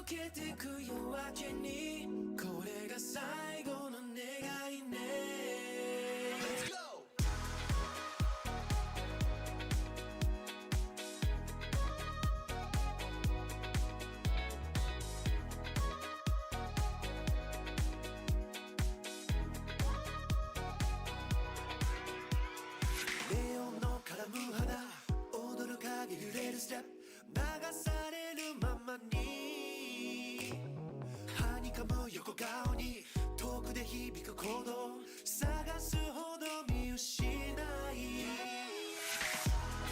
けてく夜明けにこれが最後の願いね。 Let's go!絡む肌踊る影揺れるステップ流されるままにはにかむ横顔に遠くで響く鼓動探すほど見失い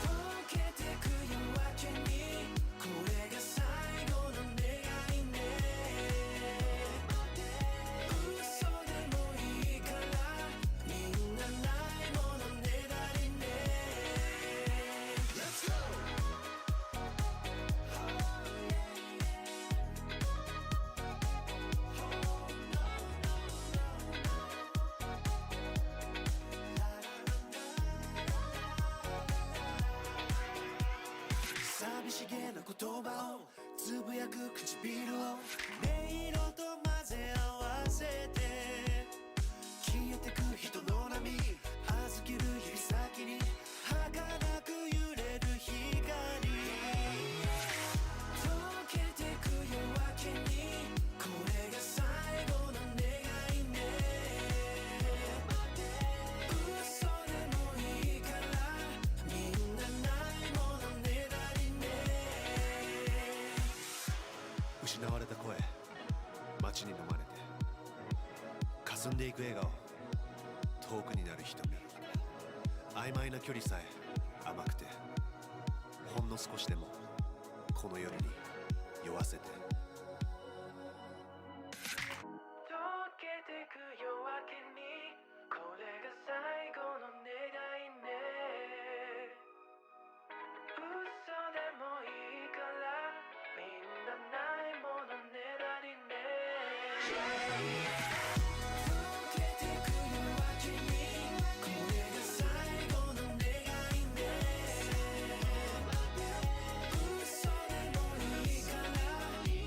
溶けてく夜明けにこれが最後の願いね。嘘でもいいからみんなないものねだりね。寂しげな言葉をつぶやく唇を音色と混ぜ合わせて消えてく人の波預ける指先に儚く揺れる光溶けてく夜明けにこれが最後の願いね。嘘でもいいからみんなないものねだりね。失われた声街に飲まれて霞んでいく笑顔遠くになる瞳曖昧な距離さえ甘くてほんの少しでもこの夜に酔わせて溶けてく夜明けにこれが最後の願いね。嘘でもいいからみんなないものねだりね。み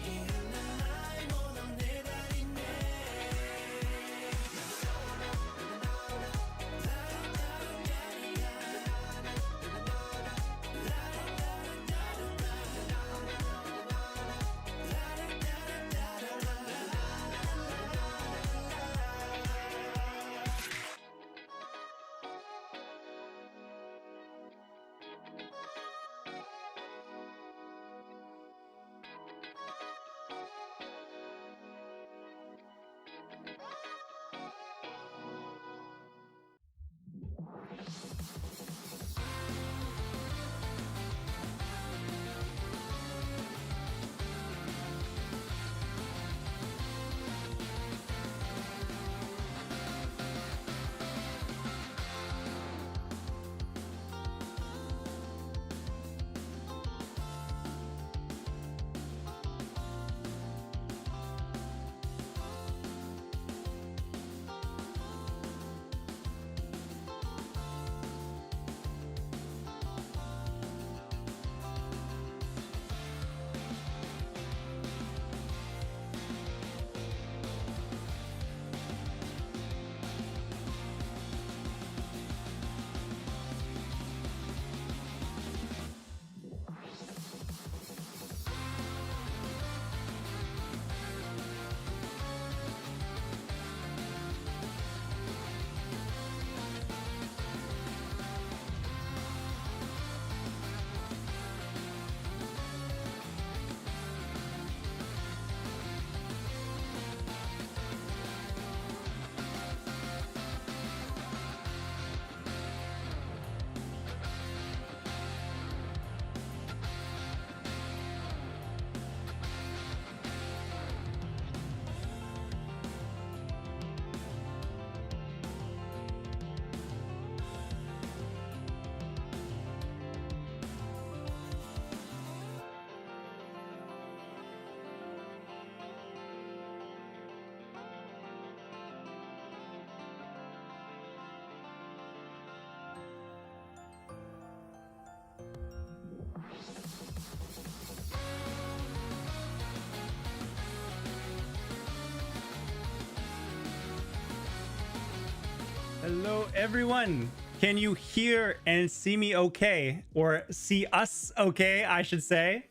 Hello, everyone. Can you hear and see me okay? Or see us okay, I should say.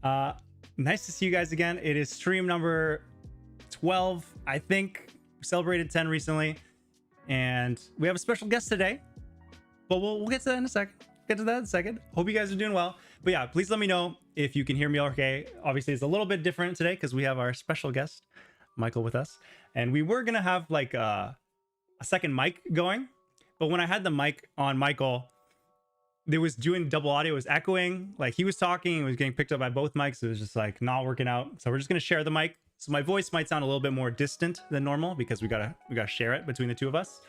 Nice to see you guys again. It is stream number 12, I think. We celebrated 10 recently. And we have a special guest today. But we'll get to that in a second. Hope you guys are doing well. But yeah, please let me know if you can hear me okay. Obviously, it's a little bit different today because we have our special guest, Michael, with us. And we were going to have like a second mic going. But when I had the mic on Michael, it was doing double audio. It was echoing. Like he was talking, it was getting picked up by both mics. It was just like not working out. So we're just going to share the mic. So my voice might sound a little bit more distant than normal because we gotta share it between the two of us.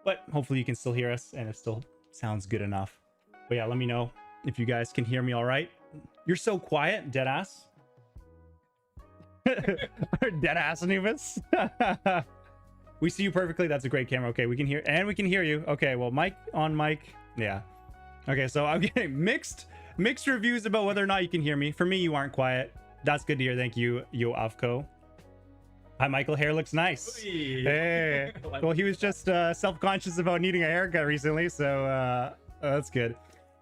But hopefully you can still hear us and it still sounds good enough. But yeah, let me know if you guys can hear me all right. You're so quiet, dead ass. Dead ass Anubis. We see you perfectly. That's a great camera. Okay, we can hear you. Okay, well, mic on mic. Yeah. Okay, so I'm getting mixed reviews about whether or not you can hear me. For me, you aren't quiet. That's good to hear. Thank you, Yo Avco. Hi, Michael. Hair looks nice. Hey. Well, he was just self-conscious about needing a haircut recently, so that's good.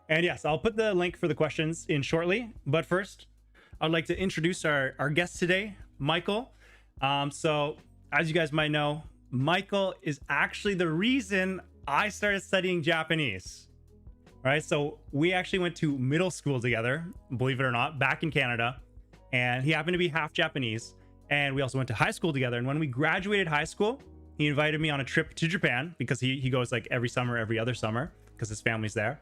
And yes, I'll put the link for the questions in shortly. But first, I'd like to introduce our guest today, Michael. So as you guys might know, Michael is actually the reason I started studying Japanese. All right, so we actually went to middle school together, believe it or not, back in Canada. And he happened to be half Japanese. And we also went to high school together. And when we graduated high school, he invited me on a trip to Japan because he goes like every summer, every other summer, because his family's there.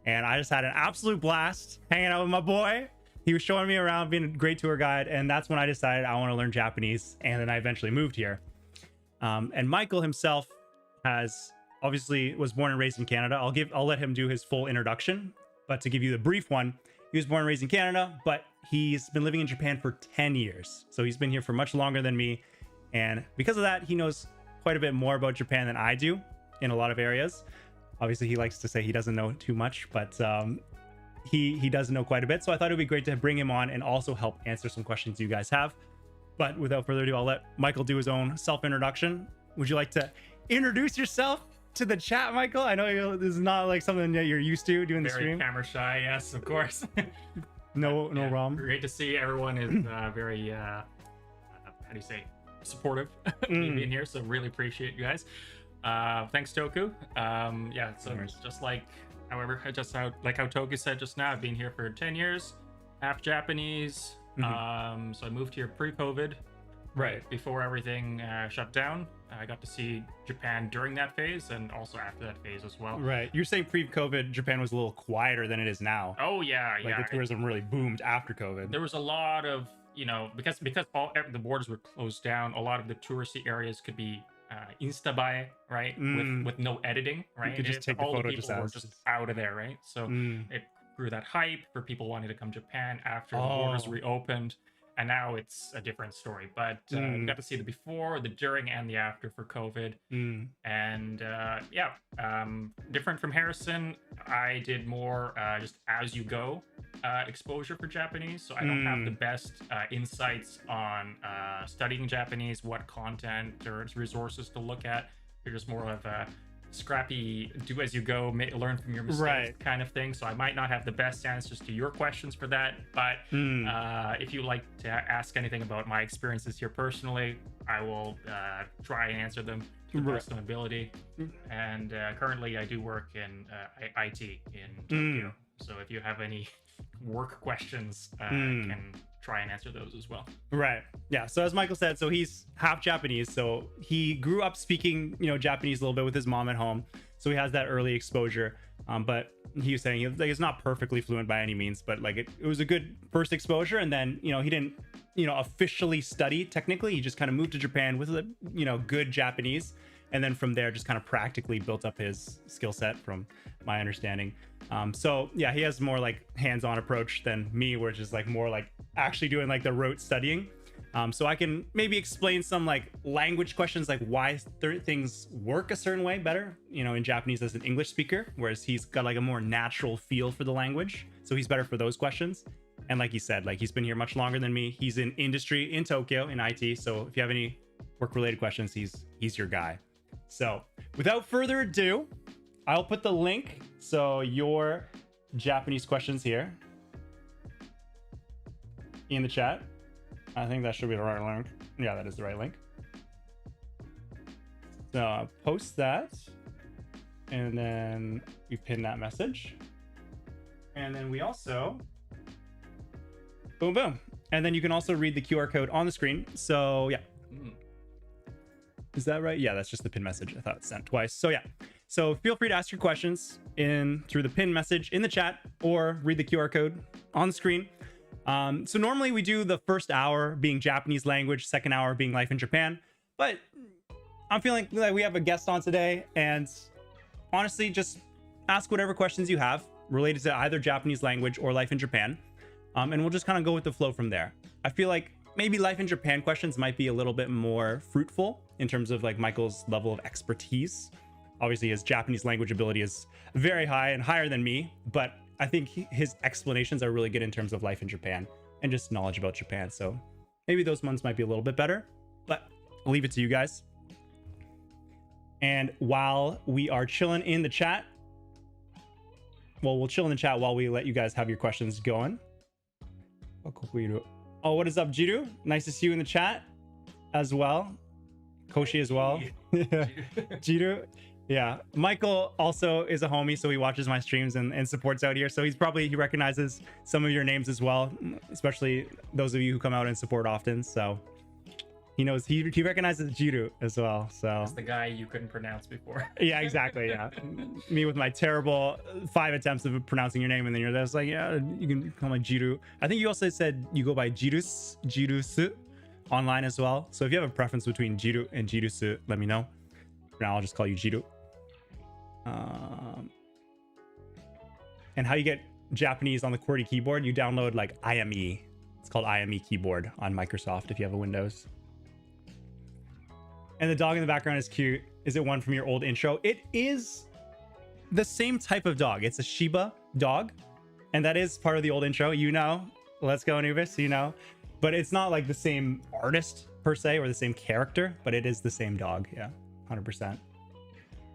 And I just had an absolute blast hanging out with my boy. He was showing me around, being a great tour guide. And that's when I decided I want to learn Japanese. And then I eventually moved here. And Michael himself obviously was born and raised in Canada. I'll let him do his full introduction. But to give you the brief one, he was born and raised in Canada, but he's been living in Japan for 10 years. So he's been here for much longer than me. And because of that, he knows quite a bit more about Japan than I do in a lot of areas. Obviously, he likes to say he doesn't know too much, but he does know quite a bit. So I thought it would be great to bring him on and also help answer some questions you guys have. But without further ado, I'll let Michael do his own self-introduction. Would you like to introduce yourself to the chat, Michael? I know this is not like something that you're used to doing the stream. Very camera shy, yes, of course. No ROM. Great to see everyone is very how do you say, supportive being here. So really appreciate you guys. Thanks, Toku. Yeah, so just like how Toku said just now, I've been here for 10 years, half Japanese. So I moved here pre-COVID, right before everything shut down. I got to see Japan during that phase and also after that phase as well. Right. You're saying pre-COVID, Japan was a little quieter than it is now. Oh, yeah. Like the tourism really boomed after COVID. There was a lot of, because the borders were closed down, a lot of the touristy areas could be Insta-buy, right? With no editing, right? You could just take the photo just out of there, right? So it grew that hype for people wanting to come to Japan after the borders reopened. And now it's a different story, but we got to see the before, the during, and the after for COVID. And different from Harrison, I did more just as you go exposure for Japanese. So I don't have the best insights on studying Japanese, what content or resources to look at. You're just more of a scrappy do as you go, learn from your mistakes kind of thing. So I might not have the best answers to your questions for that, but if you like to ask anything about my experiences here personally, I will try and answer them to the best of my ability. And currently I do work in IT in Tokyo, so if you have any work questions, I can try and answer those as well. Right. Yeah. So as Michael said, so he's half Japanese. So he grew up speaking, Japanese a little bit with his mom at home. So he has that early exposure. But he was saying he's not perfectly fluent by any means, but like it was a good first exposure. And then, he didn't, officially study technically. He just kind of moved to Japan with, good Japanese. And then from there, just kind of practically built up his skill set from my understanding. So yeah, he has more like hands-on approach than me, which is like more like actually doing like the rote studying. So I can maybe explain some like language questions, like why things work a certain way better, in Japanese as an English speaker, whereas he's got like a more natural feel for the language. So he's better for those questions. And like he said, like he's been here much longer than me. He's in industry in Tokyo in IT. So if you have any work-related questions, he's your guy. So without further ado, I'll put the link. So your Japanese questions here in the chat. I think that should be the right link. Yeah, that is the right link. So I'll post that, and then we pin that message. And then we also, boom, boom. And then you can also read the QR code on the screen. So yeah. Is that right? Yeah, that's just the pin message. I thought it sent twice. So yeah. So feel free to ask your questions through the pin message in the chat or read the QR code on the screen. So normally we do the first hour being Japanese language, second hour being life in Japan. But I'm feeling like we have a guest on today, and honestly, just ask whatever questions you have related to either Japanese language or life in Japan. And we'll just kind of go with the flow from there. I feel like maybe life in Japan questions might be a little bit more fruitful in terms of like Michael's level of expertise. Obviously, his Japanese language ability is very high and higher than me, but I think his explanations are really good in terms of life in Japan and just knowledge about Japan. So maybe those ones might be a little bit better, but I'll leave it to you guys. And while we are chilling in the chat, well, we'll chill in the chat while we let you guys have your questions going. Oh, what is up, Jiru? Nice to see you in the chat as well. Koshi as well. Jiru. Yeah. Michael also is a homie, so he watches my streams and supports out here. So he recognizes some of your names as well, especially those of you who come out and support often. So he knows, he recognizes Jiru as well. So that's the guy you couldn't pronounce before. Yeah, exactly. Yeah. Me with my terrible 5 attempts of pronouncing your name, and then you're just like, yeah, you can call me Jiru. I think you also said you go by Jirusu online as well. So if you have a preference between Jiru and Jirusu, let me know. For now, I'll just call you Jiru. And how you get Japanese on the QWERTY keyboard, you download like IME. It's called IME keyboard on Microsoft if you have a Windows. And the dog in the background is cute. Is it one from your old intro? It is the same type of dog. It's a Shiba dog, and that is part of the old intro. You know, let's go Anubis, you know. But it's not like the same artist per se or the same character, but it is the same dog. Yeah, 100%.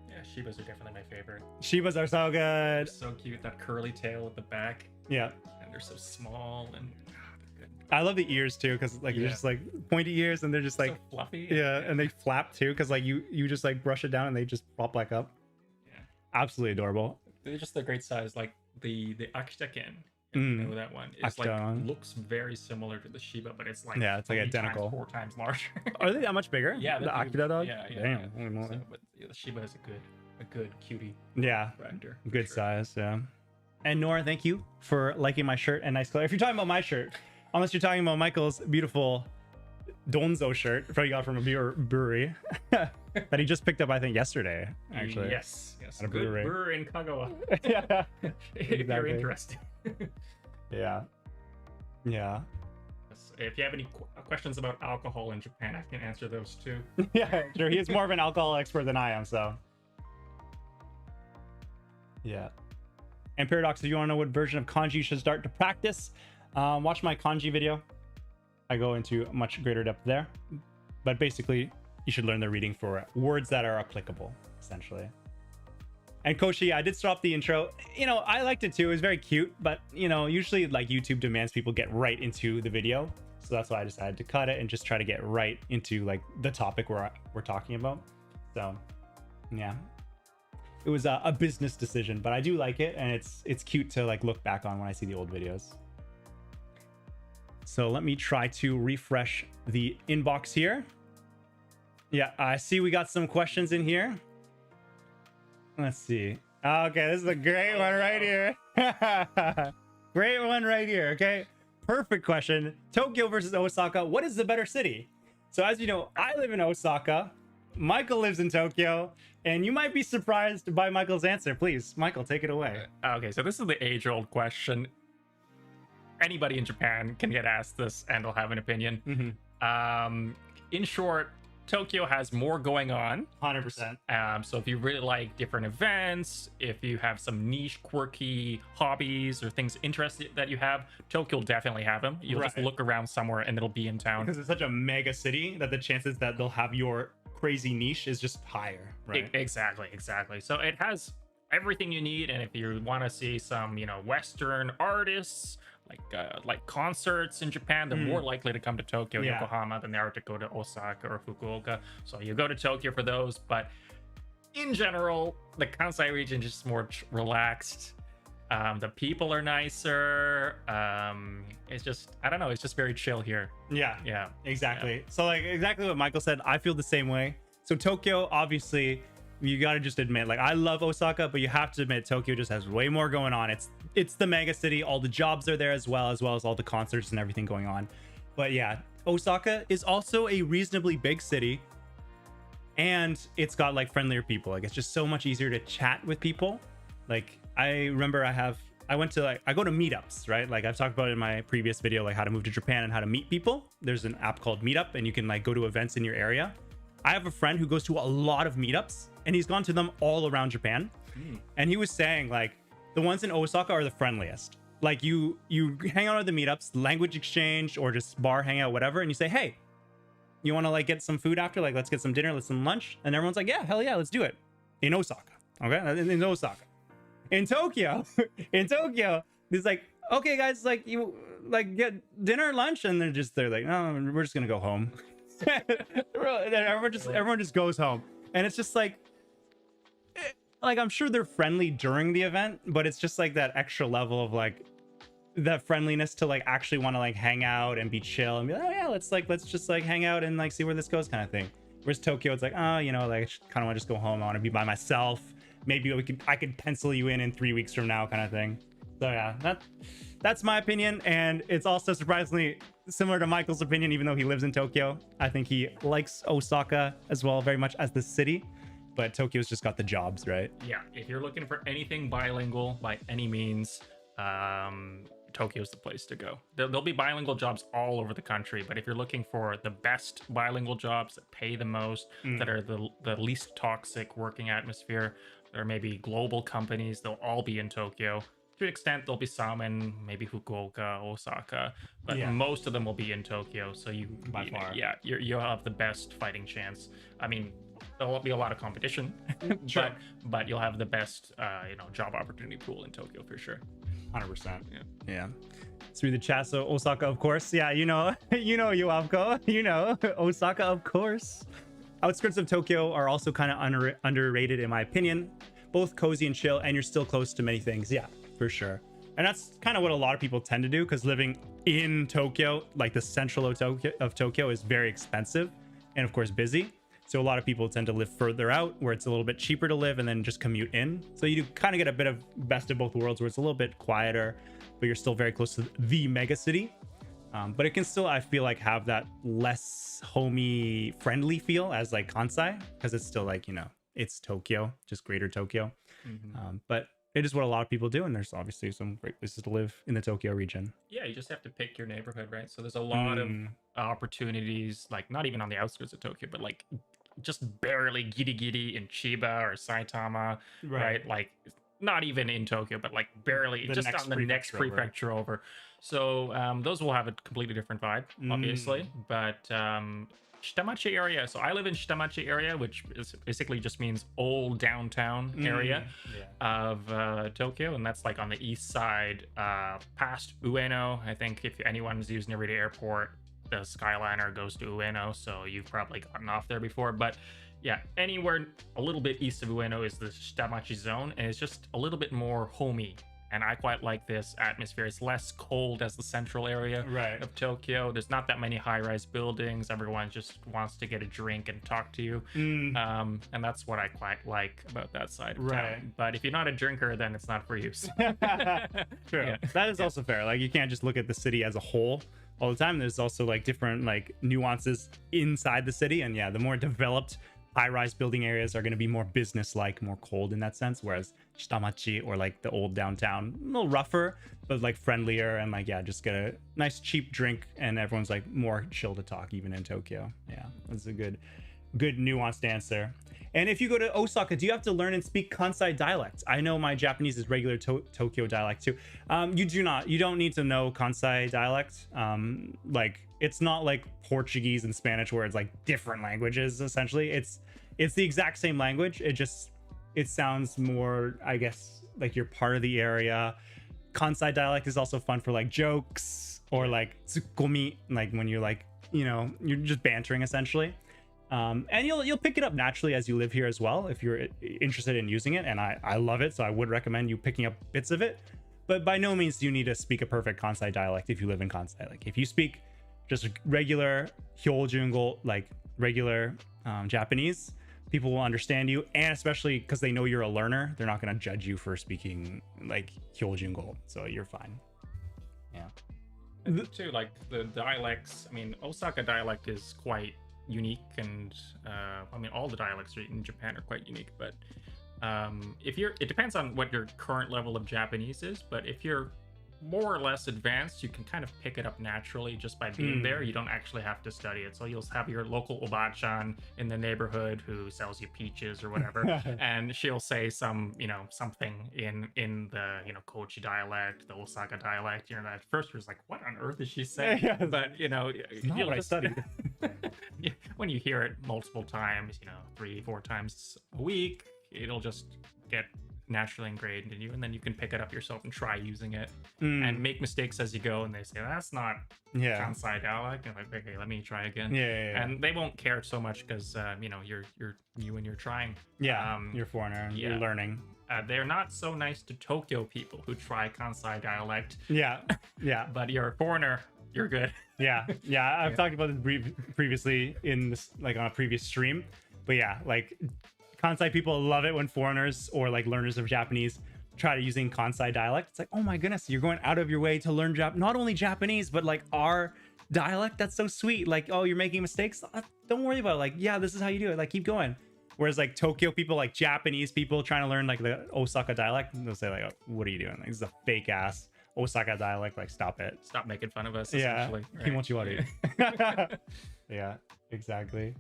Yeah, Shibas are definitely my favorite. Shibas are so good. They're so cute. That curly tail at the back. Yeah. And they're so small and they're good. I love the ears too, because like they're just like pointy ears, and they're just like so fluffy. Yeah, and they flap too, because like you just like brush it down and they just pop back up. Yeah. Absolutely adorable. They're just a great size. Like the Akita-ken. You know that one is like looks very similar to the Shiba, but it's like it's like identical, 4 times larger. Are they that much bigger? Yeah, the Akita dog. Yeah. Damn. So, but yeah, the Shiba is a good cutie. Yeah, raptor, good sure. size. Yeah. And Nora, thank you for liking my shirt and nice color. If you're talking about my shirt, unless you're talking about Michael's beautiful Donzo shirt, probably got from a brewery that he just picked up, I think, yesterday. Actually, yes, at a good brewery. brewer in Kagawa. Yeah, if you're interested. Yeah. If you have any questions about alcohol in Japan, I can answer those too. Yeah, sure. He is more of an alcohol expert than I am, so. Yeah. And Paradox, if you want to know what version of kanji you should start to practice, watch my kanji video. I go into much greater depth there. But basically, you should learn the reading for words that are applicable, essentially. And Koshi, I did stop the intro. You know, I liked it too. It was very cute, but you know, usually like YouTube demands people get right into the video. So that's why I decided to cut it and just try to get right into like the topic we're talking about. So yeah, it was a business decision, but I do like it, and it's cute to like look back on when I see the old videos. So let me try to refresh the inbox here. Yeah, I see we got some questions in here. Let's see. Okay, this is a great one right here. Great one right here. Okay, perfect question. Tokyo versus Osaka. What is the better city? So as you know, I live in Osaka. Michael lives in Tokyo, and you might be surprised by Michael's answer. Please, Michael, take it away. Okay, so this is the age-old question. Anybody in Japan can get asked this, and they'll have an opinion. Mm-hmm. In short, Tokyo has more going on. 100%. So if you really like different events, if you have some niche, quirky hobbies or things interested that you have, Tokyo will definitely have them. You'll just look around somewhere and it'll be in town. Because it's such a mega city that the chances that they'll have your crazy niche is just higher, right? Exactly. So it has everything you need, and if you want to see some, Western artists like concerts in Japan, they're more likely to come to Tokyo, Yokohama than they are to go to Osaka or Fukuoka. So you go to Tokyo for those, but in general, the Kansai region is just more relaxed. The people are nicer. It's just, I don't know, it's just very chill here. Yeah, exactly. So like exactly what Michael said, I feel the same way. So Tokyo, obviously, you got to just admit, like, I love Osaka, but you have to admit Tokyo just has way more going on. It's the mega city. All the jobs are there as well as all the concerts and everything going on. But yeah, Osaka is also a reasonably big city, and it's got like friendlier people. Like, it's just so much easier to chat with people. Like, I remember I go to meetups, right? Like, I've talked about it in my previous video, like how to move to Japan and how to meet people. There's an app called Meetup, and you can like go to events in your area. I have a friend who goes to a lot of meetups, and he's gone to them all around Japan. And he was saying like the ones in Osaka are the friendliest. Like, you hang out at the meetups, language exchange, or just bar hangout, whatever, and you say, hey, you want to like get some food after? Like, let's get some dinner, let's some lunch. And everyone's like, yeah, hell yeah, let's do it. In Osaka. Okay, in Osaka. In Tokyo, it's like, okay, guys, like, you like get dinner, lunch, and they're like, no, we're just gonna go home. everyone just goes home, and it's just like I'm sure they're friendly during the event, but it's just like that extra level of like that friendliness to like actually want to like hang out and be chill and be like, oh yeah, let's just like hang out and like see where this goes kind of thing. Whereas Tokyo, it's like, oh, like I kind of want to just go home. I want to be by myself. Maybe I could pencil you in 3 weeks from now kind of thing. So yeah, that's my opinion. And it's also surprisingly similar to Michael's opinion, even though he lives in Tokyo. I think he likes Osaka as well, very much as the city, but Tokyo's just got the jobs, right? Yeah, if you're looking for anything bilingual by any means, Tokyo's the place to go. There'll be bilingual jobs all over the country, but if you're looking for the best bilingual jobs that pay the most, that are the least toxic working atmosphere, there may be global companies, they'll all be in Tokyo. To an extent, there'll be some in maybe Fukuoka, Osaka, but most of them will be in Tokyo. So you'll have the best fighting chance. I mean, there'll be a lot of competition, Sure. but you'll have the best job opportunity pool in Tokyo for sure. 100%. Yeah. Through the chat, so Osaka, of course. Yeah, Yuavko, Osaka, of course. Outskirts of Tokyo are also kind of underrated in my opinion. Both cozy and chill, and you're still close to many things. Yeah, for sure. And that's kind of what a lot of people tend to do, because living in Tokyo, like the central of Tokyo is very expensive and of course busy. So a lot of people tend to live further out where it's a little bit cheaper to live and then just commute in. So you kind of get a bit of best of both worlds where it's a little bit quieter, but you're still very close to the mega city. But it can still, I feel like, have that less homey friendly feel as like Kansai, because it's still like, it's Tokyo, just greater Tokyo. But it is what a lot of people do, and there's obviously some great places to live in the Tokyo region. Yeah, you just have to pick your neighborhood, right? So there's a lot of opportunities, like not even on the outskirts of Tokyo, but like just barely Giri in Chiba or Saitama, right? Like not even in Tokyo, but like barely just on the next prefecture over. So those will have a completely different vibe, obviously. But Shitamachi area. So I live in Shitamachi area, which basically just means old downtown area of Tokyo, and that's like on the east side, past Ueno. I think if anyone's used Narita Airport, the Skyliner goes to Ueno, so you've probably gotten off there before. But yeah, anywhere a little bit east of Ueno is the Shitamachi zone, and it's just a little bit more homey. And I quite like this atmosphere. It's less cold as the central area of Tokyo. There's not that many high-rise buildings. Everyone just wants to get a drink and talk to you. And that's what I quite like about that side of town. But if you're not a drinker, then it's not for you. True. Yeah. That is also fair. Like, you can't just look at the city as a whole all the time. There's also like different like nuances inside the city. And yeah, the more developed high-rise building areas are going to be more business-like, more cold in that sense, whereas Shitamachi or like the old downtown, a little rougher, but like friendlier, and like, yeah, just get a nice cheap drink and everyone's like more chill to talk even in Tokyo. Yeah, that's a good nuanced answer. And if you go to Osaka, do you have to learn and speak Kansai dialect? I know my Japanese is regular Tokyo dialect too. You do not. You don't need to know Kansai dialect. Like it's not like Portuguese and Spanish where it's like different languages. Essentially, it's the exact same language. It sounds more, I guess, like you're part of the area. Kansai dialect is also fun for like jokes or like tsukomi, like when you're like, you know, you're just bantering essentially. And you'll pick it up naturally as you live here as well if you're interested in using it, and I love it, so I would recommend you picking up bits of it. But by no means do you need to speak a perfect Kansai dialect if you live in Kansai. Like if you speak just regular Hyojungo, like regular Japanese, people will understand you, and especially because they know you're a learner, they're not going to judge you for speaking like Hyojungo, so you're fine. Yeah. And too, like the dialects, I mean, Osaka dialect is quite unique, and I mean all the dialects in Japan are quite unique, but it depends on what your current level of Japanese is, but if you're more or less advanced, you can kind of pick it up naturally just by being there. You don't actually have to study it. So you'll have your local obachan in the neighborhood who sells you peaches or whatever, and she'll say some, you know, something in the, you know, Kochi dialect, the Osaka dialect. You know, at first you're like, what on earth is she saying? Yeah. But you know, not what I studied. When you hear it multiple times, you know, 3-4 times a week, it'll just get naturally ingrained in you, and then you can pick it up yourself and try using it and make mistakes as you go, and they say that's not Kansai dialect, and like, okay, let me try again. And they won't care so much because you know, you're new and you're trying. You're a foreigner, you're learning. They're not so nice to Tokyo people who try Kansai dialect. But you're a foreigner, you're good. I've talked about this previously in this, like on a previous stream, but yeah, like Kansai people love it when foreigners or like learners of Japanese try to using Kansai dialect. It's like, oh my goodness, you're going out of your way to learn not only Japanese, but like our dialect. That's so sweet. Like, oh, you're making mistakes. Don't worry about it. Like, yeah, this is how you do it. Like, keep going. Whereas like Tokyo people, like Japanese people trying to learn like the Osaka dialect, they'll say like, oh, what are you doing? Like, this is a fake ass Osaka dialect. Like, stop it. Stop making fun of us. Essentially. Yeah, exactly.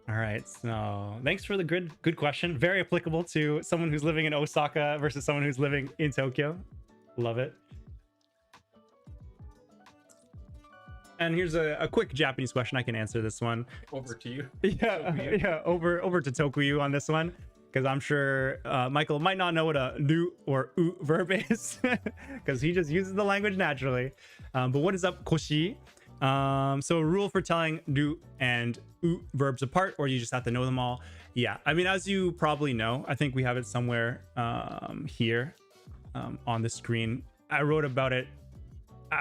All right, so thanks for the good question. Very applicable to someone who's living in Osaka versus someone who's living in Tokyo. Love it. And here's a quick Japanese question. I can answer this one. Over to you. Over to Tokuyuu on this one, because I'm sure Michael might not know what a do or u verb is, because he just uses the language naturally. But what is up, Koshi? So a rule for telling do and u verbs apart, or you just have to know them all. Yeah, I mean, as you probably know, I think we have it somewhere here on the screen. I wrote about it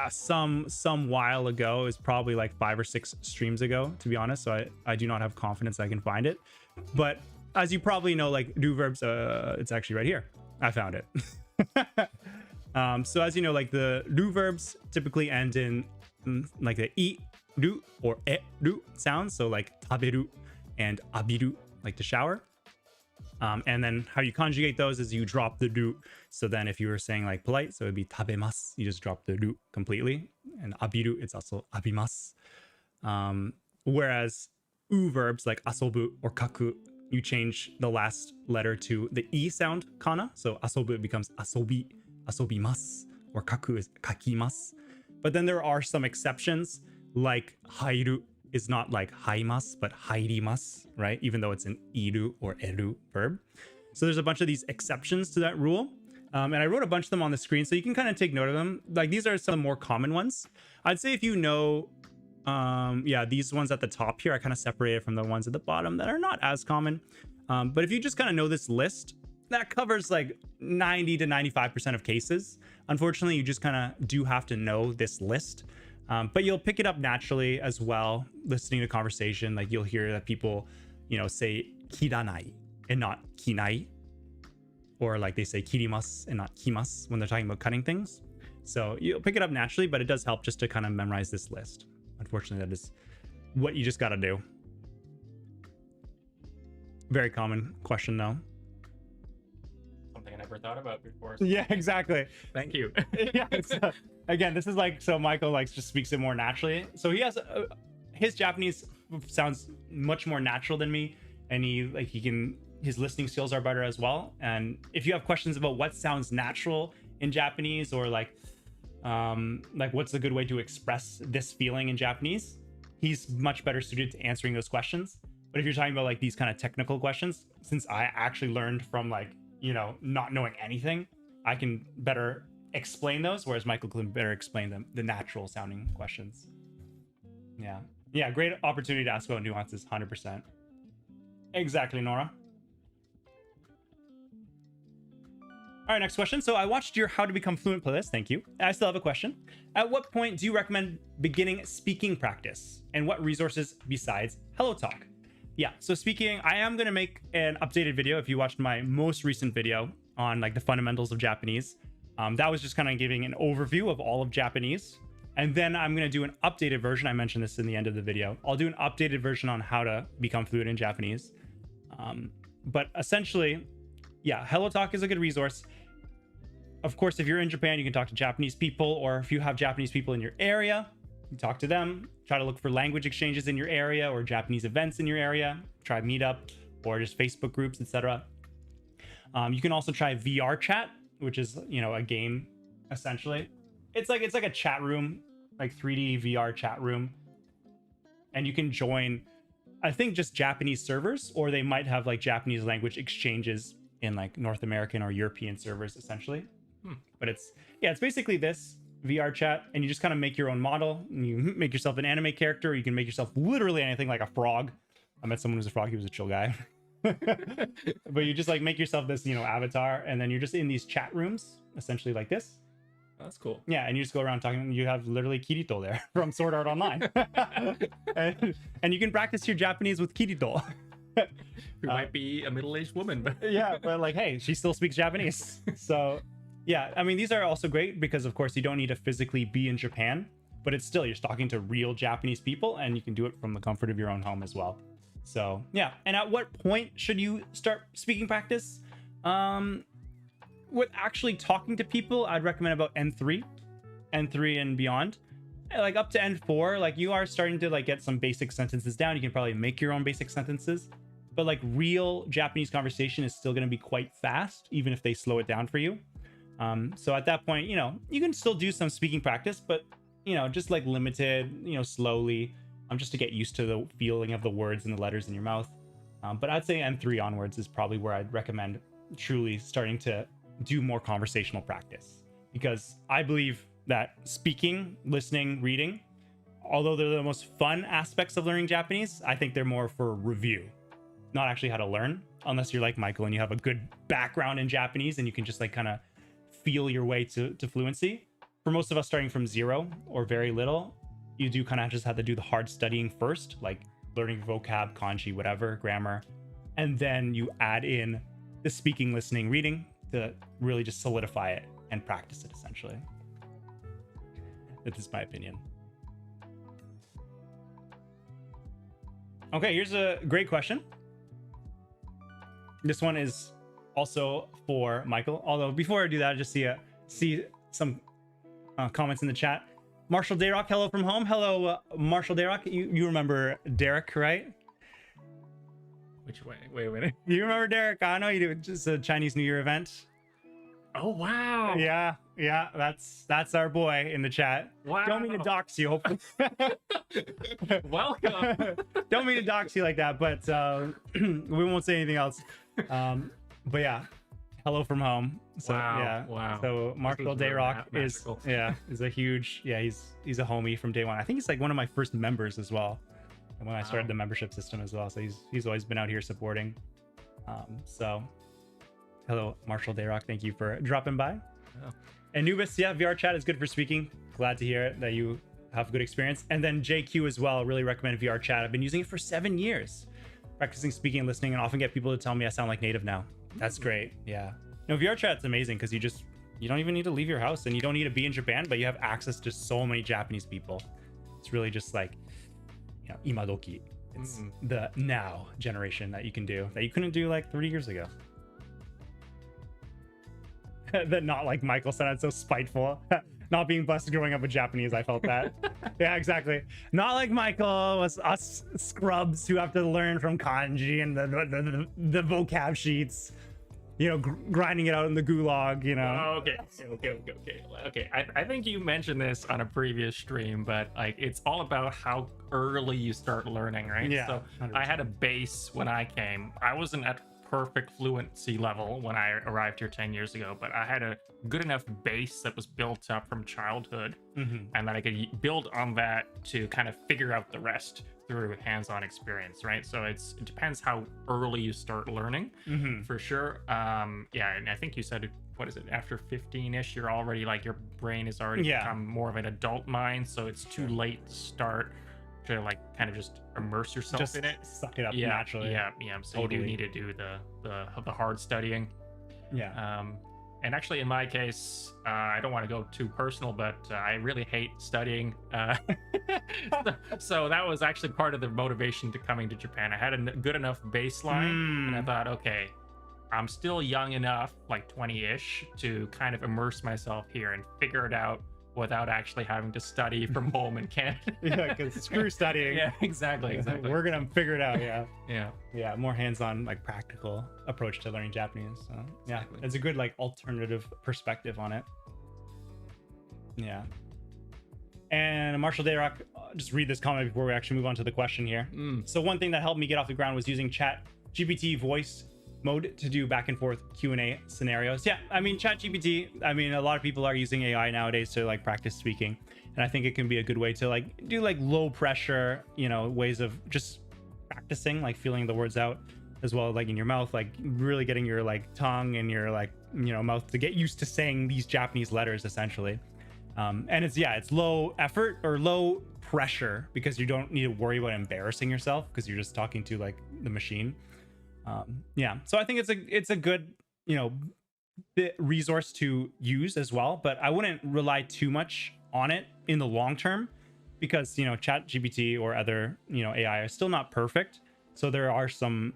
some while ago. It was probably like 5 or 6 streams ago, to be honest, so I do not have confidence I can find it. But as you probably know, like do verbs, it's actually right here. I found it. So as you know, like the do verbs typically end in like the i ru or e ru sounds, so like taberu and abiru, like to shower. And then how you conjugate those is you drop the ru. So then if you were saying like polite, so it'd be tabemasu, you just drop the ru completely. And abiru, it's also abimasu. Whereas u verbs like asobu or kaku, you change the last letter to the e sound kana. So asobu becomes asobi, asobimasu, or kaku is kakimasu. But then there are some exceptions, like hairu is not like haimasu, but hairimasu, right? Even though it's an iru or eru verb. So there's a bunch of these exceptions to that rule. And I wrote a bunch of them on the screen, so you can kind of take note of them. Like, these are some of the more common ones. I'd say if you know, these ones at the top here, I kind of separated from the ones at the bottom that are not as common. But if you just kind of know this list, that covers like 90 to 95% of cases. Unfortunately, you just kind of do have to know this list. But you'll pick it up naturally as well, listening to conversation. Like, you'll hear that people, you know, say kiranai and not kinai. Or like they say kirimasu and not kimasu when they're talking about cutting things. So you'll pick it up naturally, but it does help just to kind of memorize this list. Unfortunately, that is what you just got to do. Very common question though. Something I never thought about before. So Yeah, exactly. Thank you. Yeah. So, again, this is like, so Michael like just speaks it more naturally. So he has his Japanese sounds much more natural than me, and his listening skills are better as well. And if you have questions about what sounds natural in Japanese, or like like what's a good way to express this feeling in Japanese, he's much better suited to answering those questions. But if you're talking about like these kind of technical questions, since I actually learned from like, you know, not knowing anything, I can better explain those, whereas Michael can better explain them, the natural sounding questions. Yeah, great opportunity to ask about nuances. 100%. Exactly, Nora. All right, next question. So I watched your How to Become Fluent playlist. Thank you. I still have a question. At what point do you recommend beginning speaking practice? And what resources besides HelloTalk? Yeah, so speaking, I am going to make an updated video. If you watched my most recent video on like the fundamentals of Japanese, that was just kind of giving an overview of all of Japanese. And then I'm going to do an updated version. I mentioned this in the end of the video. I'll do an updated version on how to become fluent in Japanese. But essentially, yeah, HelloTalk is a good resource. Of course, if you're in Japan, you can talk to Japanese people, or if you have Japanese people in your area, you talk to them, try to look for language exchanges in your area or Japanese events in your area, try Meetup or just Facebook groups, etc. You can also try VR chat, which is, you know, a game essentially. It's like a chat room, like 3D VR chat room. And you can join, I think, just Japanese servers, or they might have like Japanese language exchanges in like North American or European servers essentially. But it's basically this VR chat, and you just kind of make your own model. You make yourself an anime character. You can make yourself literally anything, like a frog. I met someone who's a frog. He was a chill guy. But you just like make yourself this, you know, avatar, and then you're just in these chat rooms essentially like this. That's cool. Yeah, and you just go around talking, and you have literally Kirito there from Sword Art Online. and you can practice your Japanese with Kirito. Who might be a middle-aged woman, but yeah, but like, hey, she still speaks Japanese. So yeah, I mean, these are also great because of course you don't need to physically be in Japan, but it's still, you're talking to real Japanese people, and you can do it from the comfort of your own home as well. So yeah, and at what point should you start speaking practice? With actually talking to people, I'd recommend about N3 and beyond. Like up to N4, like you are starting to like get some basic sentences down. You can probably make your own basic sentences, but like real Japanese conversation is still going to be quite fast, even if they slow it down for you. So at that point, you know, you can still do some speaking practice, but you know, just like limited, you know, slowly, just to get used to the feeling of the words and the letters in your mouth. But I'd say N3 onwards is probably where I'd recommend truly starting to do more conversational practice, because I believe that speaking, listening, reading, although they're the most fun aspects of learning Japanese, I think they're more for review, not actually how to learn, unless you're like Michael and you have a good background in Japanese and you can just like kind of feel your way to fluency. For most of us starting from zero or very little, you do kind of just have to do the hard studying first, like learning vocab, kanji, whatever, grammar, and then you add in the speaking, listening, reading to really just solidify it and practice it essentially. That is my opinion. Okay, here's a great question. This one is also for Michael. Although before I do that, I just see some comments in the chat. Marshall Dayrock, hello from home. Hello, Marshall Dayrock. You remember Derek, right? Which way? Wait a minute. You remember Derek? I know you do. Just a Chinese New Year event. Oh wow. Yeah, that's our boy in the chat. Wow. Don't mean to dox you, hopefully. Welcome. Don't mean to dox you like that, but we won't say anything else. But yeah, hello from home. So wow. yeah, Wow. So Marshall Dayrock is a huge, he's a homie from day one. I think he's like one of my first members as well, and when I started the membership system as well. So he's always been out here supporting. So hello, Marshall Dayrock. Thank you for dropping by. Oh. Anubis, yeah, VR chat is good for speaking. Glad to hear that you have a good experience. And then JQ as well, really recommend VR chat. I've been using it for 7 years, practicing speaking and listening, and often get people to tell me I sound like native now. That's great. Yeah. No, VR chat's amazing because you don't even need to leave your house, and you don't need to be in Japan, but you have access to so many Japanese people. It's really just like, you know, imadoki. It's the now generation that you can do that you couldn't do like 30 years ago. That not like Michael sounded so spiteful. Not being busted growing up with Japanese, I felt that. Yeah, exactly. Not like Michael, was us scrubs who have to learn from kanji and the vocab sheets. grinding it out in the gulag, Oh, okay. I think you mentioned this on a previous stream, but like it's all about how early you start learning, right? Yeah, So 100%. I had a base when I came. I wasn't at perfect fluency level when I arrived here 10 years ago, but I had a good enough base that was built up from childhood, and that I could build on that to kind of figure out the rest through hands-on experience, right? So it depends how early you start learning, for sure. Yeah, and I think you said, what is it, after 15ish, you're already like your brain has already become more of an adult mind, so it's too late to start to like kind of just immerse yourself in it, suck it up yeah, naturally. Yeah. So you do need to do the hard studying. Yeah. And actually, in my case, I don't want to go too personal, but I really hate studying. So that was actually part of the motivation to coming to Japan. I had a good enough baseline, and I thought, okay, I'm still young enough, like 20-ish, to kind of immerse myself here and figure it out without actually having to study from home in Canada. Yeah, because screw studying. Yeah, exactly. We're gonna figure it out. Yeah. More hands-on, like practical approach to learning Japanese. So yeah, it's a good like alternative perspective on it. Yeah. And Marshall Dayrock, just read this comment before we actually move on to the question here. So one thing that helped me get off the ground was using Chat GPT voice mode to do back and forth Q&A scenarios. Yeah, I mean, Chat GPT, a lot of people are using AI nowadays to like practice speaking, and I think it can be a good way to like do like low pressure, ways of just practicing, like feeling the words out as well, like in your mouth, like really getting your like tongue and your like mouth to get used to saying these Japanese letters essentially. And it's low effort or low pressure because you don't need to worry about embarrassing yourself because you're just talking to like the machine. So I think it's a good resource to use as well, but I wouldn't rely too much on it in the long term because Chat GPT or other AI are still not perfect, so there are some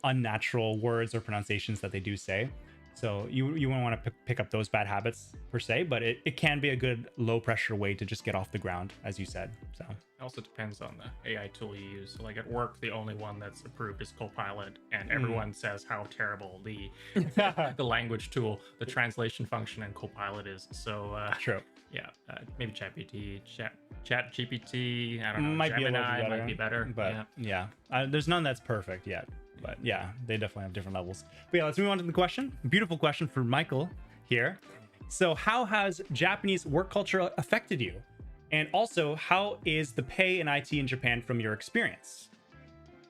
unnatural words or pronunciations that they do say. So you wouldn't want to pick up those bad habits per se, but it can be a good low pressure way to just get off the ground, as you said. So it also depends on the AI tool you use. So like at work, the only one that's approved is Copilot, and everyone says how terrible the the language tool, the translation function in Copilot is. So true. Yeah, maybe Chat GPT. I don't know. Might Gemini might be better. But there's none that's perfect yet. But yeah, they definitely have different levels. But yeah, let's move on to the question. Beautiful question for Michael here. So how has Japanese work culture affected you? And also, how is the pay in IT in Japan from your experience?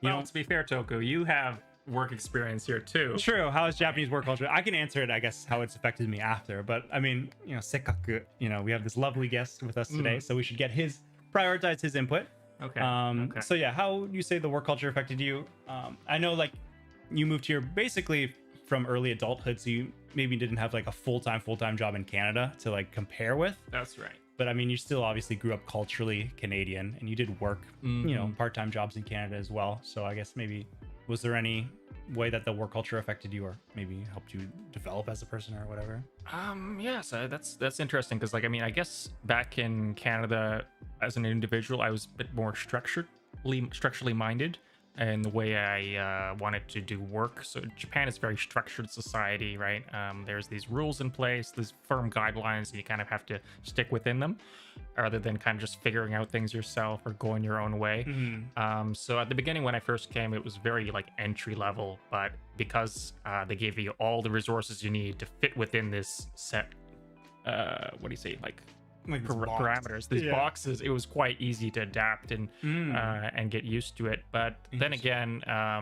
To be fair, Toku, you have work experience here too. True. How is Japanese work culture? I can answer it, I guess, how it's affected me after. But I mean, sekkaku, we have this lovely guest with us today, so we should prioritize his input. Okay. So yeah, how do you say the work culture affected you? I know like you moved here basically from early adulthood, so you maybe didn't have like a full-time job in Canada to like compare with. That's right. But I mean, you still obviously grew up culturally Canadian, and you did work, part-time jobs in Canada as well. So I guess maybe was there any way that the work culture affected you, or maybe helped you develop as a person or whatever? So that's interesting because like I guess back in Canada as an individual I was a bit more structurally minded in the way I wanted to do work. So Japan is a very structured society, right? There's these rules in place, there's firm guidelines, and you kind of have to stick within them rather than kind of just figuring out things yourself or going your own way. So at the beginning when I first came, it was very like entry level, but because they gave you all the resources you need to fit within this set parameters, these boxes, it was quite easy to adapt and get used to it. But then again, I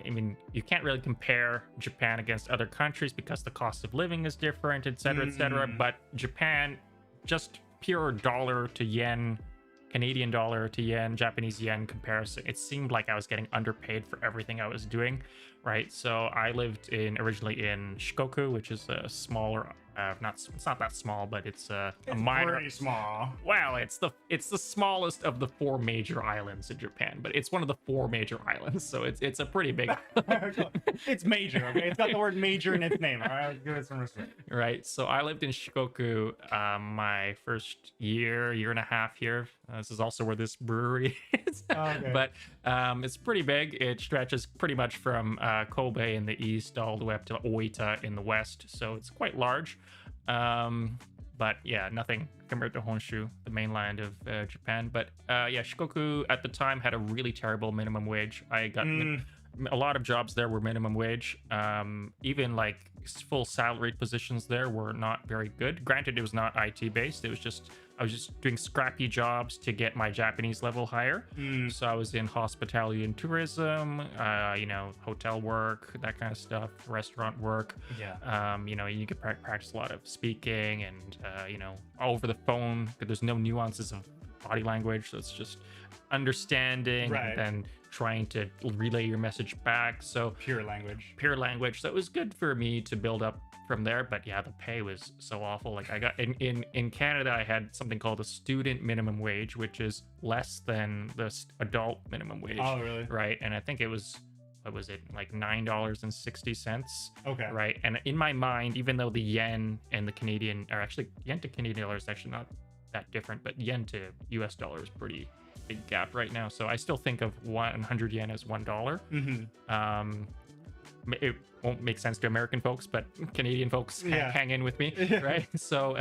mean, you can't really compare Japan against other countries because the cost of living is different, etc. But Japan, just pure dollar to yen, Canadian dollar to yen, Japanese yen comparison, it seemed like I was getting underpaid for everything I was doing, right? So I lived originally in Shikoku, which is a smaller, it's not that small, but it's a minor. Pretty small. Well, it's the smallest of the 4 major islands in Japan, but it's one of the 4 major islands, so it's a pretty big. It's major, okay? It's got the word major in its name. All right, let's give it some respect. Right. So I lived in Shikoku my first year and a half here. This is also where this brewery is. Okay. But It's pretty big. It stretches pretty much from Kobe in the east all the way up to Oita in the west, so it's quite large. But yeah, nothing compared to Honshu, the mainland of Japan. But yeah, Shikoku at the time had a really terrible minimum wage. I got a lot of jobs there were minimum wage. Even like full salaried positions there were not very good. Granted, it was not IT based. It was just I was just doing scrappy jobs to get my Japanese level higher. So I was in hospitality and tourism, hotel work, that kind of stuff, restaurant work. Yeah. You could practice a lot of speaking and, over the phone, because there's no nuances of body language. So it's just understanding and then trying to relay your message back. So Pure language. So it was good for me to build up from there, but yeah, the pay was so awful. Like I got in Canada, I had something called a student minimum wage, which is less than the adult minimum wage. Oh, really? Right. And I think it was, what was it, like $9.60? Okay. Right. And in my mind, even though the yen and the Canadian, or actually yen to Canadian dollar is actually not that different, but yen to US dollar is pretty big gap right now. So I still think of 100 yen as $1. It won't make sense to American folks, but Canadian folks hang in with me, right? So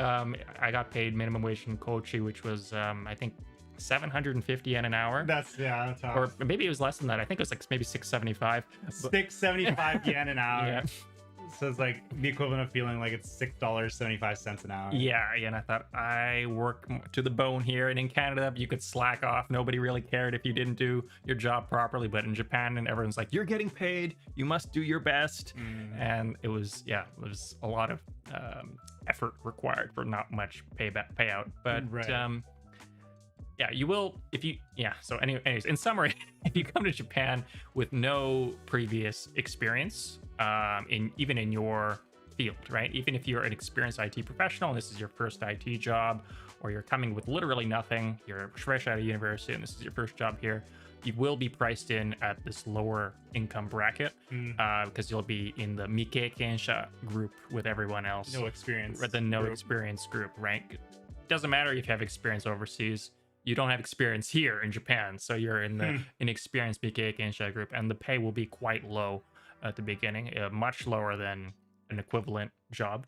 I got paid minimum wage in Kochi, which was I think 750 yen an hour. That's tough. Or maybe it was less than that. I think it was like maybe 675. 675 yen an hour. Yeah. So it's like the equivalent of feeling like it's $6.75 an hour. Yeah, and I thought I work to the bone here, and in Canada you could slack off. Nobody really cared if you didn't do your job properly, but in Japan, and everyone's like, you're getting paid, you must do your best. And it was a lot of effort required for not much payout. But yeah, you will if you so anyways, in summary, if you come to Japan with no previous experience even in your field, right? Even if you're an experienced IT professional and this is your first IT job, or you're coming with literally nothing, you're fresh out of university and this is your first job here, you will be priced in at this lower income bracket because you'll be in the Mikeikensha group with everyone else. No experience. The experience group, right? Doesn't matter if you have experience overseas. You don't have experience here in Japan, so you're in the inexperienced Mikeikensha group, and the pay will be quite low at the beginning, much lower than an equivalent job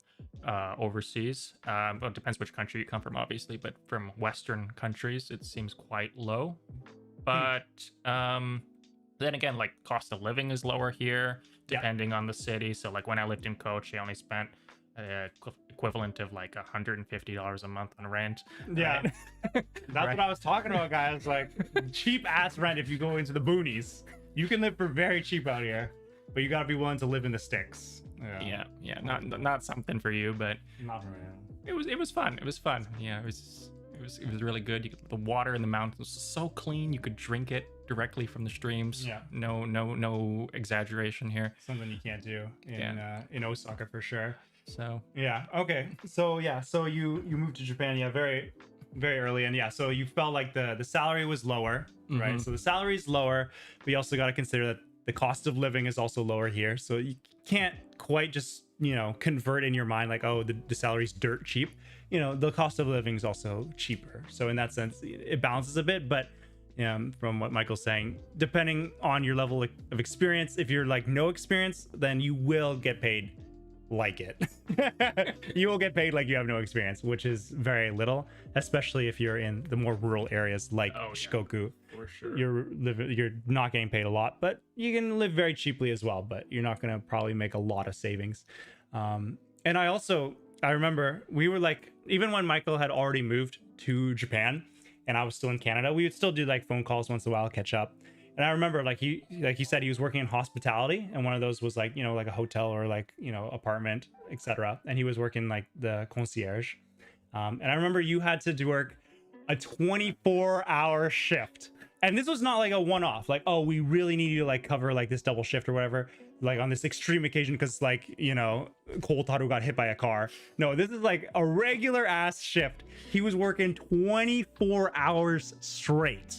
overseas. Well, it depends which country you come from, obviously, but from Western countries, it seems quite low. But then again, like cost of living is lower here, depending on the city. So like when I lived in Kochi, I only spent equivalent of like $150 a month on rent. Yeah. That's what I was talking about, guys. Like cheap ass rent if you go into the boonies. You can live for very cheap out here, but you gotta be willing to live in the sticks. Yeah. Not something for you, but not for me. It was fun. Yeah, it was really good. The water in the mountains was so clean, you could drink it directly from the streams. Yeah. No exaggeration here. Something you can't do in Osaka for sure. So yeah, okay. So you moved to Japan, very, very early, and so you felt like the salary was lower, right? So the salary is lower, but you also got to consider that the cost of living is also lower here. So you can't quite just convert in your mind like, oh, the salary's dirt cheap. The cost of living is also cheaper. So in that sense, it balances a bit. But from what Michael's saying, depending on your level of experience, if you're like no experience, then you will get paid like it. You will get paid like you have no experience, which is very little, especially if you're in the more rural areas like Shikoku. For sure. You're not getting paid a lot, but you can live very cheaply as well, but you're not going to probably make a lot of savings. And I remember we were like, even when Michael had already moved to Japan and I was still in Canada, we would still do like phone calls once in a while, catch up. And I remember like he said he was working in hospitality, and one of those was like like a hotel or like apartment, etc. And he was working like the concierge. And I remember you had to work a 24-hour shift, and this was not like a one-off. Like, oh, we really need you to like cover like this double shift or whatever. Like on this extreme occasion because like Kotaru got hit by a car. No, this is like a regular ass shift. He was working 24 hours straight.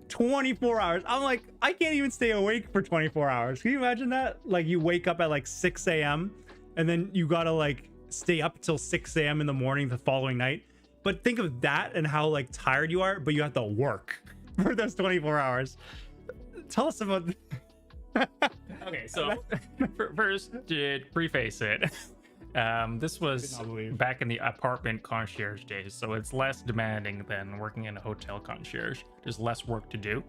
24 hours. I'm like, I can't even stay awake for 24 hours. Can you imagine that? Like you wake up at like 6 a.m. and then you gotta like stay up till 6 a.m. in the morning the following night. But think of that and how like tired you are, but you have to work for those 24 hours. tell us about. Okay, so first, to preface it, this was Cannot believe. back in the apartment concierge days, so it's less demanding than working in a hotel concierge. There's less work to do.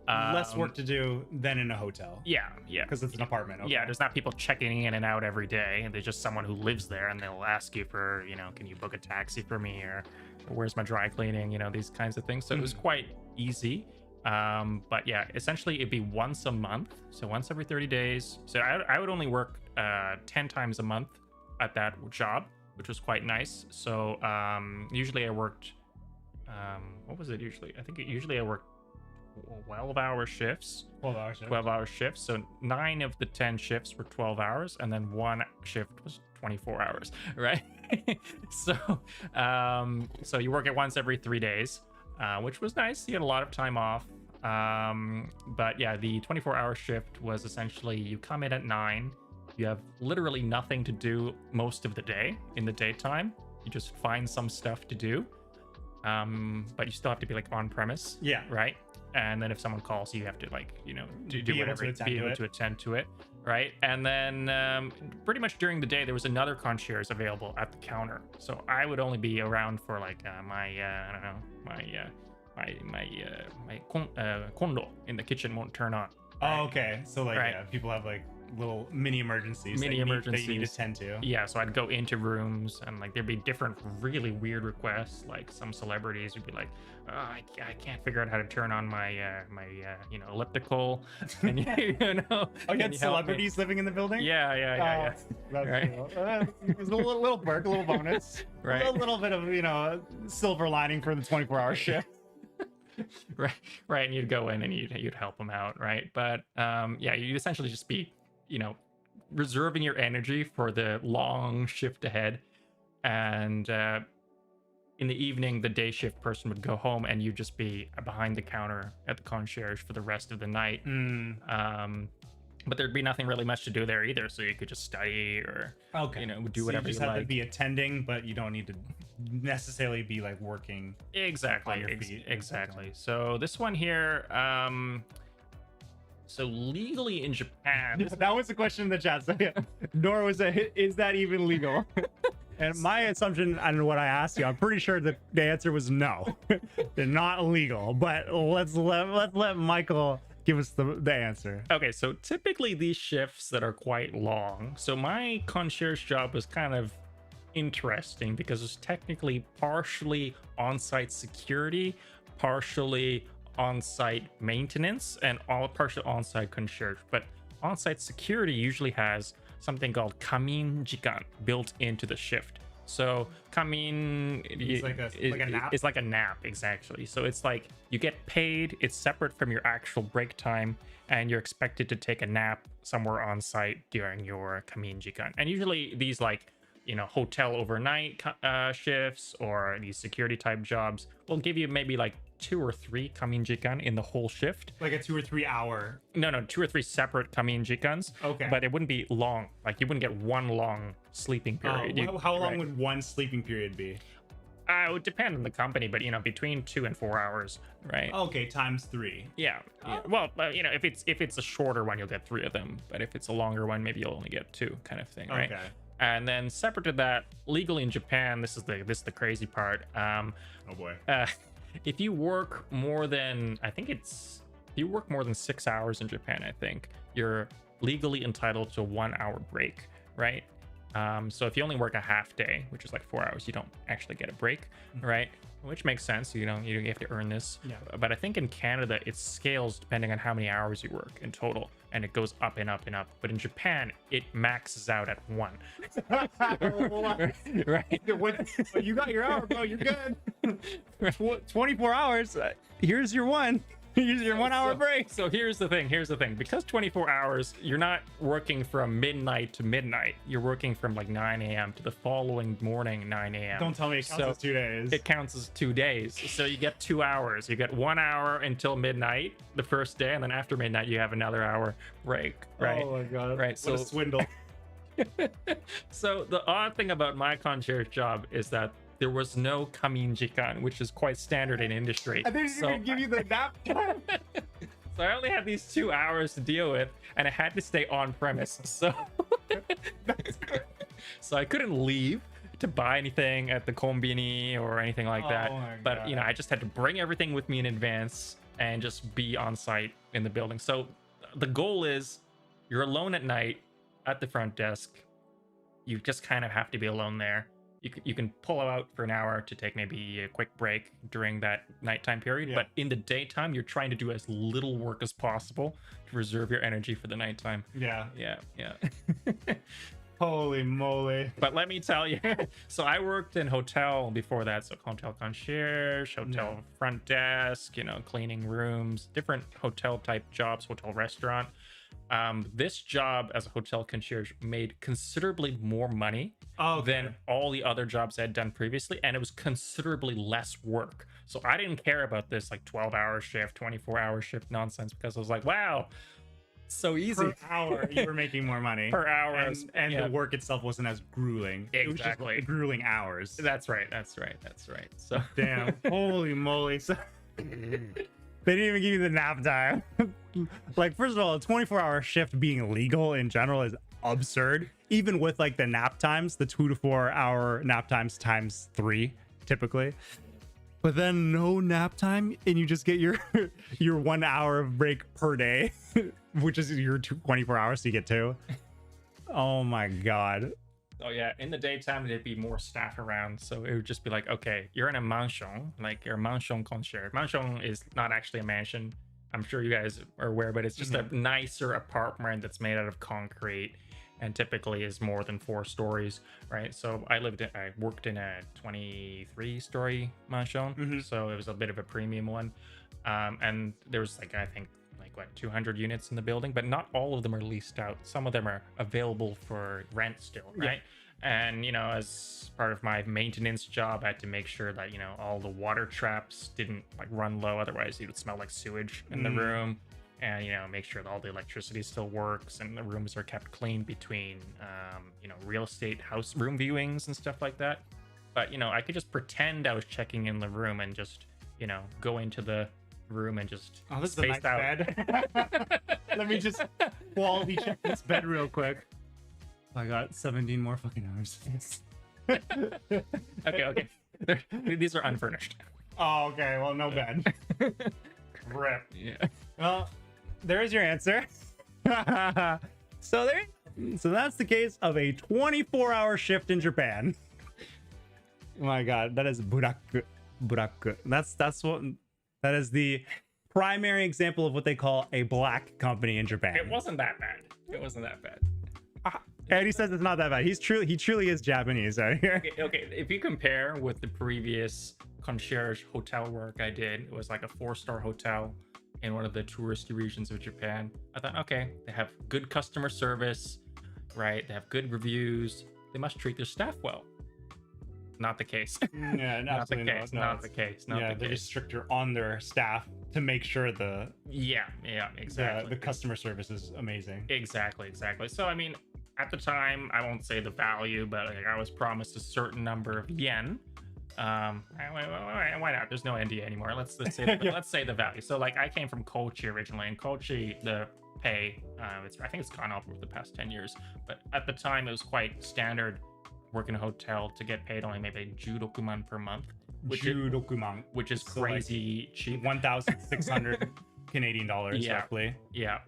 Less work to do than in a hotel. Yeah, yeah. Because it's an apartment. Okay. Yeah, there's not people checking in and out every day. There's just someone who lives there, and they'll ask you for, can you book a taxi for me, or where's my dry cleaning, these kinds of things. So it was quite easy. But yeah, essentially it'd be once a month, so once every 30 days. So I would only work 10 times a month at that job, which was quite nice. So usually I worked, what was it usually? I think usually I worked 12-hour shifts. 12 hours. 12-hour shifts. So 9 of the 10 shifts were 12 hours, and then 1 shift was 24 hours, right? So you work it once every 3 days, which was nice. You had a lot of time off. But yeah, the 24-hour shift was essentially you come in at 9. You have literally nothing to do most of the day in the daytime. You just find some stuff to do. But you still have to be like on premise. Yeah. Right. And then if someone calls you have to do whatever, be able to attend to it. Right. And then pretty much during the day, there was another concierge available at the counter. So I would only be around for like my kondo in the kitchen won't turn on. Right? Oh, okay. So like, Right. yeah, people have like little mini emergencies. Mini that emergencies. you need to tend to. Yeah, so I'd go into rooms and like there'd be different really weird requests. Like some celebrities would be like, oh, I can't figure out how to turn on my elliptical. And Oh, you had celebrities living in the building? Yeah. That's Right. cool. It was a little perk, a little bonus. Right. A little bit of, silver lining for the 24-hour shift. Right, and you'd go in and you'd help them out, right? But yeah, you'd essentially just be, reserving your energy for the long shift ahead, and in the evening, the day shift person would go home, and you'd just be behind the counter at the concierge for the rest of the night. But there'd be nothing really much to do there either, so you could just study or do whatever you just have to be attending, but you don't need to necessarily be like working. Exactly. on your feet. Exactly. So this one here, so legally in Japan, That was the question in the chat. So yeah, nor was is that even legal? And my assumption and what I asked you, I'm pretty sure that the answer was no. They're not legal. But let's let Michael give us the answer. okay, so typically these shifts that are quite long. So my concierge job was kind of interesting because it's technically partially on-site security, partially on-site maintenance, and partial on-site concierge. But on-site security usually has something called kamin jikan built into the shift. So kamin It's like a nap? It's like a nap, exactly. So it's like you get paid, it's separate from your actual break time, and you're expected to take a nap somewhere on site during your kamin jikan. And usually these hotel overnight shifts or these security type jobs will give you maybe like 2 or 3 kamin jikan in the whole shift. Like a 2 or 3 hour. No, 2 or 3 separate kamin jikans. Okay. But it wouldn't be long. Like you wouldn't get one long sleeping period. How long would one sleeping period be? It would depend on the company, but between 2 and 4 hours, right? Okay, times 3. Yeah. Well, if it's a shorter one, you'll get 3 of them. But if it's a longer one, maybe you'll only get 2, kind of thing, right? Okay. And then separate to that, legally in Japan, this is the crazy part. Oh boy. If you work more than 6 hours in Japan, I think you're legally entitled to a 1 hour break, right? So if you only work a half day, which is like 4 hours, you don't actually get a break, right? Which makes sense. You have to earn this. Yeah. But I think in Canada, it scales depending on how many hours you work in total, and it goes up and up and up. But in Japan, it maxes out at 1. Right? You got your hour, bro. You're good. 24 hours. Here's your one. Here's your 1 hour break. So here's the thing. Because 24 hours, you're not working from midnight to midnight. You're working from like 9 a.m. to the following morning, 9 a.m. Don't tell me it counts as 2 days. It counts as 2 days. So you get 2 hours. You get 1 hour until midnight the first day, and then after midnight, you have another hour break, right? Oh my god. Right. What a swindle. So the odd thing about my concierge job is that there was no kamin jikan, which is quite standard in industry. I think So- gonna give you the nap time. So I only had these 2 hours to deal with, and I had to stay on premise. So, so I couldn't leave to buy anything at the konbini or anything like that. Oh my But you know, God. I just had to bring everything with me in advance and just be on site in the building. So the goal is you're alone at night at the front desk. You just kind of have to be alone there. You can pull out for an hour to take maybe a quick break during that nighttime period. Yeah. But in the daytime, you're trying to do as little work as possible to reserve your energy for the nighttime. Yeah. Yeah, yeah. Holy moly. But let me tell you, so I worked in hotel before that. So hotel concierge, hotel front desk, you know, cleaning rooms, different hotel type jobs, hotel restaurant. This job as a hotel concierge made considerably more money than all the other jobs I had done previously, and it was considerably less work. So I didn't care about this like 12-hour shift, 24-hour shift nonsense, because I was like, wow, so easy. Per hour, you were making more money. Per hour. And yeah. the work itself wasn't as grueling. It was Exactly. just grueling hours. That's right. So Damn. Holy moly. So, they didn't even give you the nap time. Like, first of all, a 24-hour shift being legal in general is absurd. Even with like the nap times, the 2 to 4 hour nap times times 3, typically. But then no nap time, and you just get your 1 hour break per day, which is your 24 hours, so you get 2. Oh my god. Oh yeah, in the daytime there'd be more staff around, so it would just be like, okay, you're in a mansion, like you're a mansion concierge. Mansion is not actually a mansion. I'm sure you guys are aware, but it's just a nicer apartment that's made out of concrete and typically is more than 4 stories, right? So I worked in a 23-story mansion, so it was a bit of a premium one, and there was like, I think, like what, 200 units in the building, but not all of them are leased out. Some of them are available for rent still, right? And you know, as part of my maintenance job, I had to make sure that, you know, all the water traps didn't like run low, otherwise it would smell like sewage in the room. And you know, make sure that all the electricity still works and the rooms are kept clean between you know, real estate house room viewings and stuff like that. But you know, I could just pretend I was checking in the room and just, you know, go into the room and just Oh, this is a nice spaced out. bed. Let me just quality check this bed real quick. I got 17 more fucking hours. Okay. These are unfurnished. Oh, okay. Well, no bed. Rip. Yeah. Well, there's your answer. So that's the case of a 24-hour shift in Japan. Oh my god, that is buraku. That is the primary example of what they call a black company in Japan. It wasn't that bad. And he says it's not that bad. He truly is Japanese out here. Okay, if you compare with the previous concierge hotel work I did, it was like a 4-star hotel in one of the touristy regions of Japan. I thought, okay, they have good customer service, right? They have good reviews. They must treat their staff well. Not the case. Yeah, Not the absolutely case. Not the case. Not the they're case. just stricter on their staff to make sure the Exactly. customer service is amazing. Exactly. So I mean, at the time, I won't say the value, but like, I was promised a certain number of yen. Why not? There's no NDA anymore. Let's say let's say the value. So like, I came from Kochi originally, and Kochi, the pay, I think it's gone up over the past 10 years, but at the time it was quite standard work in a hotel to get paid only maybe 16,000 per month, which is So, crazy cheap. 1,600 Canadian dollars roughly Yeah.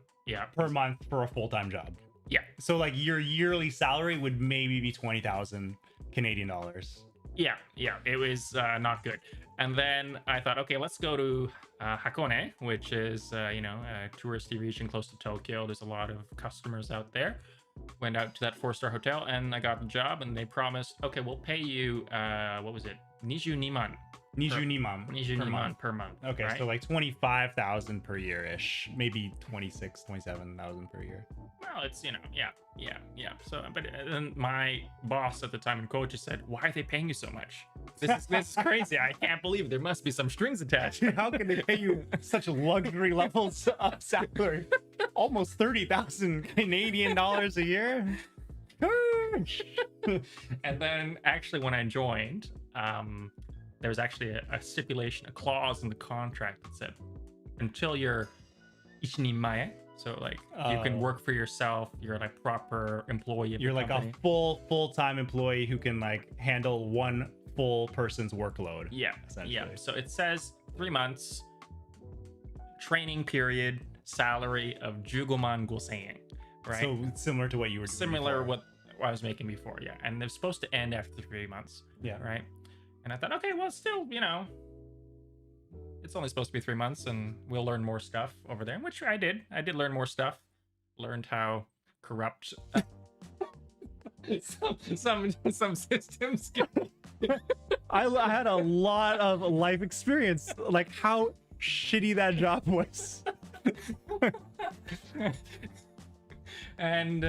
per month for a full-time job. Yeah. So like your yearly salary would maybe be 20,000 Canadian dollars. Yeah, it was not good. And then I thought, okay, let's go to Hakone, which is, you know, a touristy region close to Tokyo. There's a lot of customers out there. Went out to that 4-star hotel and I got the job, and they promised, okay, we'll pay you, what was it? 22 man. 22 man per month. Okay, right? so like 25,000 per year-ish, maybe 27,000 per year. Well, it's, you know, yeah. So, but then my boss at the time in Kochi said, "Why are they paying you so much? This is crazy. I can't believe there must be some strings attached." How can they pay you such luxury levels of salary? Almost 30,000 Canadian dollars a year. And then actually when I joined, there was actually a stipulation, a clause in the contract that said, until you're ichinimae. So like you can work for yourself. You're like proper employee. Of You're the like company. a full-time employee who can like handle one full person's workload. Yeah. Essentially. Yeah. So it says 3 months, training period, salary of 15万5,000 yen. Right. So similar to what you were doing Similar before. what I was making before. Yeah. And they're supposed to end after 3 months. Yeah. Right. And I thought, okay, well, still, it's only supposed to be 3 months, and we'll learn more stuff over there, which I did. I did learn more stuff. Learned how corrupt some systems can be. I had a lot of life experience, like how shitty that job was. And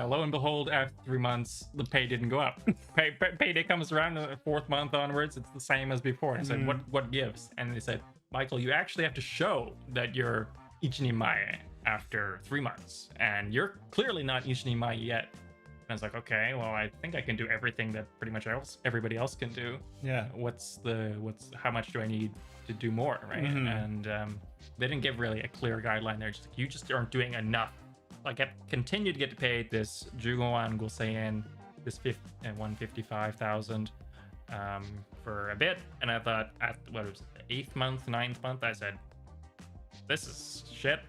lo and behold, after 3 months, the pay didn't go up. Payday comes around the 4th month onwards, it's the same as before. And I said, what gives? And they said, Michael, you actually have to show that you're ichinimae after 3 months, and you're clearly not ichinimae yet. And I was like, okay, well, I think I can do everything that pretty much everybody else can do. Yeah. How much do I need to do more, right? And they didn't give really a clear guideline there. Just like, you just aren't doing enough. Like, I continued to get paid this 15,500 yen, this 155,000 for a bit, and I thought at what was it, 8th month, 9th month, I said, this is shit.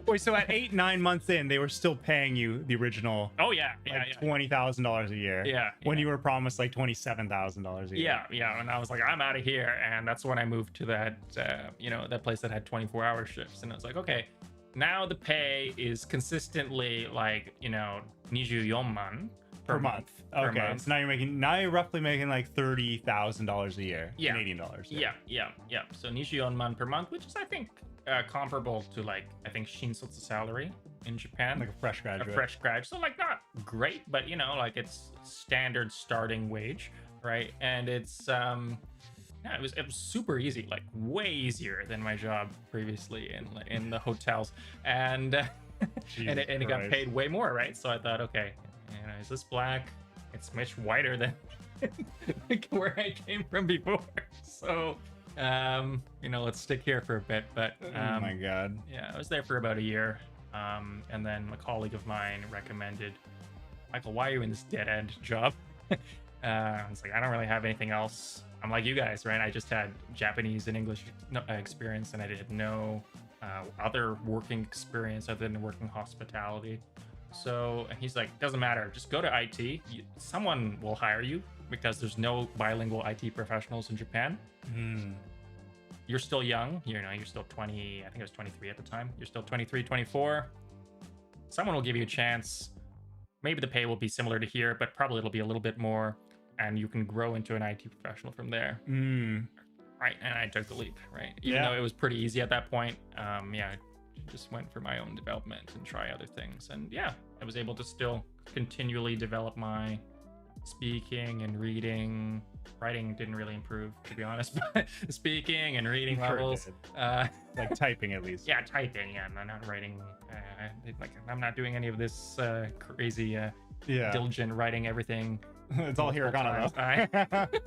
Wait, so at 8-9 months in, they were still paying you the original Oh yeah, $20,000 a year. Yeah, When you were promised like $27,000 a year. Yeah, and I was like, I'm out of here, and that's when I moved to that that place that had 24-hour shifts, and I was like, okay, now the pay is consistently like 24 man Per month. Okay. So now you're roughly making like $30,000 a year. Yeah. Canadian dollars. Yeah. So 24 man per month, which is I think comparable to like shinsotsu salary in Japan. Like a fresh graduate. A fresh grad. So like not great, but like it's standard starting wage, right? And it's it was super easy, like way easier than my job previously in the hotels, and it got paid way more, right? So I thought, okay, is this black? It's much whiter than like where I came from before. So let's stick here for a bit. But oh my god. Yeah, I was there for about a year, and then a colleague of mine recommended, Michael, why are you in this dead end job? I was like, I don't really have anything else. I'm like you guys, right? I just had Japanese and English experience, and I did no other working experience other than working hospitality. So he's like, doesn't matter, just go to IT. Someone will hire you because there's no bilingual IT professionals in Japan. You're still young, you're still 20, I think I was 23 at the time. You're still 23, 24. Someone will give you a chance. Maybe the pay will be similar to here, but probably it'll be a little bit more, and you can grow into an IT professional from there. Right, and I took the leap, right? Even though it was pretty easy at that point. Just went for my own development and try other things, and I was able to still continually develop my speaking and reading. Writing didn't really improve, to be honest, but speaking and reading levels, like typing at least. Yeah, typing. Yeah, I'm not writing. I'm not doing any of this crazy diligent writing. Everything. It's all hiragana though.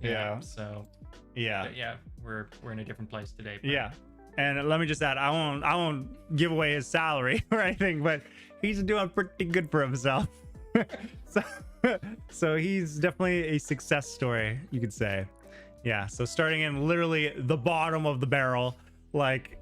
Yeah. So. Yeah. We're in a different place today. But... Yeah. And let me just add, I won't give away his salary or anything, but he's doing pretty good for himself. So he's definitely a success story, you could say. Yeah. So starting in literally the bottom of the barrel, like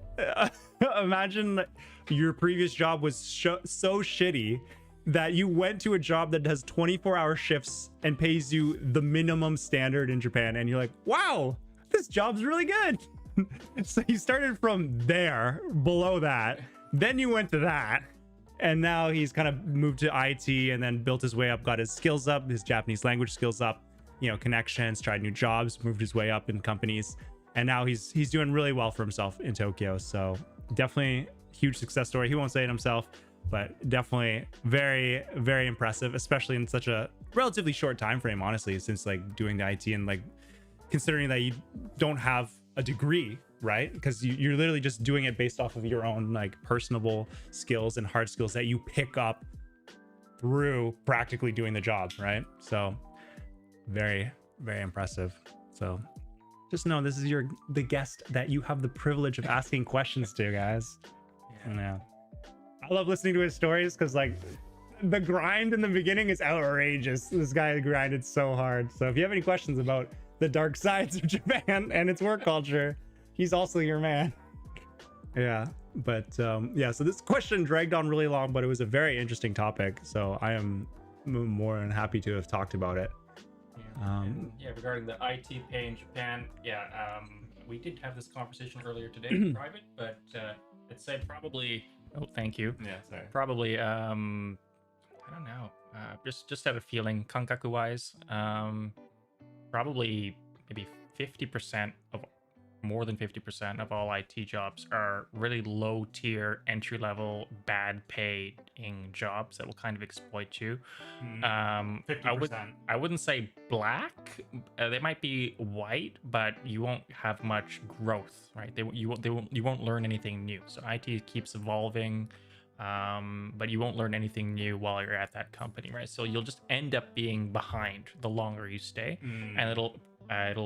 imagine your previous job was so shitty that you went to a job that does 24-hour shifts and pays you the minimum standard in Japan, and you're like, wow, this job's really good. So you started from there, below that, then you went to that, and now he's kind of moved to IT and then built his way up, got his skills up, his Japanese language skills up, connections, tried new jobs, moved his way up in companies, and now he's doing really well for himself in Tokyo. So definitely huge success story. He won't say it himself, but definitely very, very impressive, especially in such a relatively short time frame, honestly, since like doing the IT and like considering that you don't have a degree, right? Because you're literally just doing it based off of your own like personable skills and hard skills that you pick up through practically doing the job, right? So very, very impressive. So just know this is the guest that you have the privilege of asking questions to, guys. Yeah. I love listening to his stories because like the grind in the beginning is outrageous. This guy grinded so hard. So if you have any questions about the dark sides of Japan and its work culture, he's also your man. Yeah, but yeah, so this question dragged on really long, but it was a very interesting topic. So I am more than happy to have talked about it. Regarding the IT pay in Japan, we did have this conversation earlier today in private, but it said probably. Oh, thank you. Yeah, sorry. Probably. I don't know. Just had a feeling, kankaku wise, probably maybe 50% of more than 50% of all IT jobs are really low tier, entry level, bad paying jobs that will kind of exploit you. 50%. I wouldn't say black. They might be white, but you won't have much growth, right? You won't learn anything new. So IT keeps evolving, but you won't learn anything new while you're at that company, right? So you'll just end up being behind the longer you stay, and it'll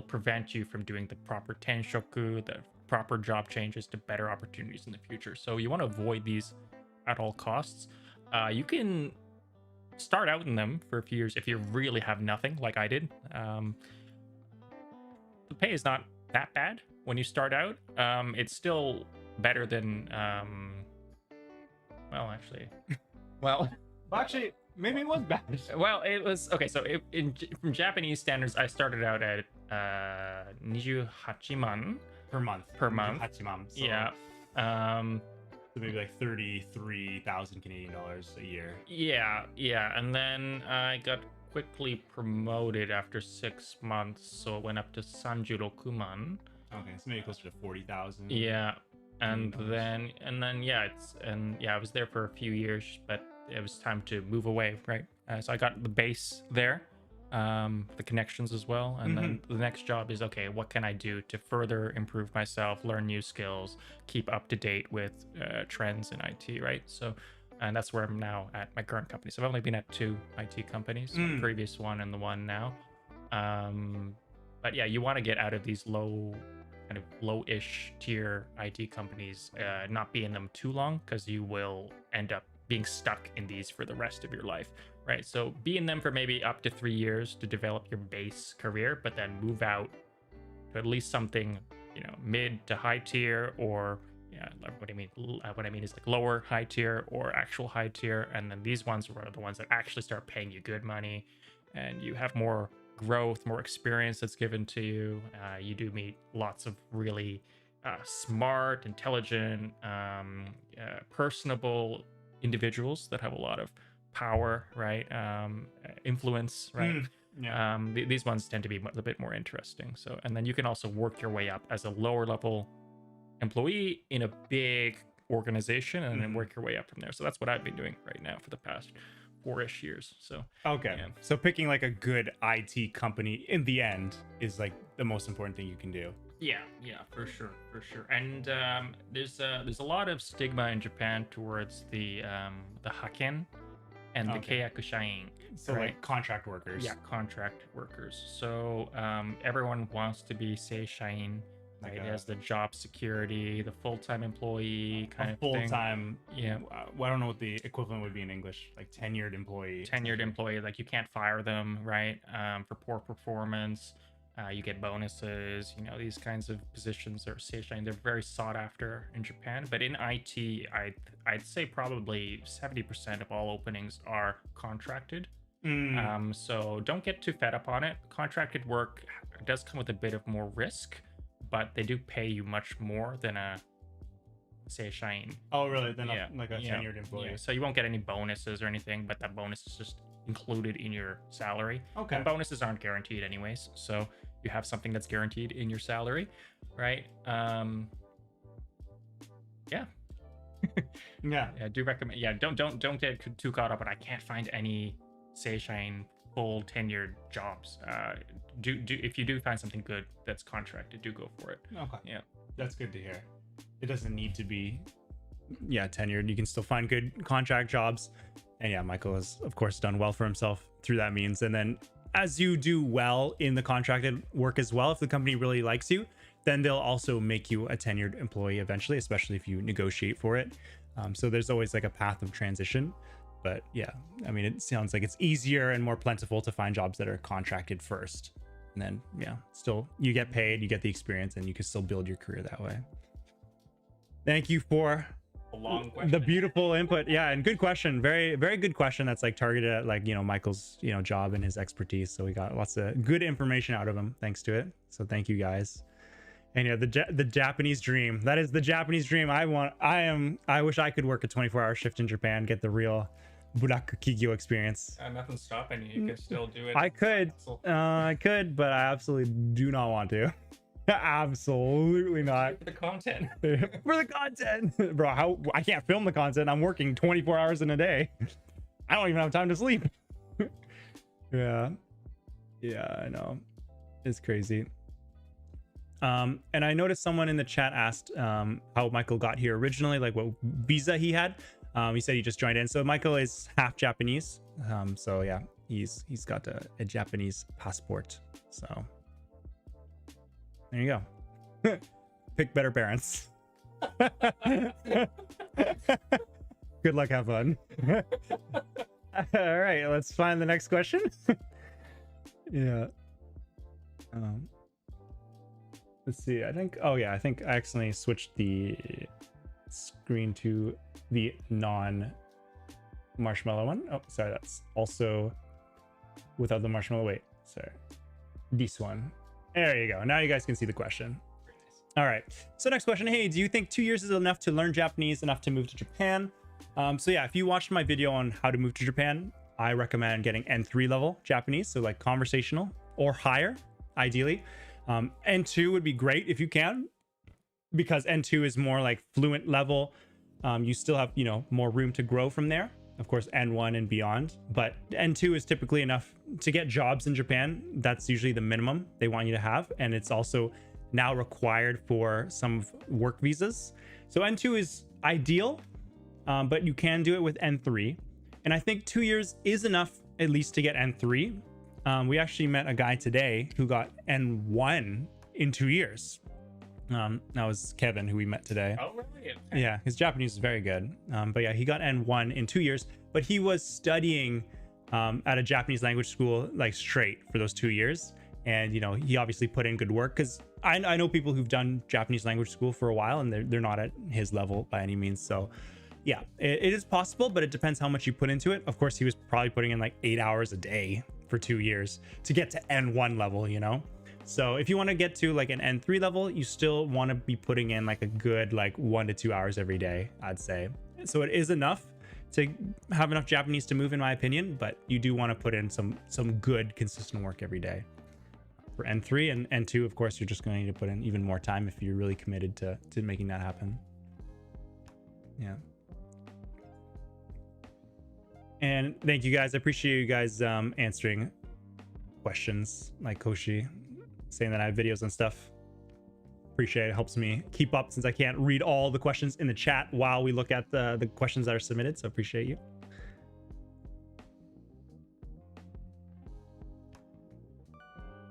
prevent you from doing the proper tenshoku, the proper job changes to better opportunities in the future. So you want to avoid these at all costs. You can start out in them for a few years if you really have nothing, like I did. The pay is not that bad when you start out. It's still better than, Actually, maybe it was bad. Well, it was okay. So from Japanese standards, I started out at 28 man per month. Hachiman, so, yeah. So maybe like 33,000 Canadian dollars a year. Yeah. And then I got quickly promoted after 6 months, so it went up to 36 man. Okay, so maybe closer to 40,000. Yeah. And then I was there for a few years, but it was time to move away, right? So I got the base there, the connections as well, and then the next job is, okay, what can I do to further improve myself, learn new skills, keep up to date with trends in IT, right? So, and that's where I'm now at my current company. So I've only been at 2 IT companies, the previous one and the one now. But yeah, you want to get out of these low-ish tier IT companies, not be in them too long, because you will end up being stuck in these for the rest of your life, right? So be in them for maybe up to 3 years to develop your base career, but then move out to at least something, mid to high tier, or what I mean is like lower high tier or actual high tier. And then these ones are the ones that actually start paying you good money, and you have more growth, more experience that's given to you. You do meet lots of really smart, intelligent, personable individuals that have a lot of power, right? Influence, right? These ones tend to be a bit more interesting. So, and then you can also work your way up as a lower level employee in a big organization, and then work your way up from there. So that's what I've been doing right now for the past 4-ish years. So okay, so picking like a good IT company in the end is like the most important thing you can do. Yeah, for sure. And there's a lot of stigma in Japan towards the haken and the keiyaku shain. So right? like contract workers. Yeah, contract workers. So everyone wants to be seishain. Right, it has the job security, the full-time employee kind of thing. Full-time, yeah. Well, I don't know what the equivalent would be in English, like tenured employee. Tenured employee, like you can't fire them, right? For poor performance, you get bonuses. These kinds of positions are seishain. They're very sought after in Japan. But in IT, I'd say probably 70% of all openings are contracted. So don't get too fed up on it. Contracted work does come with a bit of more risk, but they do pay you much more than a seishain. Oh, really? Than like a tenured employee. Yeah. So you won't get any bonuses or anything, but that bonus is just included in your salary. Okay. And bonuses aren't guaranteed anyways, so you have something that's guaranteed in your salary, right? Yeah. I do recommend. Yeah, don't get too caught up. But I can't find any seishain full tenured jobs. Do if you do find something good that's contracted, do go for it. Okay. Yeah, that's good to hear. It doesn't need to be tenured. You can still find good contract jobs. And Michael has of course done well for himself through that means. And then as you do well in the contracted work as well, if the company really likes you, then they'll also make you a tenured employee eventually, especially if you negotiate for it. So there's always like a path of transition. But yeah, I mean, it sounds like it's easier and more plentiful to find jobs that are contracted first. And then, yeah, still you get paid, you get the experience, and you can still build your career that way. Thank you for A long question. the beautiful input. Yeah, and good question. Very, very good question that's like targeted at like, Michael's, job and his expertise. So we got lots of good information out of him thanks to it. So thank you guys. And yeah, the Japanese dream. That is the Japanese dream. I wish I could work a 24-hour shift in Japan, get the real Buraku Kigyo experience. Nothing's stopping you. You can still do it. I could, but I absolutely do not want to. Absolutely not. For the content. For the content, bro. I can't film the content. I'm working 24 hours in a day. I don't even have time to sleep. Yeah, I know. It's crazy. And I noticed someone in the chat asked how Michael got here originally, like what visa he had. He said he just joined in. So Michael is half Japanese. So yeah, he's got a Japanese passport. So there you go. Pick better parents. Good luck, have fun. All right, let's find the next question. Yeah. Let's see. I think I accidentally switched the screen to the non-marshmallow one. Oh, sorry, that's also without the marshmallow. Wait, sorry. This one. There you go. Now you guys can see the question. All right. So next question. Hey, do you think 2 years is enough to learn Japanese, enough to move to Japan? So yeah, if you watched my video on how to move to Japan, I recommend getting N3 level Japanese, so like conversational or higher, ideally. N2 would be great if you can, because N2 is more like fluent level. You still have, more room to grow from there. Of course, N1 and beyond, but N2 is typically enough to get jobs in Japan. That's usually the minimum they want you to have. And it's also now required for some work visas. So N2 is ideal, but you can do it with N3. And I think 2 years is enough at least to get N3. We actually met a guy today who got N1 in 2 years. That was Kevin, who we met today. Oh, really? Yeah, his Japanese is very good. But yeah, he got N1 in 2 years, but he was studying at a Japanese language school like straight for those 2 years. And, he obviously put in good work, because I know people who've done Japanese language school for a while and they're not at his level by any means. So yeah, it is possible, but it depends how much you put into it. Of course, he was probably putting in like 8 hours a day for 2 years to get to N1 level, So if you want to get to like an N3 level, you still want to be putting in like a good like 1 to 2 hours every day, I'd say. So it is enough to have enough Japanese to move, in my opinion, but you do want to put in some good consistent work every day. For N3 and N2, of course, you're just going to need to put in even more time if you're really committed to making that happen. Yeah. And thank you guys. I appreciate you guys answering questions like Koshi, saying that I have videos and stuff. Appreciate it. It helps me keep up, since I can't read all the questions in the chat while we look at the questions that are submitted. So appreciate you.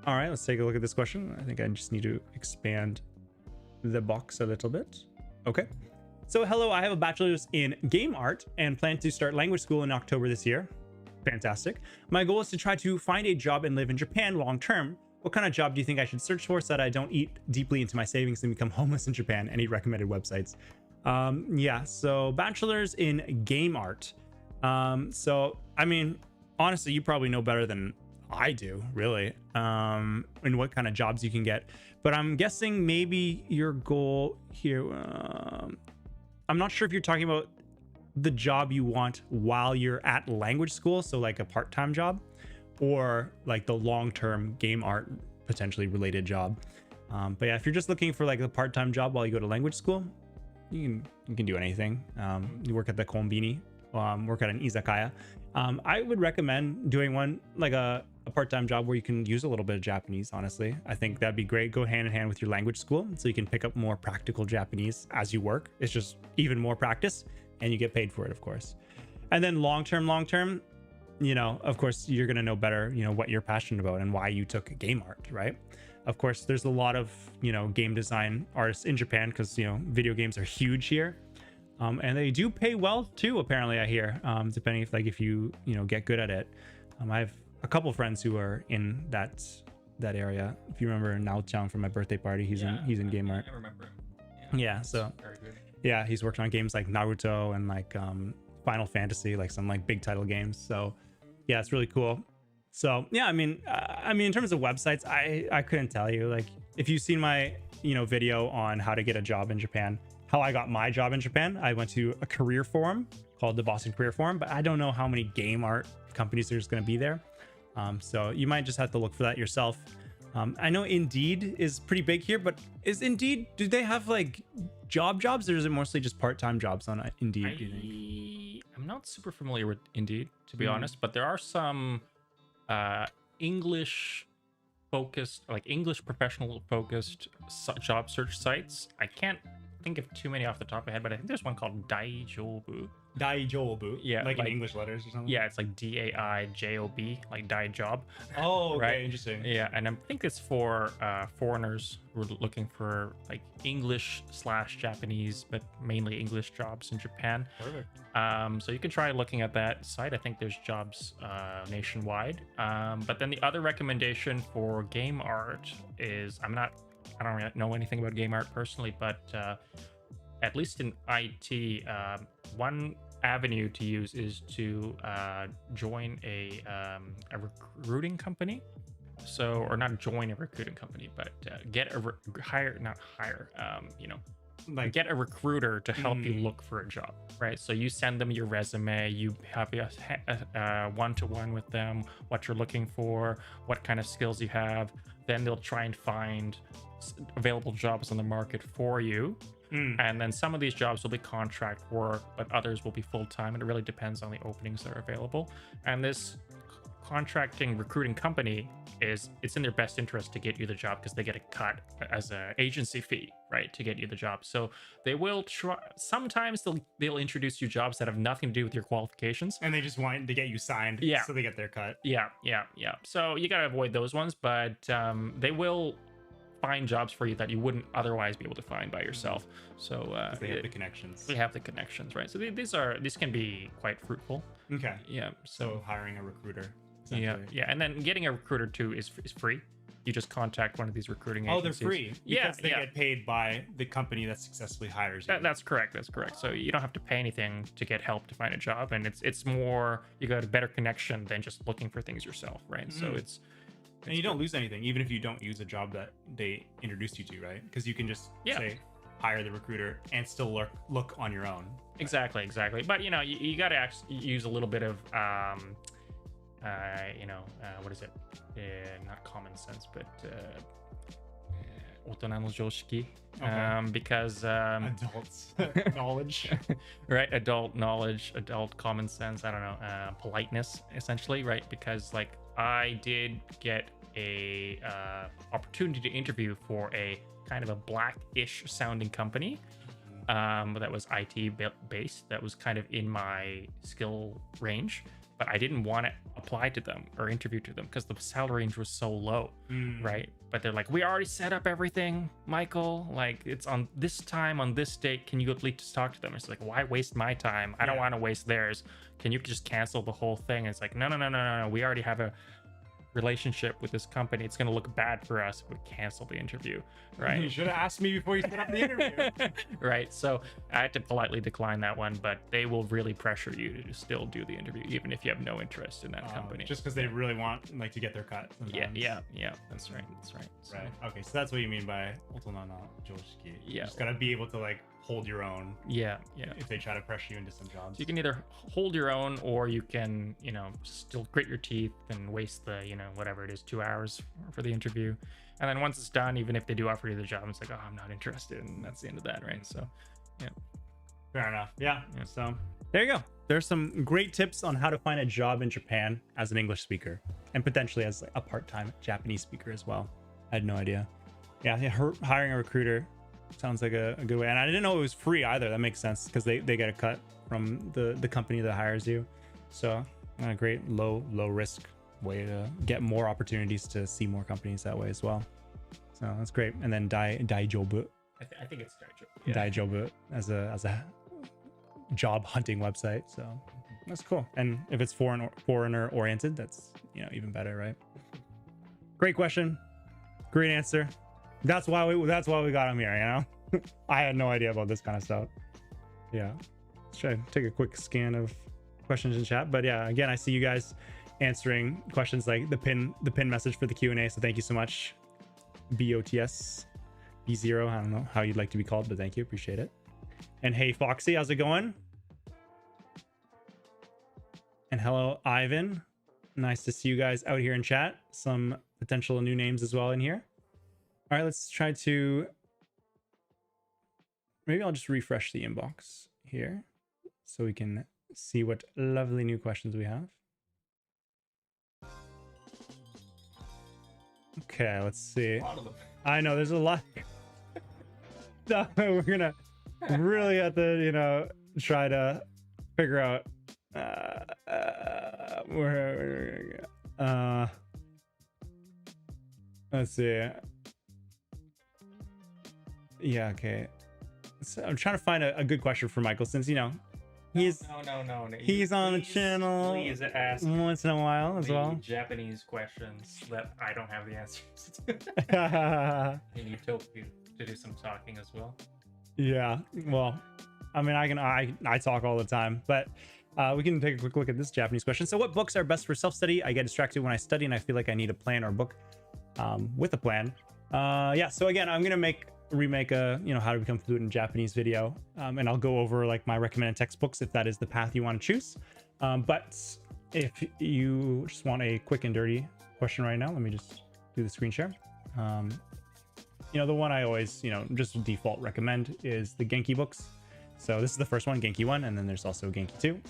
All right, let's take a look at this question. I think I just need to expand the box a little bit. Okay. So hello, I have a bachelor's in game art and plan to start language school in October this year. Fantastic. My goal is to try to find a job and live in Japan long term. What kind of job do you think I should search for so that I don't eat deeply into my savings and become homeless in Japan? Any recommended websites? Yeah, so bachelor's in game art. So, I mean, honestly, you probably know better than I do, really, and what kind of jobs you can get. But I'm guessing maybe your goal here, I'm not sure if you're talking about the job you want while you're at language school, so like a part-time job, or like the long-term game art potentially related job. But yeah, if you're just looking for like a part-time job while you go to language school, you can do anything. You work at the konbini, work at an izakaya. I would recommend doing one like a part-time job where you can use a little bit of Japanese. Honestly, I think that'd be great. Go hand in hand with your language school, so you can pick up more practical Japanese as you work. It's just even more practice, and you get paid for it, of course. And then long term, you know, of course, you're going to know better, you know, what you're passionate about and why you took game art, right? Of course, there's a lot of, you know, game design artists in Japan because, you know, video games are huge here. And they do pay well too, apparently, I hear, depending if you know, get good at it. I have a couple friends who are in that area. If you remember Nao Chang from my birthday party, he's in game art. I remember. Yeah, so Very good. yeah, he's worked on games like Naruto and like Final Fantasy, like some like big title games. So yeah, it's really cool. So yeah, I mean, in terms of websites, I couldn't tell you. Like, if you've seen my, you know, video on how to get a job in Japan, how I got my job in Japan, I went to a career forum called the Boston Career Forum, but I don't know how many game art companies there's going to be there. So you might just have to look for that yourself. I know Indeed is pretty big here, but is Indeed, do they have like jobs, or is it mostly just part-time jobs on Indeed? Do you think? I'm not super familiar with Indeed, to be honest, but there are some English focused, like English professional focused job search sites. I can't think of too many off the top of my head, but I think there's one called Daijobu. Daijobu, Yeah, like in English letters or something. Yeah, it's like DAIJOB, like die job. Oh, okay, Right. interesting. Yeah, and I think it's for foreigners who are looking for like English/Japanese, but mainly English jobs in Japan. Perfect. So you can try looking at that site. I think there's jobs nationwide. But then the other recommendation for game art is I don't really know anything about game art personally, but at least in IT, one avenue to use is to join a recruiting company. So, or not join a recruiting company, but get a Like, get a recruiter to help you look for a job, right? So you send them your resume, you have a one-to-one with them, what you're looking for, what kind of skills you have. Then they'll try and find available jobs on the market for you. And then some of these jobs will be contract work, but others will be full-time, and it really depends on the openings that are available. And this contracting recruiting company it's in their best interest to get you the job because they get a cut as an agency fee, right, to get you the job. So they will try, sometimes they'll introduce you jobs that have nothing to do with your qualifications, and they just want to get you signed, Yeah. so they get their cut. yeah. So you got to avoid those ones, but they will find jobs for you that you wouldn't otherwise be able to find by yourself. So They have the connections. they have the connections, right? So these can be quite fruitful. Okay. Yeah. So hiring a recruiter. Yeah, essentially. yeah, and then getting a recruiter too is free. You just contact one of these recruiting Oh, they're agencies. free. Yeah, Because they get paid by the company that successfully hires you. That's correct. That's correct. So you don't have to pay anything to get help to find a job, and it's more you got a better connection than just looking for things yourself, right? So it's and you don't lose anything, even if you don't use a job that they introduced you to, right? Because you can just say hire the recruiter and still look on your own. exactly. But you got to use a little bit of what is it? Not common sense, but 大人の常識. Because Adults knowledge. right, adult knowledge, adult common sense, I don't know, politeness essentially, right? Because like I did get a opportunity to interview for a kind of a black-ish sounding company that was IT based, that was kind of in my skill range, but I didn't want to apply to them or interview to them because the salary range was so low, right? But they're like, we already set up everything, Michael. Like, it's on this time, on this date. Can you at least talk to them? It's like, why waste my time? I don't want to waste theirs. Can you just cancel the whole thing? And it's like, no. We already have a relationship with this company. It's going to look bad for us if we cancel the interview, right? You should have asked me before you set up the interview. Right. So I had to politely decline that one, but they will really pressure you to still do the interview, even if you have no interest in that company. Just because they really want like to get their cut. Yeah. sometimes. That's right. So, Right. Okay. So that's what you mean by 大人の常識. You Yeah. just gotta be able to like hold your own yeah. if they try to pressure you into some jobs. So you can either hold your own, or you can, still grit your teeth and waste the, whatever it is, 2 hours for the interview. And then once it's done, even if they do offer you the job, it's like, oh, I'm not interested. And that's the end of that, right? So, yeah. Fair enough. Yeah. Yeah. So there you go. There's some great tips on how to find a job in Japan as an English speaker, and potentially as a part-time Japanese speaker as well. I had no idea. Yeah, hiring a recruiter sounds like a good way. And I didn't know it was free either. That makes sense because they get a cut from the company that hires you. So A great low risk way to get more opportunities to see more companies that way as well. So that's great. And then Daijobu. I think it's Daijobu. Daijobu as a job hunting website. So that's cool. And if it's foreigner oriented, that's, you know, even better, right? Great question. Great answer. That's why we got him here, you know? I had no idea about this kind of stuff. Yeah. Let's try to take a quick scan of questions in chat. But yeah, again, I see you guys answering questions like the pin message for the Q&A. So thank you so much. BOTS B0. I don't know how you'd like to be called, but thank you. Appreciate it. And hey, Foxy, how's it going? And hello, Ivan. Nice to see you guys out here in chat. Some potential new names as well in here. All right, let's try to... Maybe I'll just refresh the inbox here so we can see what lovely new questions we have. Okay, let's see. A lot of them. I know there's a lot. So we're gonna really have to, you know, try to figure out let's see. Yeah, okay. So I'm trying to find a good question for Michael, since, you know, he's no. He's on the channel Please ask once in a while as the well. Japanese questions that I don't have the answers to. You need Tokuyuu to do some talking as well. Yeah, well, I mean, I talk all the time, but we can take a quick look at this Japanese question. So what books are best for self-study? I get distracted when I study and I feel like I need a plan or book with a plan. Yeah, so again, I'm gonna remake a, you know, how to become fluent in Japanese video, and I'll go over like my recommended textbooks if that is the path you want to choose. But if you just want a quick and dirty question right now, let me just do the screen share. You know, the one I always, you know, just default recommend is the Genki books. So this is the first one, Genki 1, and then there's also Genki 2.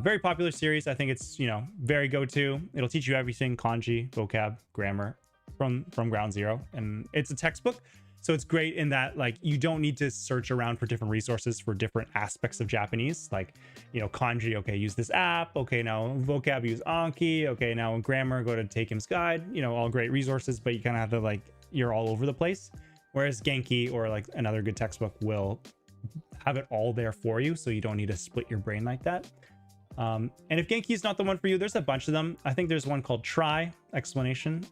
Very popular series. I think it's, you know, very go-to. It'll teach you everything, kanji, vocab, grammar from ground zero. And it's a textbook. So it's great in that, like, you don't need to search around for different resources for different aspects of Japanese. Like, you know, kanji, okay, use this app. Okay, now vocab, use Anki. Okay, now grammar, go to Takem's Guide. You know, all great resources, but you kind of have to, like, you're all over the place. Whereas Genki or like another good textbook will have it all there for you, so you don't need to split your brain like that. And if Genki is not the one for you, there's a bunch of them. I think there's one called Try exclamation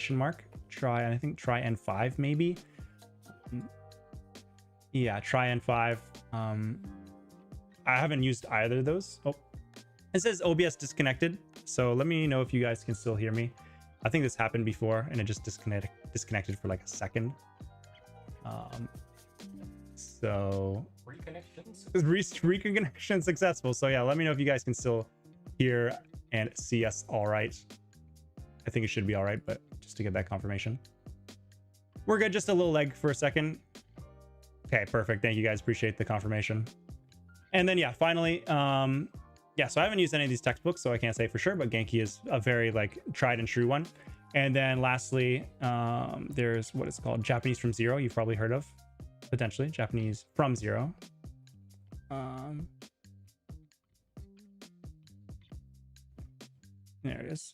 mark Try, and I think Try N5 maybe. Yeah, Try N5. I haven't used either of those. Oh, it says OBS disconnected, so let me know if you guys can still hear me. I think this happened before and it just disconnected for like a second. So reconnection successful. So yeah, let me know if you guys can still hear and see us all right. I think it should be all right, but just to get that confirmation. We're good. Just a little lag for a second. Okay, perfect. Thank you guys. Appreciate the confirmation. And then yeah, finally, yeah, so I haven't used any of these textbooks, so I can't say for sure, but Genki is a very like tried and true one. And then lastly, there's what it's called, Japanese from Zero. You've probably heard of, potentially, Japanese from Zero. There it is.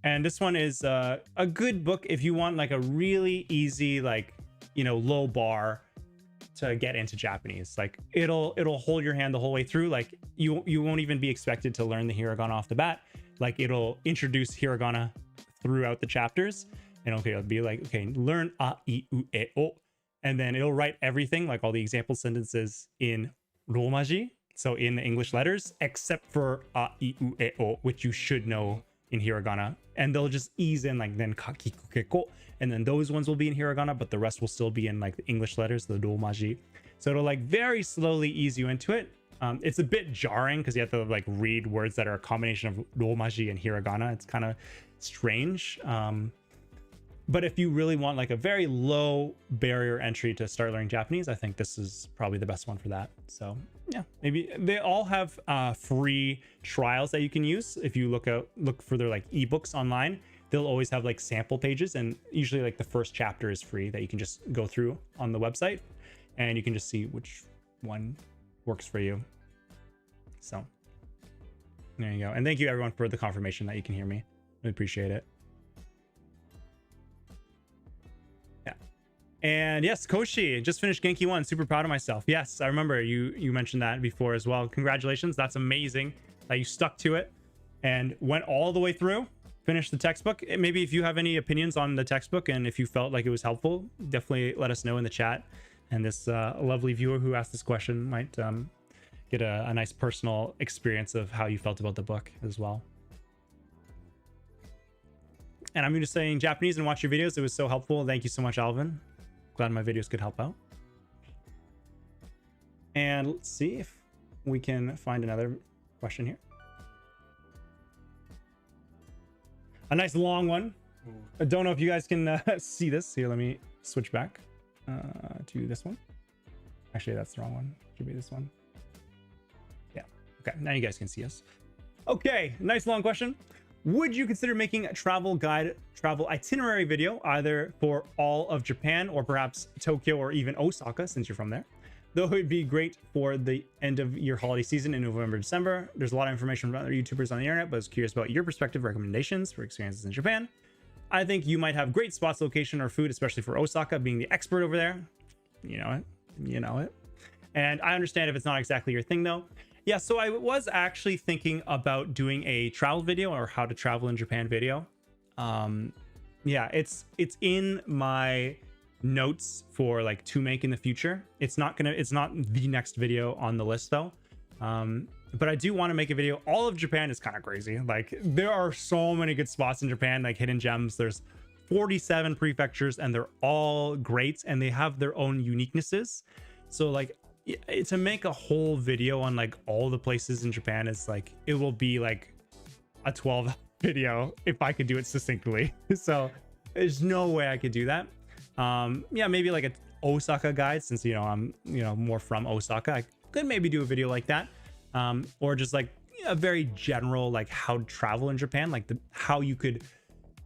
And this one is a good book if you want like a really easy, like, you know, low bar to get into Japanese. Like it'll hold your hand the whole way through. Like you won't even be expected to learn the hiragana off the bat. Like it'll introduce hiragana throughout the chapters, and okay, it'll be like, okay, learn a, I, u, e, o, and then it'll write everything, like all the example sentences in romaji, so in the English letters, except for a, I, u, e, o, which you should know in hiragana, and they'll just ease in like then kakiku keko, and then those ones will be in hiragana, but the rest will still be in like the English letters, the romaji. So it'll like very slowly ease you into it. It's a bit jarring because you have to like read words that are a combination of romaji and hiragana. It's kind of strange. But if you really want like a very low barrier entry to start learning Japanese, I think this is probably the best one for that. So yeah, maybe they all have free trials that you can use. If you look for their like ebooks online, they'll always have like sample pages, and usually like the first chapter is free that you can just go through on the website, and you can just see which one works for you. So There you go. And thank you everyone for the confirmation that you can hear me. Really appreciate it. Yeah. And yes, Koshi just finished Genki 1. Super proud of myself. Yes, I remember you mentioned that before as well. Congratulations. That's amazing that you stuck to it and went all the way through. Finished the textbook. Maybe if you have any opinions on the textbook and if you felt like it was helpful, definitely let us know in the chat. And this lovely viewer who asked this question might get a nice personal experience of how you felt about the book as well. And I'm just saying Japanese and watch your videos. It was so helpful. Thank you so much, Alvin. Glad my videos could help out. And let's see if we can find another question here. A nice long one. I don't know if you guys can see this. Here, let me switch back to this one. Actually, that's the wrong one. Should be this one. Yeah. Okay. Now you guys can see us. Okay. Nice long question. Would you consider making a travel guide, travel itinerary video, either for all of Japan or perhaps Tokyo or even Osaka, since you're from there? Though it would be great for the end of your holiday season in November, December. There's a lot of information from other YouTubers on the internet, but I was curious about your perspective, recommendations for experiences in Japan. I think you might have great spots, location, or food, especially for Osaka, being the expert over there. You know it. You know it. And I understand if it's not exactly your thing, though. Yeah, so I was actually thinking about doing a travel video or how to travel in Japan video. Yeah, it's in my notes for like to make in the future. It's not the next video on the list though. But I do want to make a video. All of Japan is kind of crazy. Like there are so many good spots in Japan, like hidden gems. There's 47 prefectures and they're all great and they have their own uniquenesses. So like to make a whole video on like all the places in Japan is like, it will be like a 12 video if I could do it succinctly. So there's no way I could do that. Yeah, maybe like a Osaka guide, since I'm more from Osaka. I could maybe do a video like that, or just like a very general like how to travel in Japan, like how you could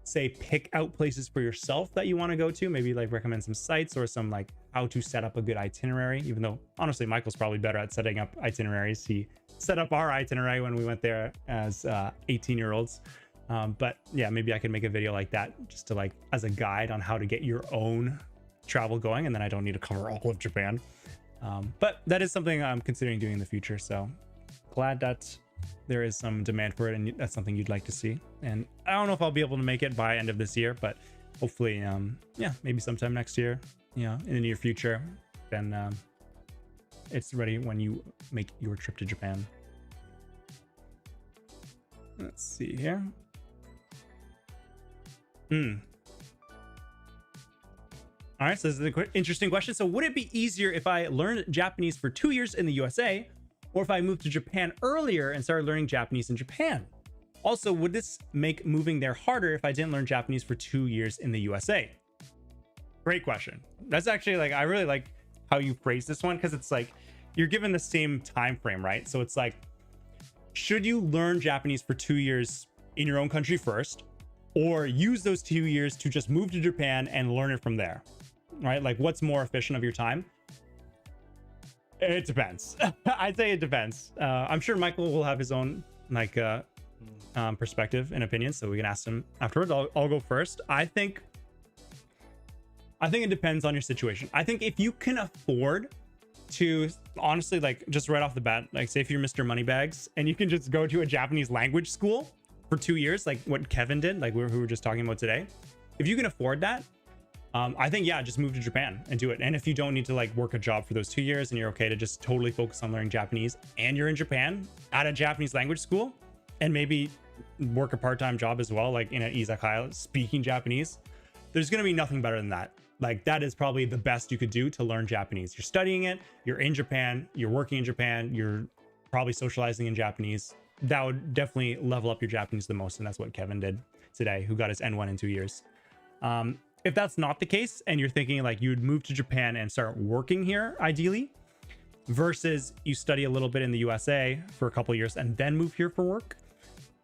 say pick out places for yourself that you want to go to, maybe like recommend some sites or some like how to set up a good itinerary, even though honestly Michael's probably better at setting up itineraries. He set up our itinerary when we went there as 18-year-olds. But yeah, maybe I could make a video like that just to like as a guide on how to get your own travel going, and then I don't need to cover all of Japan. But that is something I'm considering doing in the future, so glad that there is some demand for it and that's something you'd like to see. And I don't know if I'll be able to make it by end of this year, but hopefully yeah, maybe sometime next year, in the near future, then it's ready when you make your trip to Japan. Let's see here. All right, so this is an interesting question. So would it be easier if I learned Japanese for 2 years in the USA, or if I moved to Japan earlier and started learning Japanese in Japan? Also, would this make moving there harder if I didn't learn Japanese for 2 years in the USA? Great question. That's actually like, I really like how you phrase this one, because it's like you're given the same time frame, right? So it's like, should you learn Japanese for 2 years in your own country first, or use those 2 years to just move to Japan and learn it from there, right? Like what's more efficient of your time? It depends. I'd say it depends. I'm sure Michael will have his own like perspective and opinion, so we can ask him afterwards. I'll go first. I think it depends on your situation. I think if you can afford to, honestly, like just right off the bat, like say if you're Mr. Moneybags and you can just go to a Japanese language school for 2 years, like what Kevin did, like we were just talking about today. If you can afford that, I think, yeah, just move to Japan and do it. And if you don't need to like work a job for those 2 years and you're okay to just totally focus on learning Japanese and you're in Japan at a Japanese language school and maybe work a part-time job as well, like in an izakaya speaking Japanese, there's going to be nothing better than that. Like that is probably the best you could do to learn Japanese. You're studying it, you're in Japan, you're working in Japan, you're probably socializing in Japanese. That would definitely level up your Japanese the most. And that's what Kevin did today, who got his N1 in 2 years. If that's not the case and you're thinking like you'd move to Japan and start working here, ideally, versus you study a little bit in the USA for a couple of years and then move here for work,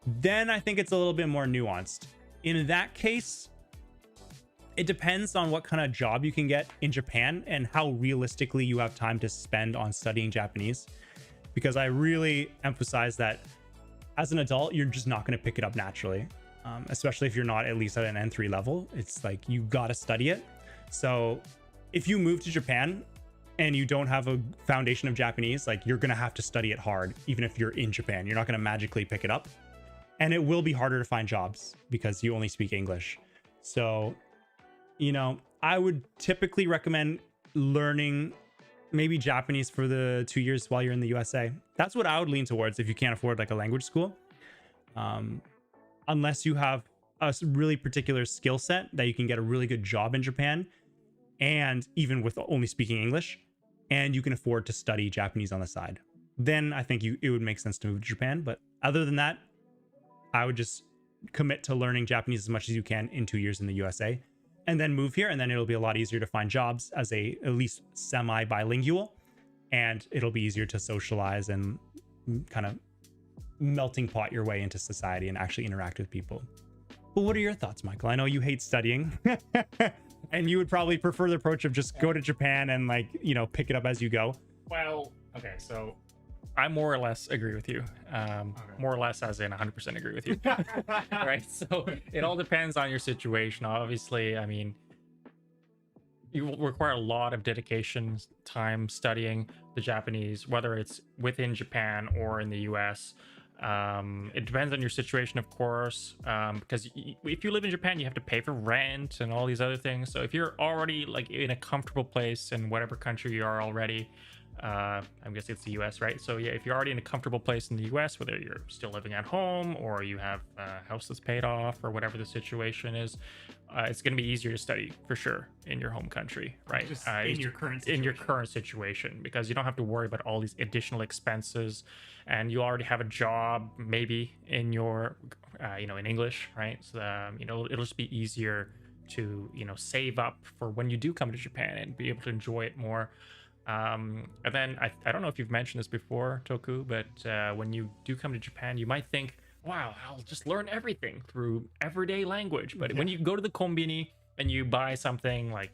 then I think it's a little bit more nuanced. In that case, it depends on what kind of job you can get in Japan and how realistically you have time to spend on studying Japanese. Because I really emphasize that as an adult, you're just not going to pick it up naturally, especially if you're not at least at an N3 level. It's like you got to study it. So if you move to Japan and you don't have a foundation of Japanese, like you're going to have to study it hard, even if you're in Japan. You're not going to magically pick it up. And it will be harder to find jobs because you only speak English. So, you know, I would typically recommend learning maybe Japanese for the 2 years while you're in the USA. That's what I would lean towards if you can't afford like a language school. Unless you have a really particular skill set that you can get a really good job in Japan, and even with only speaking English, and you can afford to study Japanese on the side, then I think it would make sense to move to Japan. But other than that, I would just commit to learning Japanese as much as you can in 2 years in the USA, and then move here, and then it'll be a lot easier to find jobs as a at least semi-bilingual, and it'll be easier to socialize and kind of melting pot your way into society and actually interact with people. But what are your thoughts, Michael? I know you hate studying and you would probably prefer the approach of just go to Japan and like, you know, pick it up as you go. Well, okay, so I more or less agree with you. More or less as in 100% agree with you. Right? So it all depends on your situation. Obviously, I mean, you will require a lot of dedication, time studying the Japanese, whether it's within Japan or in the US. It depends on your situation, of course, because if you live in Japan, you have to pay for rent and all these other things. So if you're already like in a comfortable place in whatever country you are already, I'm guessing it's the US, right? So yeah, if you're already in a comfortable place in the US, whether you're still living at home or you have a house that's paid off or whatever the situation is, it's going to be easier to study for sure in your home country, right? Just in your current situation. In your current situation, because you don't have to worry about all these additional expenses, and you already have a job maybe in your, in English, right? So it'll just be easier to save up for when you do come to Japan and be able to enjoy it more. And then I don't know if you've mentioned this before, Toku, but when you do come to Japan, you might think, wow, I'll just learn everything through everyday language. But when you go to the konbini and you buy something like,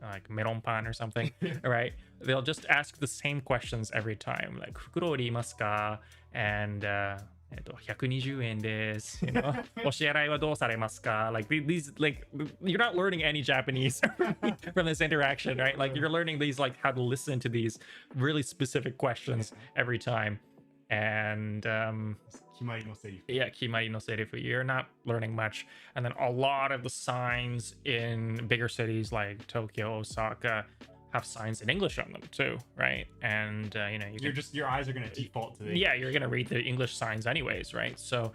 like melon pan or something, right? They'll just ask the same questions every time, like, fukuro arimasu ka? And, 120 yen desu, oshiarai wa dou saremasu ka? Like these, like you're not learning any Japanese from this interaction, right? Like you're learning these, like how to listen to these really specific questions every time. And Kimari no seirifu. Yeah, kimari no seirifu. You're not learning much. And then a lot of the signs in bigger cities like Tokyo, Osaka have signs in English on them too, right? And your eyes are going to default to the you're going to read the English signs anyways, right? So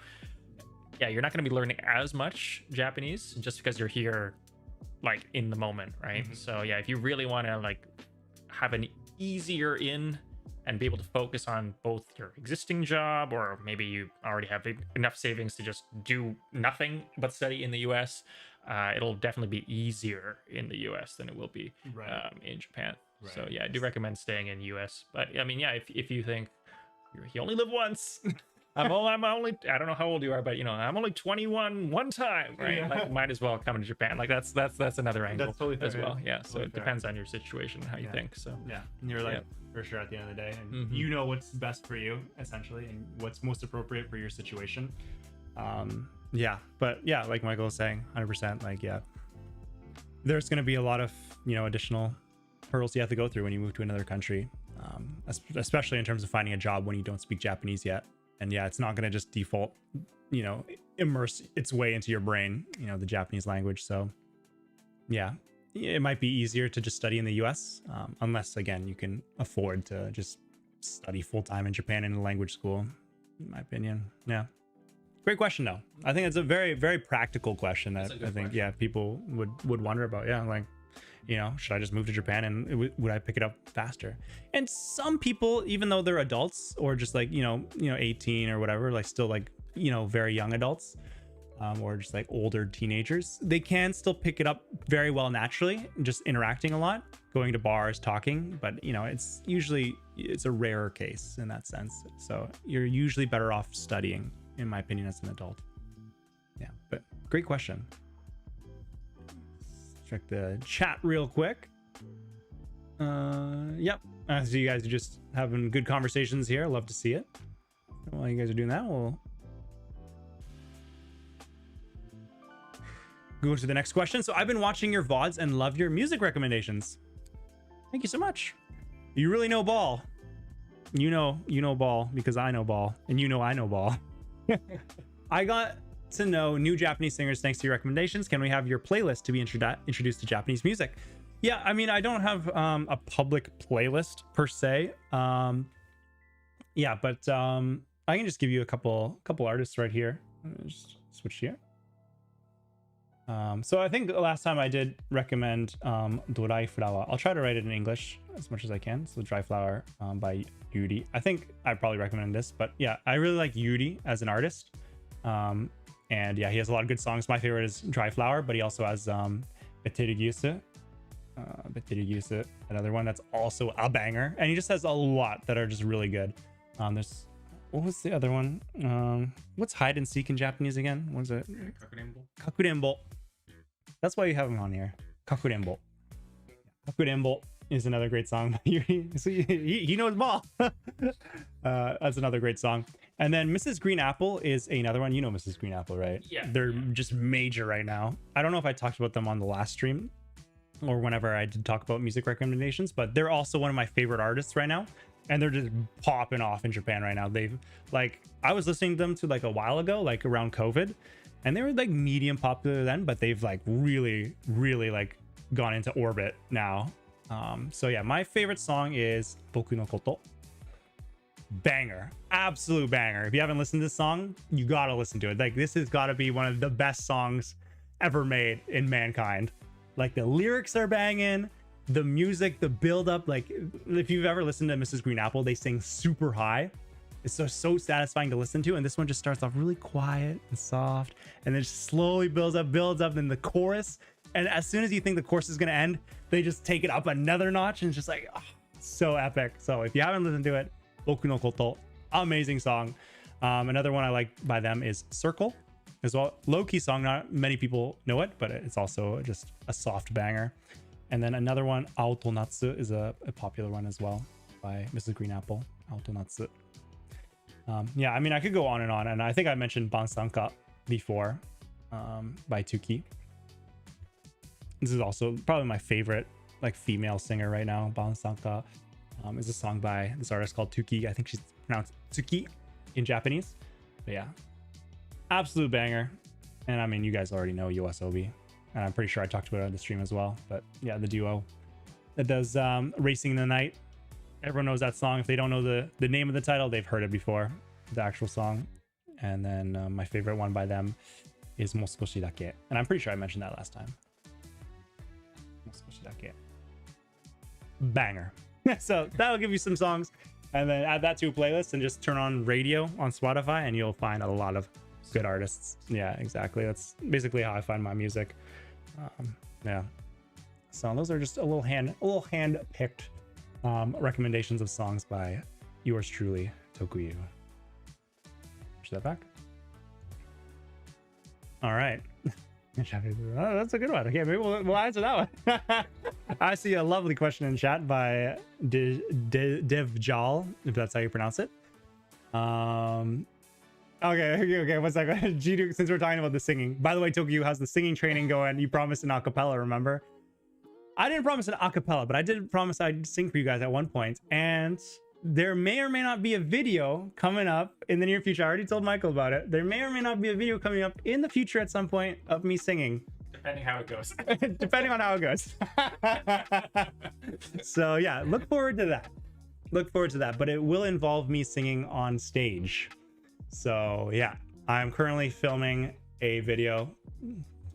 yeah, you're not going to be learning as much Japanese just because you're here like in the moment, right? Mm-hmm. So yeah, if you really want to like have an easier in and be able to focus on both your existing job, or maybe you already have enough savings to just do nothing but study in the US, it'll definitely be easier in the US than it will be in Japan. Right. So yeah, I do recommend staying in US. But I mean, yeah, if you think you only live once, I'm only I don't know how old you are, but I'm only 21 one time, right? Yeah. Like might as well come to Japan. Like that's another angle. That's totally fair, as well. Yeah. So it depends on your situation, how you think. So yeah, and you're like for sure at the end of the day, and you know what's best for you essentially, and what's most appropriate for your situation. Yeah, but yeah, like Michael was saying, 100%. Like there's going to be a lot of additional hurdles you have to go through when you move to another country, especially in terms of finding a job when you don't speak Japanese yet. And yeah, it's not going to just default, immerse its way into your brain, the Japanese language. So yeah, it might be easier to just study in the US, unless again, you can afford to just study full time in Japan in a language school, in my opinion. Yeah. Great question though. I think it's a very, very practical question that I think, people would wonder about. Yeah. Like, should I just move to Japan and would I pick it up faster? And some people, even though they're adults or just like, 18 or whatever, like still like, very young adults, or just like older teenagers, they can still pick it up very well naturally, just interacting a lot, going to bars, talking. But, it's a rarer case in that sense. So you're usually better off studying, in my opinion, as an adult. Yeah, but great question. Check the chat real quick. Yep. So you guys are just having good conversations here. Love to see it. While you guys are doing that, we'll go to the next question. So I've been watching your VODs and love your music recommendations. Thank you so much. You really know ball. You know ball because I know ball, and I know ball. I got to know new Japanese singers thanks to your recommendations. Can we have your playlist to be introduced to Japanese music? Yeah, I mean, I don't have a public playlist per se. Yeah, but I can just give you a couple artists right here. Just switch here. So I think the last time I did recommend Dry Flower. I'll try to write it in English as much as I can. So Dry Flower by Yuri. I think I'd probably recommend this, but yeah, I really like Yuri as an artist. And yeah, he has a lot of good songs. My favorite is Dry Flower, but he also has Betelgeuse. Betelgeuse, another one that's also a banger. And he just has a lot that are just really good. There's, what was the other one? What's hide and seek in Japanese again? What is it? Kakurembo. That's why you have him on here. Kakurembo. Kakurembo is another great song by Yuri. So he knows ball. That's another great song. And then Mrs. Green Apple is another one. You know Mrs. Green Apple, right? Yeah. They're just major right now. I don't know if I talked about them on the last stream or whenever I did talk about music recommendations, but they're also one of my favorite artists right now. And they're just popping off in Japan right now. They've, like, I was listening to them to like a while ago, like around COVID, and they were like medium popular then, but they've like really like gone into orbit now. So yeah, my favorite song is Boku no Koto. Banger, absolute banger. If you haven't listened to this song, you gotta listen to it. Like, this has got to be one of the best songs ever made in mankind. Like, the lyrics are banging, the music, the build up. Like, if you've ever listened to Mrs. Green Apple, they sing super high. It's so satisfying to listen to. And this one just starts off really quiet and soft, and then just slowly builds up. Then the chorus, and as soon as you think the chorus is gonna end, they just take it up another notch, and it's just like, oh, so epic. So if you haven't listened to it, Boku no Koto, amazing song. Another one I like by them is Circle as well. Low-key song, not many people know it, but it's also just a soft banger. And then another one, Aoto Natsu, is a popular one as well by Mrs. Green Apple. Aoto Natsu. Yeah, I mean, I could go on, and I think I mentioned Bansanka before, by Tuki. This is also probably my favorite like female singer right now. Bansanka is a song by this artist called Tuki. I think she's pronounced Tsuki in Japanese. But yeah, absolute banger. And I mean, you guys already know Yoasobi, and I'm pretty sure I talked about it on the stream as well. But yeah, the duo that does Racing in the Night. Everyone knows that song. If they don't know the name of the title, they've heard it before, the actual song. And then my favorite one by them is Moskoshi Dake. And I'm pretty sure I mentioned that last time. Moskoshi Dake. Banger. So that'll give you some songs. And then add that to a playlist and just turn on radio on Spotify, and you'll find a lot of good artists. Yeah, exactly. That's basically how I find my music. Yeah. So those are just a little hand-picked recommendations of songs by yours truly, Tokuyuu. Push that back. All right. Oh, that's a good one. Okay, maybe we'll answer that one. I see a lovely question in chat by Devjal, if that's how you pronounce it. Okay, one second. Jidu, since we're talking about the singing. By the way, Tokuyuu has the singing training going. You promised an acapella, remember? I didn't promise an acapella, but I did promise I'd sing for you guys at one point. And there may or may not be a video coming up in the near future. I already told Michael about it. There may or may not be a video coming up in the future at some point of me singing. Depending how it goes. Depending on how it goes. So yeah, look forward to that. Look forward to that. But it will involve me singing on stage. So yeah, I'm currently filming a video,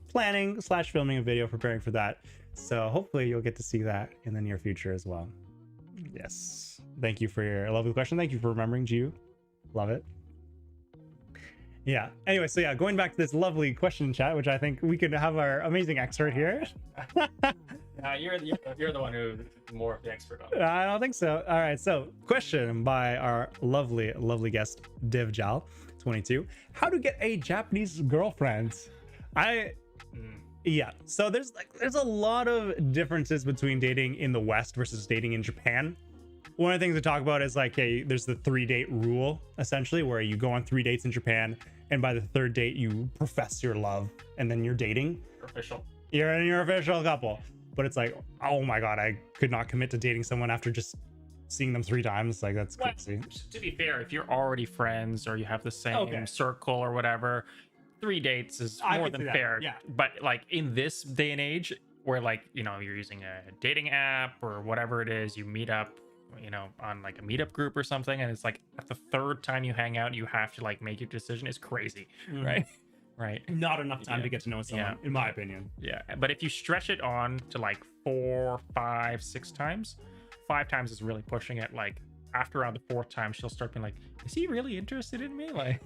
planning/filming a video, preparing for that. So hopefully you'll get to see that in the near future as well. Yes. Thank you for your lovely question. Thank you for remembering, Jiu. Love it. Yeah. Anyway, so yeah, going back to this lovely question chat, which I think we could have our amazing expert here. You're the one who's more of the expert on it. I don't think so. All right. So question by our lovely guest, Devjal 22. How to get a Japanese girlfriend? Yeah. So there's a lot of differences between dating in the West versus dating in Japan. One of the things to talk about is like, hey, there's the 3-date rule, essentially, where you go on 3 dates in Japan, and by the 3rd date, you profess your love, and then you're dating. official. You're in your official couple. But it's like, oh my god, I could not commit to dating someone after just seeing them 3 times. Like, that's Well, crazy. to be fair, if you're already friends or you have the same Okay. circle or whatever, 3 dates is I more can than see that, fair. yeah. But like in this day and age where like, you know, you're using a dating app or whatever it is, you meet up, you know, on like a meetup group or something, and it's like at the 3rd time you hang out, you have to like make your decision. It's crazy, right? Right. Not enough time Yeah. to get to know someone, in my opinion. Yeah. But if you stretch it on to like 4, 5, 6 times, 5 times is really pushing it. Like after around the 4th time, she'll start being like, is he really interested in me? Like,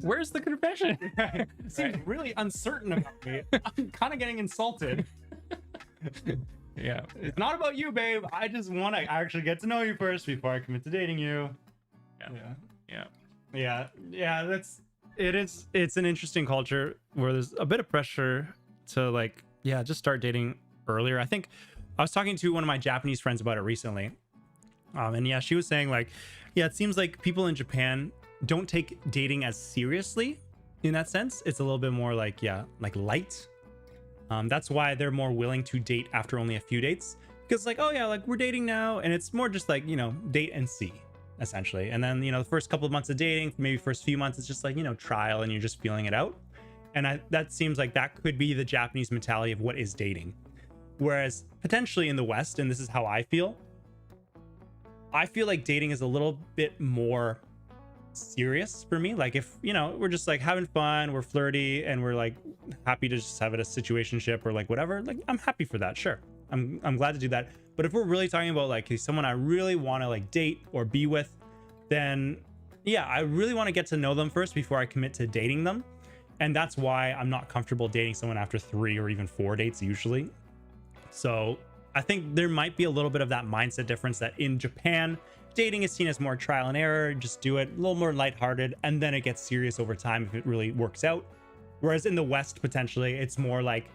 where's the confession? Seems really uncertain about me. I'm kind of getting insulted. Yeah. It's not about you, babe. I just want to actually get to know you first before I commit to dating you. Yeah. It's an interesting culture where there's a bit of pressure to like, just start dating earlier. I think I was talking to one of my Japanese friends about it recently. And she was saying like, it seems like people in Japan don't take dating as seriously in that sense. It's a little bit more like, light. That's why they're more willing to date after only a few dates, because like, like we're dating now, and it's more just like, date and see essentially. And then, the first couple of months of dating, maybe first few months, it's just like, trial, and you're just feeling it out. And that seems like that could be the Japanese mentality of what is dating. Whereas potentially in the West, and this is how I feel like dating is a little bit more serious for me. Like if, we're just like having fun, we're flirty, and we're like happy to just have it a situationship or like whatever, like I'm happy for that. Sure. I'm glad to do that. But if we're really talking about like someone I really want to like date or be with, then I really want to get to know them first before I commit to dating them. And that's why I'm not comfortable dating someone after 3 or even 4 dates usually. So I think there might be a little bit of that mindset difference, that in Japan, dating is seen as more trial and error, just do it a little more lighthearted, and then it gets serious over time if it really works out. Whereas in the West, potentially, it's more like,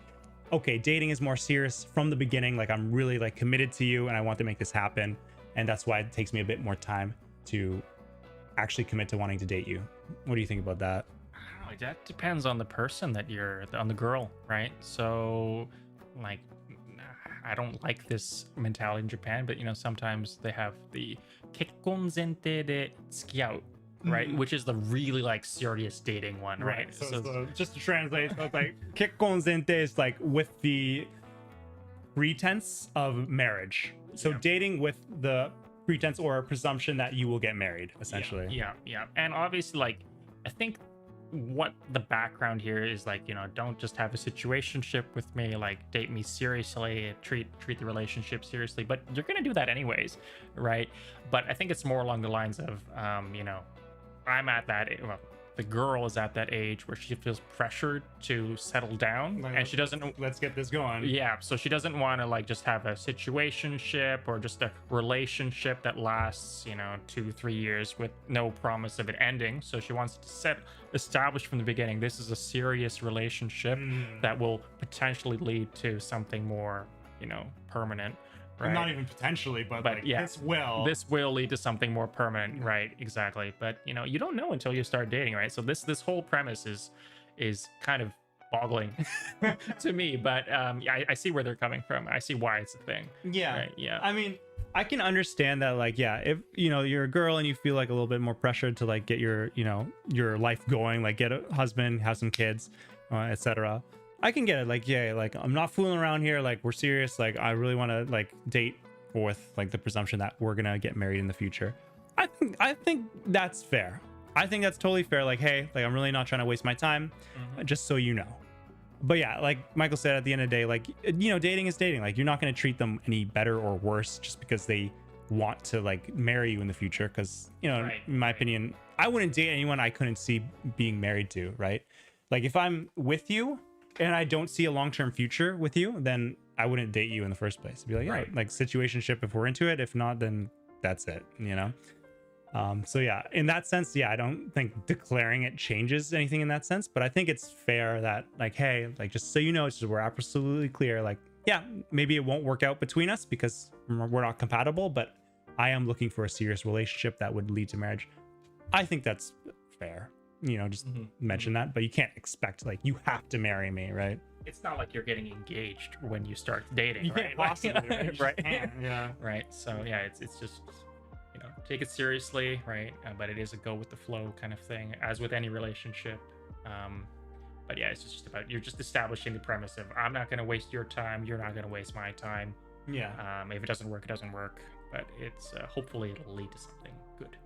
okay, dating is more serious from the beginning. Like I'm really like committed to you and I want to make this happen. And that's why it takes me a bit more time to actually commit to wanting to date you. What do you think about that? I don't know. That depends on the person on the girl, right? So like, I don't like this mentality in Japan, but sometimes they have the kekkon zente de tsukiau, right? Which is the really like serious dating one, right? So just to translate, so it's like kekkon zente is like with the pretense of marriage. So dating with the pretense or presumption that you will get married, essentially. Yeah. And obviously, like, I think what the background here is like, don't just have a situationship with me, like date me seriously, treat the relationship seriously, but you're gonna do that anyways, right? But I think it's more along the lines of I'm at that, well, the girl is at that age where she feels pressured to settle down, and she doesn't. Let's get this going. Yeah, so she doesn't want to like just have a situationship or just a relationship that lasts 2-3 years with no promise of it ending. So she wants to establish from the beginning, this is a serious relationship that will potentially lead to something more permanent. Right. Not even potentially, but like, yeah, this will lead to something more permanent, right? Exactly. But you don't know until you start dating, right? So this whole premise is kind of boggling to me. But I see where they're coming from. I see why it's a thing. Yeah. Right? Yeah. I mean, I can understand that, like, if you're a girl and you feel like a little bit more pressured to like get your life going, like get a husband, have some kids, etc. I can get it. Like, like I'm not fooling around here. Like we're serious. Like I really want to like date with like the presumption that we're gonna get married in the future. I think that's fair. I think that's totally fair. Like, hey, like I'm really not trying to waste my time, just so you know. But yeah, like Michael said, at the end of the day, like dating is dating. Like you're not gonna treat them any better or worse just because they want to like marry you in the future. Because in my opinion, I wouldn't date anyone I couldn't see being married to. Right? Like if I'm with you and I don't see a long-term future with you, then I wouldn't date you in the first place. It'd be like, like situationship if we're into it. If not, then that's it, So yeah, in that sense, I don't think declaring it changes anything in that sense, but I think it's fair that like, hey, like just so you know, we're absolutely clear, like, maybe it won't work out between us because we're not compatible, but I am looking for a serious relationship that would lead to marriage. I think that's fair. just mention that, but you can't expect like you have to marry me, right? It's not like you're getting engaged when you start dating, You right? can't possibly, right? right. Yeah. Right. So yeah, it's just take it seriously, right? But it is a go with the flow kind of thing, as with any relationship. But yeah, it's just about, you're just establishing the premise of, I'm not going to waste your time, you're not going to waste my time. Yeah. If it doesn't work, it doesn't work. But it's hopefully it'll lead to something good.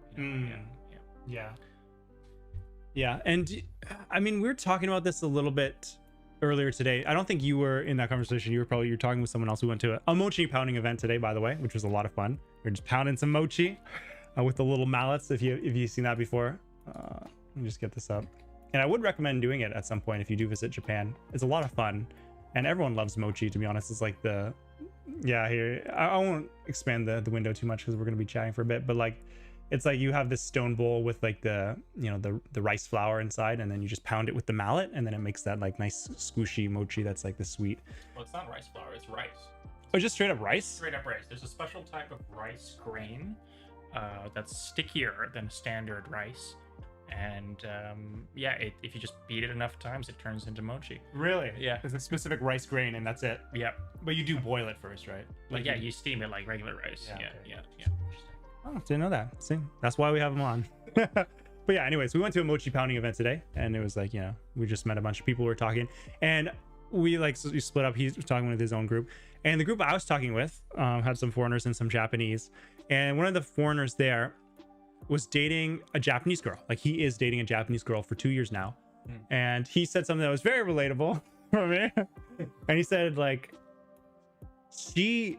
Yeah. And I mean, we were talking about this a little bit earlier today. I don't think you were in that conversation. You're talking with someone else. We went to a mochi pounding event today, by the way, which was a lot of fun. We're just pounding some mochi with the little mallets. If you've seen that before, let me just get this up. And I would recommend doing it at some point if you do visit Japan. It's a lot of fun, and everyone loves mochi. To be honest, it's like here. I won't expand the window too much because we're gonna be chatting for a bit. But like, it's like you have this stone bowl with like the rice flour inside, and then you just pound it with the mallet, and then it makes that like nice squishy mochi that's like the sweet. Well, it's not rice flour, it's rice. Oh, just straight up rice? Straight up rice. There's a special type of rice grain that's stickier than standard rice. And if you just beat it enough times, it turns into mochi. Really? Yeah. There's a specific rice grain, and that's it. Yeah. But you do boil it first, right? Like you steam it like regular rice. Yeah. Oh, didn't know that. See, that's why we have them on. But yeah, anyways, we went to a mochi pounding event today, and it was like, we just met a bunch of people. We were talking, and we split up. He's talking with his own group, and the group I was talking with had some foreigners and some Japanese, and one of the foreigners there was dating a Japanese girl. Like, he is dating a Japanese girl for 2 years now. And he said something that was very relatable for me. And he said, like, the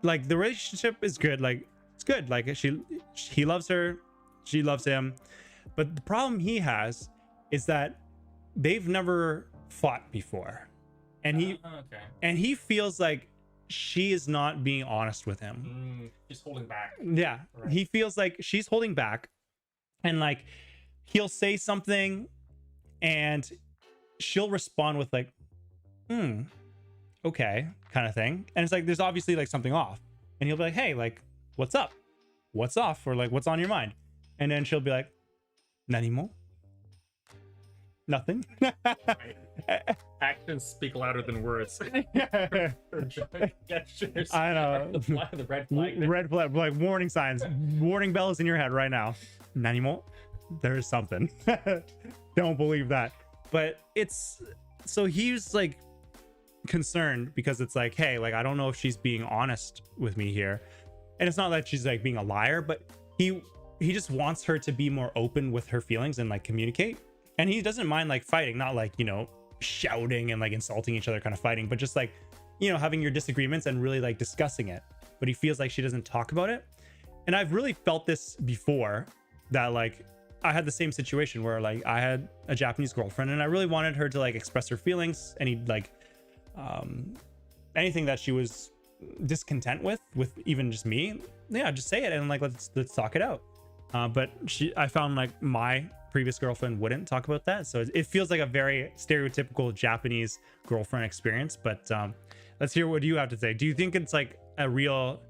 relationship is good. Like, it's good. Like, he loves her, she loves him. But the problem he has is that they've never fought before. And he feels like she is not being honest with him. He's holding back. Yeah. Right. He feels like she's holding back, and like he'll say something and she'll respond with like, okay, kind of thing. And it's like, there's obviously like something off, and he'll be like, hey, like, what's up? What's off? Or like, what's on your mind? And then she'll be like, nanimo? Nothing. Actions speak louder than words. Gestures. I know. The red flag. Red flag, like warning signs, warning bells in your head right now. Nanimo? There is something. Don't believe that. But so he's like concerned because it's like, hey, like, I don't know if she's being honest with me here. And it's not that she's like being a liar, but he just wants her to be more open with her feelings and like communicate. And he doesn't mind like fighting, not like, shouting and like insulting each other kind of fighting, but just like, having your disagreements and really like discussing it. But he feels like she doesn't talk about it. And I've really felt this before, that like I had the same situation where like I had a Japanese girlfriend and I really wanted her to like express her feelings, any like anything that she was discontent with even just me. Yeah, just say it and like let's talk it out. But I found like my previous girlfriend wouldn't talk about that, so it feels like a very stereotypical Japanese girlfriend experience. But let's hear what you have to say. Do you think it's like a real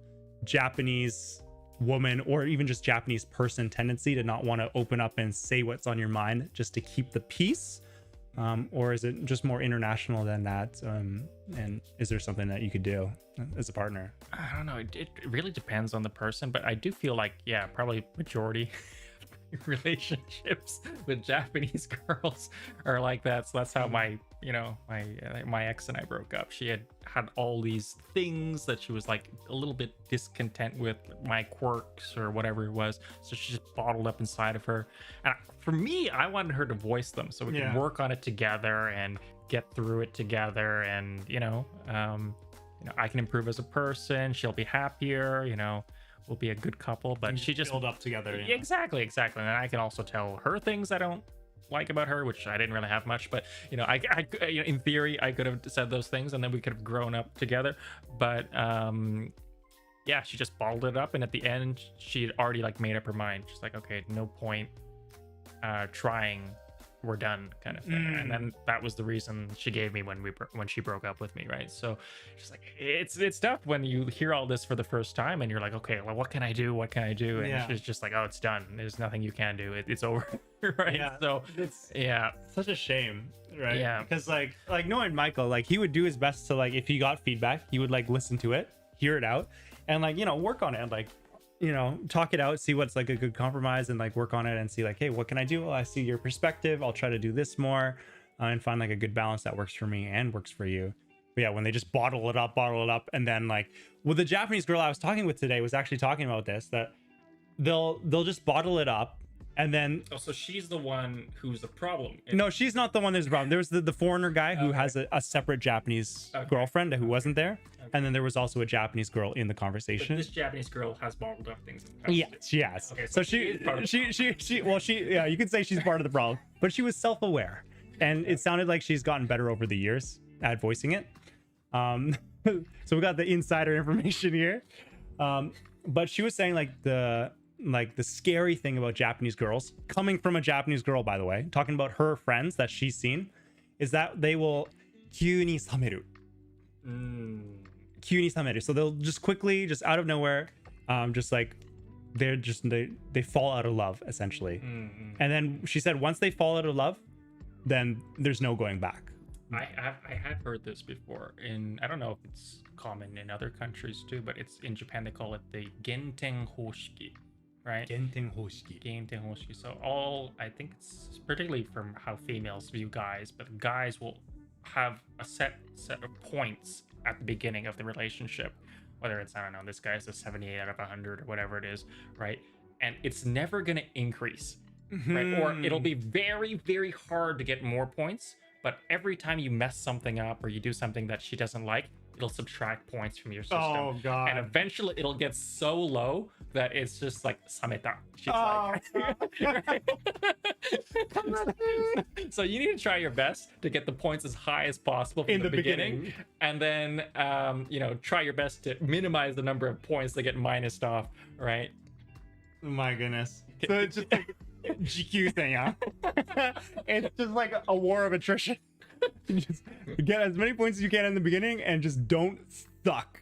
Japanese woman or even just Japanese person tendency to not want to open up and say what's on your mind just to keep the peace, or is it just more international than that? And is there something that you could do as a partner? I don't know, it really depends on the person, but I do feel like probably majority relationships with Japanese girls are like that. So that's how my ex and I broke up. She had all these things that she was like a little bit discontent with, my quirks or whatever it was, so she just bottled up inside of her. And for me, I wanted her to voice them so we could work on it together and get through it together. And I can improve as a person, she'll be happier, we'll be a good couple. But she just build up together. Exactly. And then I can also tell her things I don't like about her, which I didn't really have much, but I in theory I could have said those things and then we could have grown up together. But she just bottled it up, and at the end she had already like made up her mind. She's like, okay, no point trying we're done kind of thing. And then that was the reason she gave me when she broke up with me, right? So just like it's tough when you hear all this for the first time and you're like, okay, well, what can I do, and she's just like, oh, it's done, there's nothing you can do, it's over. Right? So it's such a shame, right? Yeah, because like knowing Michael, like he would do his best to, like, if he got feedback, he would like listen to it, hear it out, and like, you know, work on it, like, you know, talk it out, see what's like a good compromise, and like work on it and see like, hey, what can I do? Well, I see your perspective, I'll try to do this more, and find like a good balance that works for me and works for you. But yeah, when they just bottle it up, and then like, well, the Japanese girl I was talking with today was actually talking about this, that they'll just bottle it up, and then so she's the one who's the problem. No, she's not the one there's a problem. There was the foreigner guy who has a separate Japanese girlfriend who wasn't there. And then there was also a Japanese girl in the conversation. But this Japanese girl has bottled up things. Yes. Okay, so you could say she's part of the problem, but she was self-aware, and it sounded like she's gotten better over the years at voicing it. So we got the insider information here. But she was saying like the scary thing about Japanese girls, coming from a Japanese girl, by the way, talking about her friends that she's seen, is that they will kyū ni sameru. Kyū ni sameru. So they'll just quickly, just out of nowhere, just like they fall out of love, essentially. And then she said once they fall out of love, then there's no going back. I have heard this before. I don't know if it's common in other countries too, but it's in Japan, they call it the genten hoshiki. Right? Genten hoshiki. So I think it's particularly from how females view guys, but guys will have a set of points at the beginning of the relationship, whether it's, I don't know, this guy's a 78 out of 100 or whatever it is, right? And it's never going to increase, right? Or it'll be very, very hard to get more points, but every time you mess something up or you do something that she doesn't like, it'll subtract points from your system. Oh god. And eventually it'll get so low that it's just like sameta. She's like So you need to try your best to get the points as high as possible from the beginning. And then try your best to minimize the number of points that get minused off, right? My goodness. So it's just like GQ thing, huh? It's just like a war of attrition. Just get as many points as you can in the beginning and just don't suck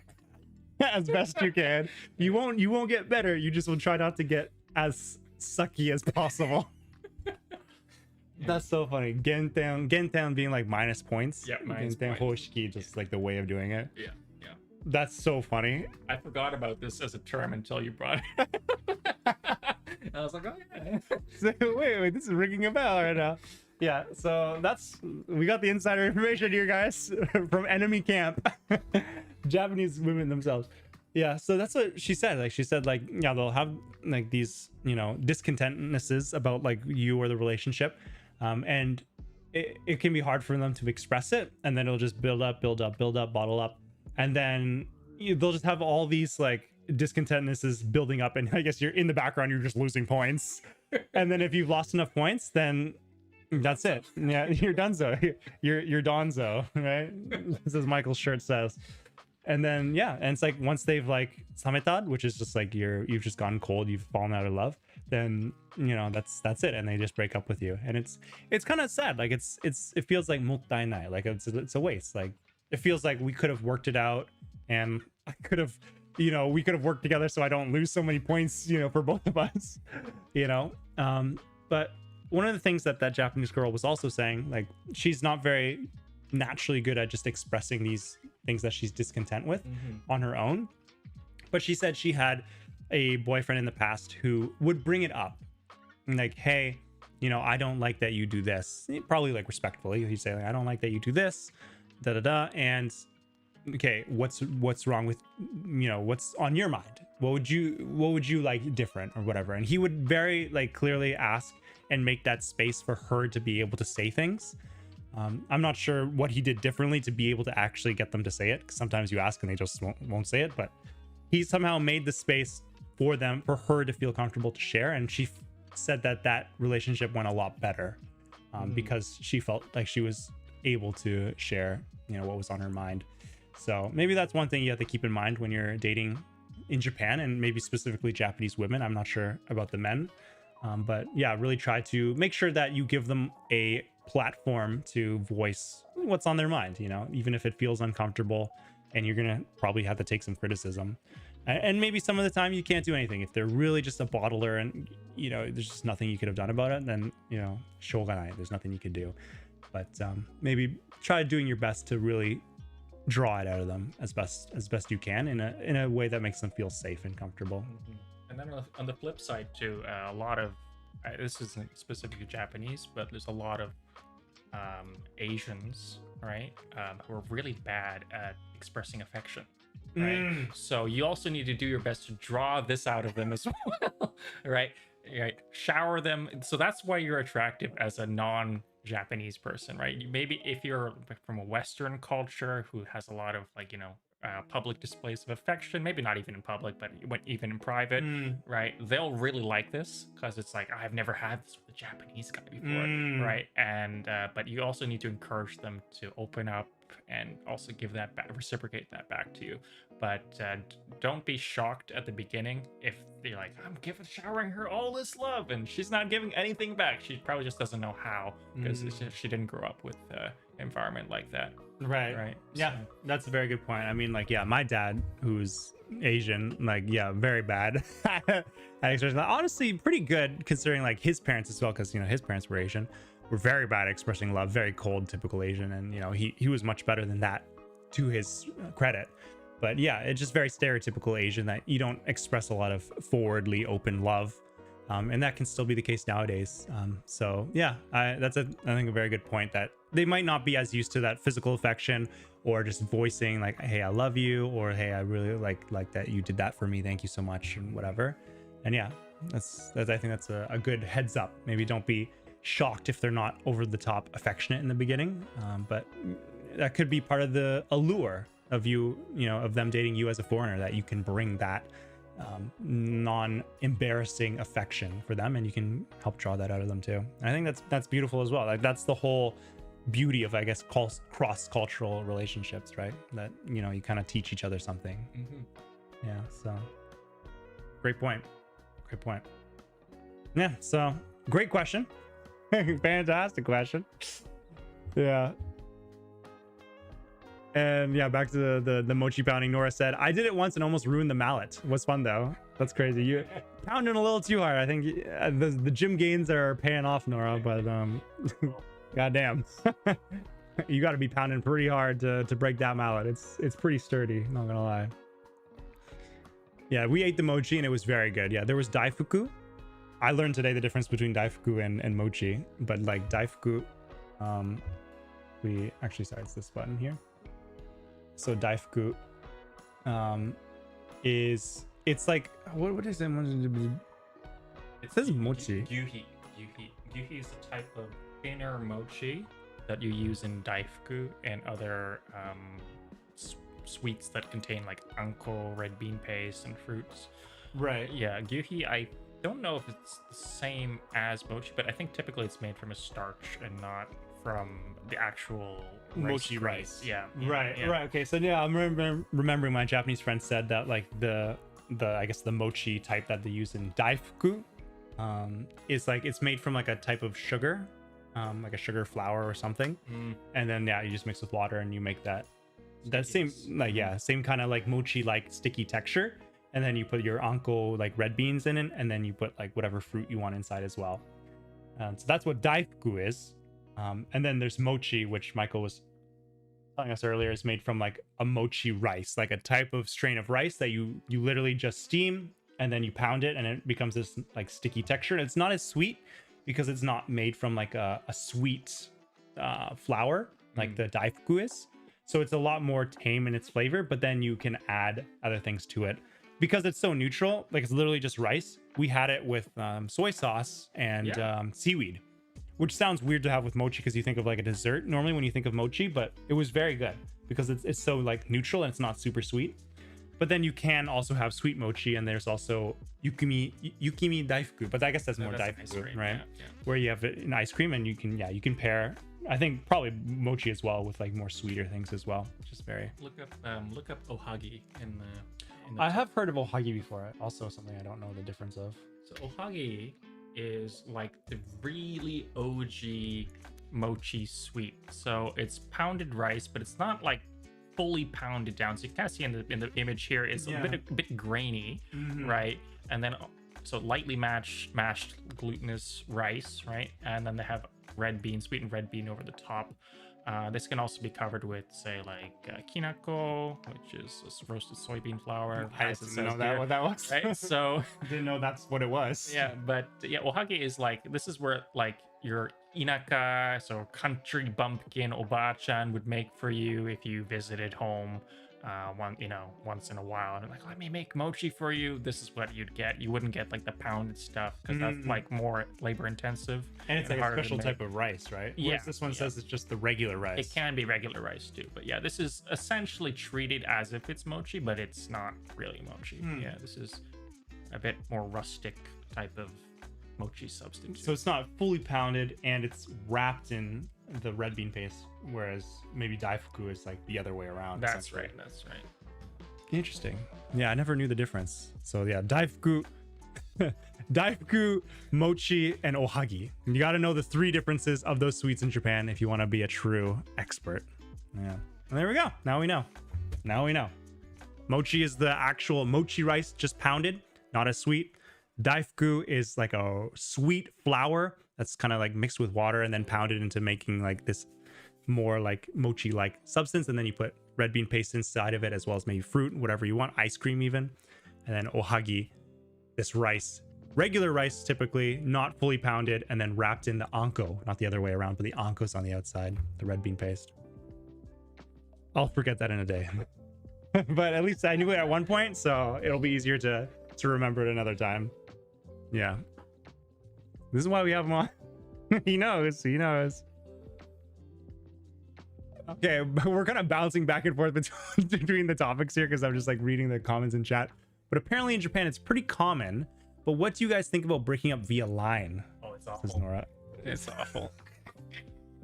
as best you can. You won't get better, you just will try not to get as sucky as possible. That's so funny. Genten being like minus points. Yeah, minus Genten hoshiki, just like the way of doing it. Yeah. That's so funny. I forgot about this as a term until you brought it. I was like, oh yeah. So, wait, this is ringing a bell right now. Yeah, so we got the insider information here, guys, from enemy camp. Japanese women themselves. Yeah, so that's what she said. Like, she said, like, yeah, they'll have like these, discontentnesses about like you or the relationship. And it can be hard for them to express it. And then it'll just build up, bottle up. And then they'll just have all these like discontentnesses building up. And I guess you're in the background, you're just losing points. And then if you've lost enough points, then that's it. Yeah, you're donezo. You're donzo, right? This is Michael's shirt says. And then and it's like once they've like sametad, which is just like you've just gone cold, you've fallen out of love, then that's it, and they just break up with you. And it's kind of sad. Like it feels like mottainai, like it's a waste. Like it feels like we could have worked it out, and I could have we could have worked together so I don't lose so many points for both of us. But one of the things that Japanese girl was also saying, like, she's not very naturally good at just expressing these things that she's discontent with on her own. But she said she had a boyfriend in the past who would bring it up. Like, hey, I don't like that you do this. Probably like respectfully. He'd say, like, I don't like that you do this, and okay, what's wrong with, what's on your mind? What would you like different or whatever? And he would very like clearly ask and make that space for her to be able to say things. I'm not sure what he did differently to be able to actually get them to say it, 'cause sometimes you ask and they just won't say it, but he somehow made the space for her to feel comfortable to share. And she said that relationship went a lot better because she felt like she was able to share what was on her mind. So maybe that's one thing you have to keep in mind when you're dating in Japan, and maybe specifically Japanese women. I'm not sure about the men, But yeah, really try to make sure that you give them a platform to voice what's on their mind, you know, even if it feels uncomfortable and you're gonna probably have to take some criticism. And maybe some of the time you can't do anything. If they're really just a bottler and, you know, there's just nothing you could have done about it, then, you know, shogunai, there's nothing you could do. But maybe try doing your best to really draw it out of them as best you can in a way that makes them feel safe and comfortable. And then on the flip side too, a lot of this isn't specifically Japanese, but there's a lot of Asians, right, who are really bad at expressing affection. Right. So you also need to do your best to draw this out of them as well. Right. Shower them. So that's why you're attractive as a non-Japanese person, right? Maybe if you're from a Western culture who has a lot of, like, you know, public displays of affection, maybe not even in public, but even in private, right? They'll really like this because it's like, I've never had this with a Japanese guy before, right? And but you also need to encourage them to open up and also give that back, reciprocate that back to you. But don't be shocked at the beginning if they're like, I'm showering her all this love and she's not giving anything back. She probably just doesn't know how, because she didn't grow up with environment like that. Right. Yeah, so that's a very good point. I mean, like, yeah, my dad, who's Asian, like, yeah, very bad at expressing that. Honestly, pretty good considering, like, his parents as well, because, you know, his parents were Asian, were very bad at expressing love, very cold, typical Asian, and, you know, he was much better than that, to his credit. But yeah, it's just very stereotypical Asian that you don't express a lot of forwardly open love. And that can still be the case nowadays. So yeah, that's I think a very good point, that they might not be as used to that physical affection or just voicing like, hey, I love you, or hey, I really like that you did that for me, thank you so much, and whatever. And yeah, that's I think that's a good heads up. Maybe don't be shocked if they're not over the top affectionate in the beginning, but that could be part of the allure of you know, of them dating you as a foreigner, that you can bring that non-embarrassing affection for them, and you can help draw that out of them too. And I think that's beautiful as well. Like, that's the whole beauty of, I guess, cross-cultural relationships, right? That, you know, you kind of teach each other something. Yeah, so great point. Yeah, so great question. Fantastic question. Yeah. And yeah, back to the mochi pounding. Nora said, I did it once and almost ruined the mallet. It was fun though. That's crazy. You pounding a little too hard. I think the gym gains are paying off, Nora, but goddamn. You got to be pounding pretty hard to break that mallet. It's pretty sturdy, not gonna lie. Yeah, we ate the mochi and it was very good. Yeah, there was daifuku. I learned today the difference between daifuku and mochi, but like daifuku, it's this button here. So daifuku it's like, what is it? It says mochi. Gyuhi. Gyuhi is a type of thinner mochi that you use in daifuku and other sweets that contain like anko, red bean paste, and fruits. Right. Yeah, gyuhi, I don't know if it's the same as mochi, but I think typically it's made from a starch and not from the actual mochi rice. Yeah. Right. Okay. So yeah, I'm remembering my Japanese friend said that, like, the I guess the mochi type that they use in daifuku is like, it's made from like a type of sugar, like a sugar flour or something, and then yeah, you just mix with water and you make that same, like, yeah, same kind of like mochi like sticky texture, and then you put your anko, like red beans in it, and then you put like whatever fruit you want inside as well. So that's what daifuku is. And then there's mochi, which Michael was telling us earlier is made from like a mochi rice, like a type of strain of rice that you literally just steam and then you pound it and it becomes this like sticky texture. And it's not as sweet because it's not made from like a sweet flour like the daifuku is. So it's a lot more tame in its flavor, but then you can add other things to it because it's so neutral. Like, it's literally just rice. We had it with soy sauce and seaweed, which sounds weird to have with mochi because you think of like a dessert normally when you think of mochi, but it was very good because it's so like neutral and it's not super sweet. But then you can also have sweet mochi, and there's also yukimi daifuku, but I guess that's more daifuku, right? Yeah. Where you have an ice cream and you can pair, I think probably mochi as well, with like more sweeter things as well, which is very. Look up ohagi in the I have heard of ohagi before. Also something I don't know the difference of. So ohagi is like the really OG mochi sweet. So it's pounded rice, but it's not like fully pounded down. So you kind of see in the image here, it's a bit grainy, right? And then so lightly mashed glutinous rice, right? And then they have sweetened red bean over the top. This can also be covered with, say, like kinako, which is roasted soybean flour. I didn't know what that was. Right? So didn't know that's what it was. yeah, but yeah, ohage is like, this is where like your inaka, so country bumpkin oba-chan would make for you if you visited home once in a while, and like, let me make mochi for you. This is what you'd get. You wouldn't get like the pounded stuff because that's like more labor intensive, and it's like a special type of rice, right? Yeah, whereas this one says it's just the regular rice. It can be regular rice too, but yeah, this is essentially treated as if it's mochi, but it's not really mochi. Yeah, this is a bit more rustic type of mochi substitute. So it's not fully pounded, and it's wrapped in the red bean paste, whereas maybe daifuku is like the other way around. That's right. Interesting. Yeah, I never knew the difference. So yeah, daifuku, mochi, and ohagi. You got to know the 3 differences of those sweets in Japan if you want to be a true expert. Yeah. And there we go. Now we know. Mochi is the actual mochi rice, just pounded, not as sweet. Daifuku is like a sweet flour that's kind of like mixed with water and then pounded into making like this more like mochi like substance, and then you put red bean paste inside of it, as well as maybe fruit, whatever you want, ice cream even. And then ohagi, this rice, regular rice typically, not fully pounded, and then wrapped in the anko, not the other way around, but the anko's on the outside, the red bean paste. I'll forget that in a day. But at least I knew it at one point, so it'll be easier to remember it another time. Yeah. This is why we have him on. He knows. Okay, but we're kind of bouncing back and forth between the topics here because I'm just like reading the comments in chat. But apparently in Japan, it's pretty common. But what do you guys think about breaking up via line? Oh, it's awful. Says Nora. It's awful.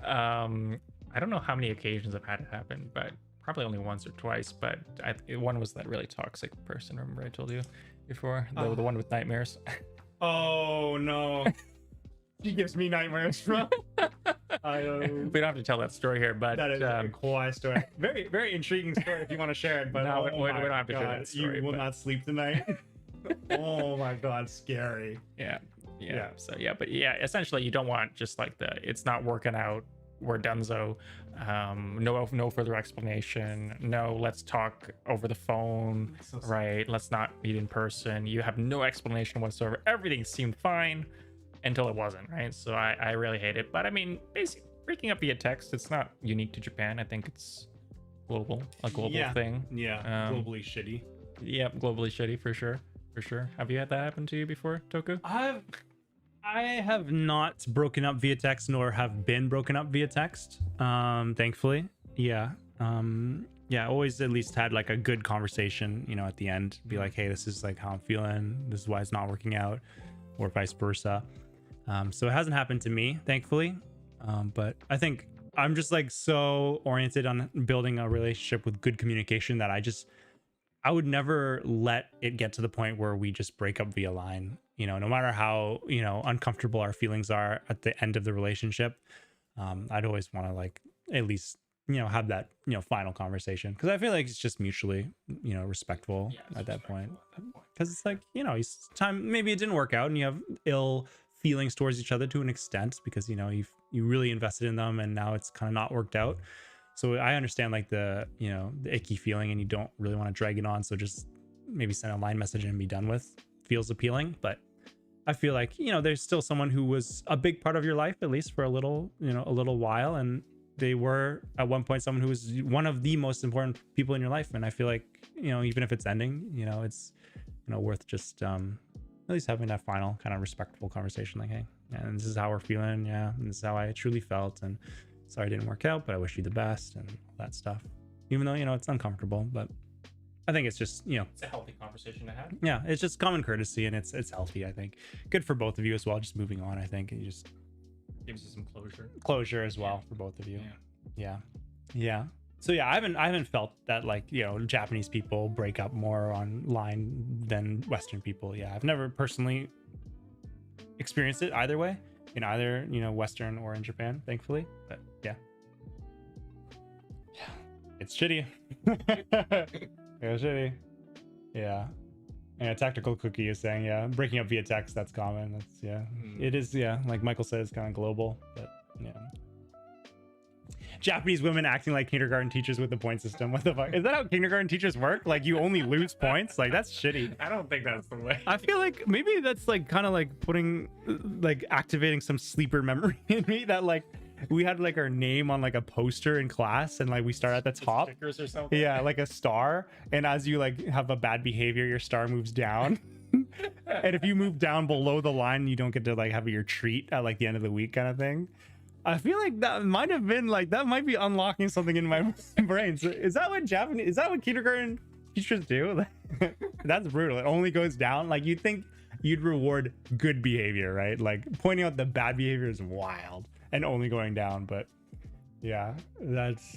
I don't know how many occasions I've had it happen, but probably only once or twice. But one was that really toxic person. Remember I told you before? The one with nightmares. Oh no. She gives me nightmares, bro. We don't have to tell that story here, but that is a quiet story. Very, very intriguing story if you want to share it. But no, we don't have to share that story. You will not sleep tonight. Oh my god, scary. Yeah. So but essentially you don't want just like it's not working out, we're donezo. No further explanation. No, let's talk over the phone. Right? Let's not meet in person. You have no explanation whatsoever. Everything seemed fine until it wasn't, right? So I really hate it. But I mean, basically breaking up via text, it's not unique to Japan. I think it's a global thing. Yeah, globally shitty. Yeah, globally shitty for sure. Have you had that happen to you before, Toku? I have not broken up via text, nor have been broken up via text. Thankfully. Yeah. Always at least had like a good conversation, at the end. Be like, hey, this is like how I'm feeling. This is why it's not working out, or vice versa. So it hasn't happened to me, thankfully. But I think I'm just like so oriented on building a relationship with good communication that I would never let it get to the point where we just break up via line. No matter how, uncomfortable our feelings are at the end of the relationship, I'd always want to like at least, have that, final conversation. Cause I feel like it's just mutually, respectful at that point. Cause it's like, time, maybe it didn't work out and you have ill feelings towards each other to an extent because, you really invested in them and now it's kind of not worked out. So I understand like the icky feeling and you don't really want to drag it on. So just maybe send a line message and be done with. Feels appealing, but I feel like, there's still someone who was a big part of your life, at least for a little while. And they were at one point someone who was one of the most important people in your life. And I feel like, even if it's ending, it's, worth just at least having that final kind of respectful conversation. Like, hey, and this is how we're feeling. Yeah. And this is how I truly felt. And sorry it didn't work out, but I wish you the best and all that stuff. Even though, it's uncomfortable, but I think it's just, it's a healthy conversation to have. Yeah, it's just common courtesy and it's healthy, I think. Good for both of you as well, just moving on, I think. It just gives you some closure as well for both of you. Yeah. So yeah, I haven't felt that like, Japanese people break up more online than Western people. Yeah, I've never personally experienced it either way, in either, you know, Western or in Japan, thankfully. But yeah, it's shitty. Yeah, shitty. Yeah. Yeah, Tactical Cookie is saying, yeah, breaking up via text, that's common. That's, yeah. It is, yeah, like Michael says, kind of global, but yeah. Japanese women acting like kindergarten teachers with the point system. What the fuck? Is that how kindergarten teachers work? Like, you only lose points? Like, that's shitty. I don't think that's the way. I feel like maybe that's like kind of like putting, like, activating some sleeper memory in me that, like, we had like our name on like a poster in class and like we start at the top. Stickers or something. Yeah, like a star. And as you like have a bad behavior, your star moves down. And if you move down below the line, you don't get to like have your treat at like the end of the week kind of thing. I feel like that might have been like, that might be unlocking something in my brain. So is that what kindergarten teachers do? That's brutal. It only goes down. Like, you'd think you'd reward good behavior, right? Like, pointing out the bad behavior is wild and only going down. But yeah, that's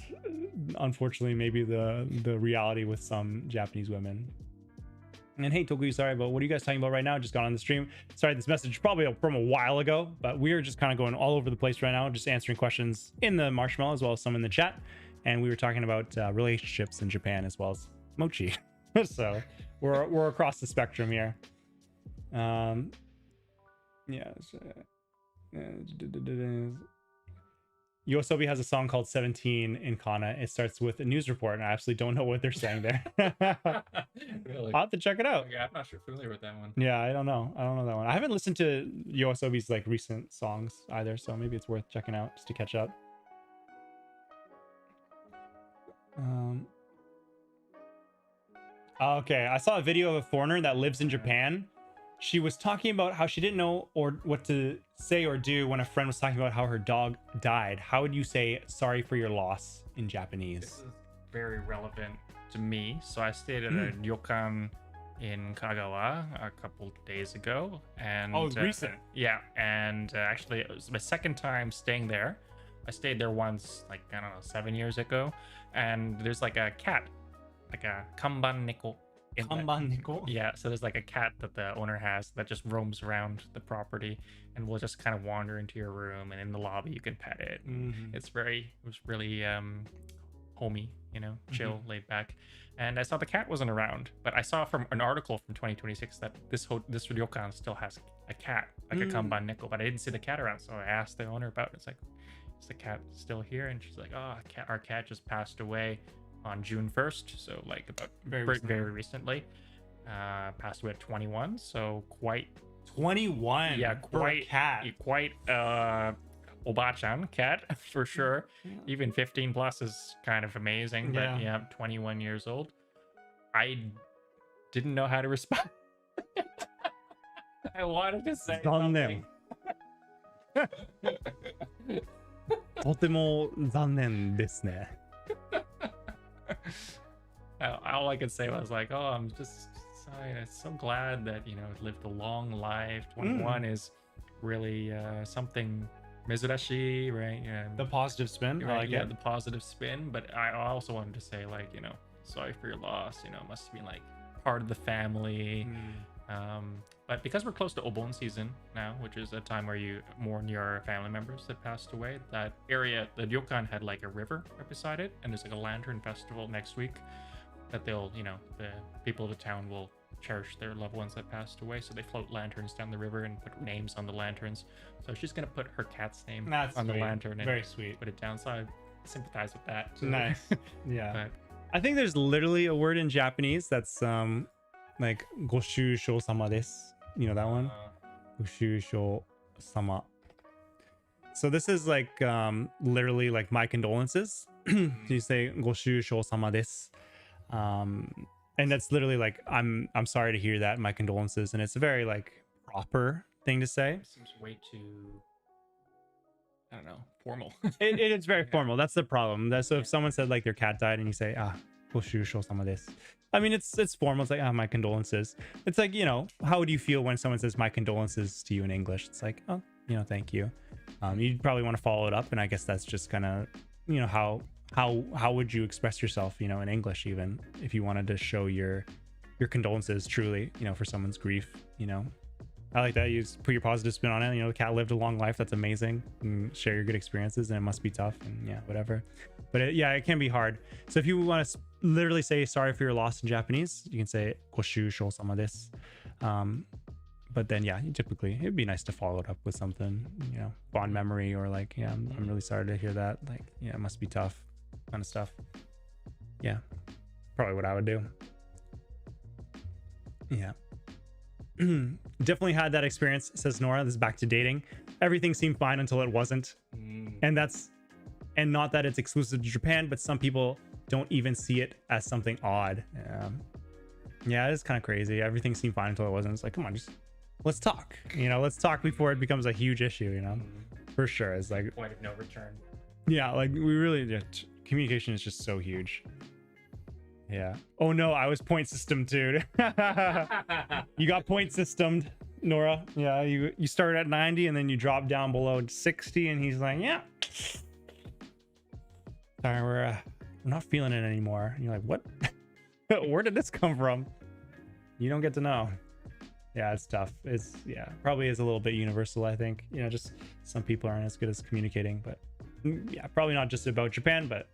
unfortunately maybe the reality with some Japanese women. And hey, Tokuyuu, sorry, but what are you guys talking about right now? Just got on the stream. Sorry, this message is probably from a while ago, but we are just kind of going all over the place right now, just answering questions in the Marshmallow as well as some in the chat. And we were talking about relationships in Japan as well as mochi. So we're across the spectrum here. Yeah. Yoasobi has a song called 17 in Kana. It starts with a news report, and I absolutely don't know what they're saying there. Really? I'll have to check it out. Yeah, I'm not sure familiar with that one. Yeah, I don't know that one. I haven't listened to Yoasobi's like recent songs either, so maybe it's worth checking out just to catch up. Okay, I saw a video of a foreigner that lives in Japan. She was talking about how she didn't know what to say or do when a friend was talking about how her dog died. How would you say sorry for your loss in Japanese? This is very relevant to me. So I stayed at a ryokan in Kagawa a couple days ago. And recent. Yeah, and actually it was my second time staying there. I stayed there once, like, I don't know, 7 years ago. And there's like a cat, like a kanban neko. Yeah, so there's like a cat that the owner has that just roams around the property and will just kind of wander into your room, and in the lobby you can pet it. It was really homey, you know, chill, laid back. And I saw the cat wasn't around, but I saw from an article from 2026 that this ryokan still has a cat, like a kanban neko, but I didn't see the cat around. So I asked the owner about it. It's like, is the cat still here? And she's like, oh, our cat just passed away on June 1st, so like about very recently. Passed away at 21, so quite 21. Yeah, quite cat. Quite Obachan cat for sure. Even 15 plus is kind of amazing, but yeah, 21 years old. I didn't know how to respond. I wanted to say something. とても残念ですね。All I could say was like, oh, I'm just so glad that, you know, it lived a long life. 21 is really something mezurashi, right? Yeah, the positive spin. Right, I like yeah, it. the positive spin. But I also wanted to say, like, you know, sorry for your loss. You know, it must have been like part of the family. But because we're close to Obon season now, which is a time where you mourn your family members that passed away, that area, the ryokan had like a river right beside it, and there's like a lantern festival next week that they'll, you know, the people of the town will cherish their loved ones that passed away, so they float lanterns down the river and put names on the lanterns. So she's gonna put her cat's name on the lantern and very sweet. Put it down. So I sympathize with that too. Nice. Yeah. But I think there's literally a word in Japanese that's like ご愁傷様です. You know that one? ご愁傷様. So this is like literally like my condolences. So you say ご愁傷様です. And that's literally like I'm sorry to hear that, my condolences, and it's a very like proper thing to say. It seems way too, I don't know, formal. It's very formal. That's the problem. So if someone said like their cat died and you say ご愁傷様です. I mean, it's formal. It's like, my condolences. It's like, you know, how would you feel when someone says my condolences to you in English? It's like, oh, you know, thank you. You'd probably want to follow it up, and I guess that's just kind of, you know, how would you express yourself, you know, in English, even if you wanted to show your condolences truly, you know, for someone's grief, you know. I like that you just put your positive spin on it. You know, the cat lived a long life. That's amazing. And share your good experiences, and it must be tough, and yeah, whatever. But it can be hard. So if you want to literally say sorry for your loss in Japanese, you can say "Goshu shousama desu." But then yeah, typically it'd be nice to follow it up with something, you know, fond memory, or like, yeah, I'm really sorry to hear that. Like, yeah, it must be tough, kind of stuff. Yeah, probably what I would do. Yeah. Definitely had that experience, says Nora. This is back to dating. Everything seemed fine until it wasn't. And not that it's exclusive to Japan, but some people don't even see it as something odd. Yeah, it's kind of crazy. Everything seemed fine until it wasn't. It's like, come on, just let's talk. You know, let's talk before it becomes a huge issue, you know? For sure. It's like point of no return. Yeah, like we really, communication is just so huge. Yeah. Oh no, I was point system, dude. You got point systemed, Nora. Yeah, you started at 90 and then you dropped down below 60, and he's like, yeah. Sorry, we're not feeling it anymore. And you're like, what? Where did this come from? You don't get to know. Yeah, it's tough. It's, yeah, probably is a little bit universal, I think. You know, just some people aren't as good as communicating, but yeah, probably not just about Japan, but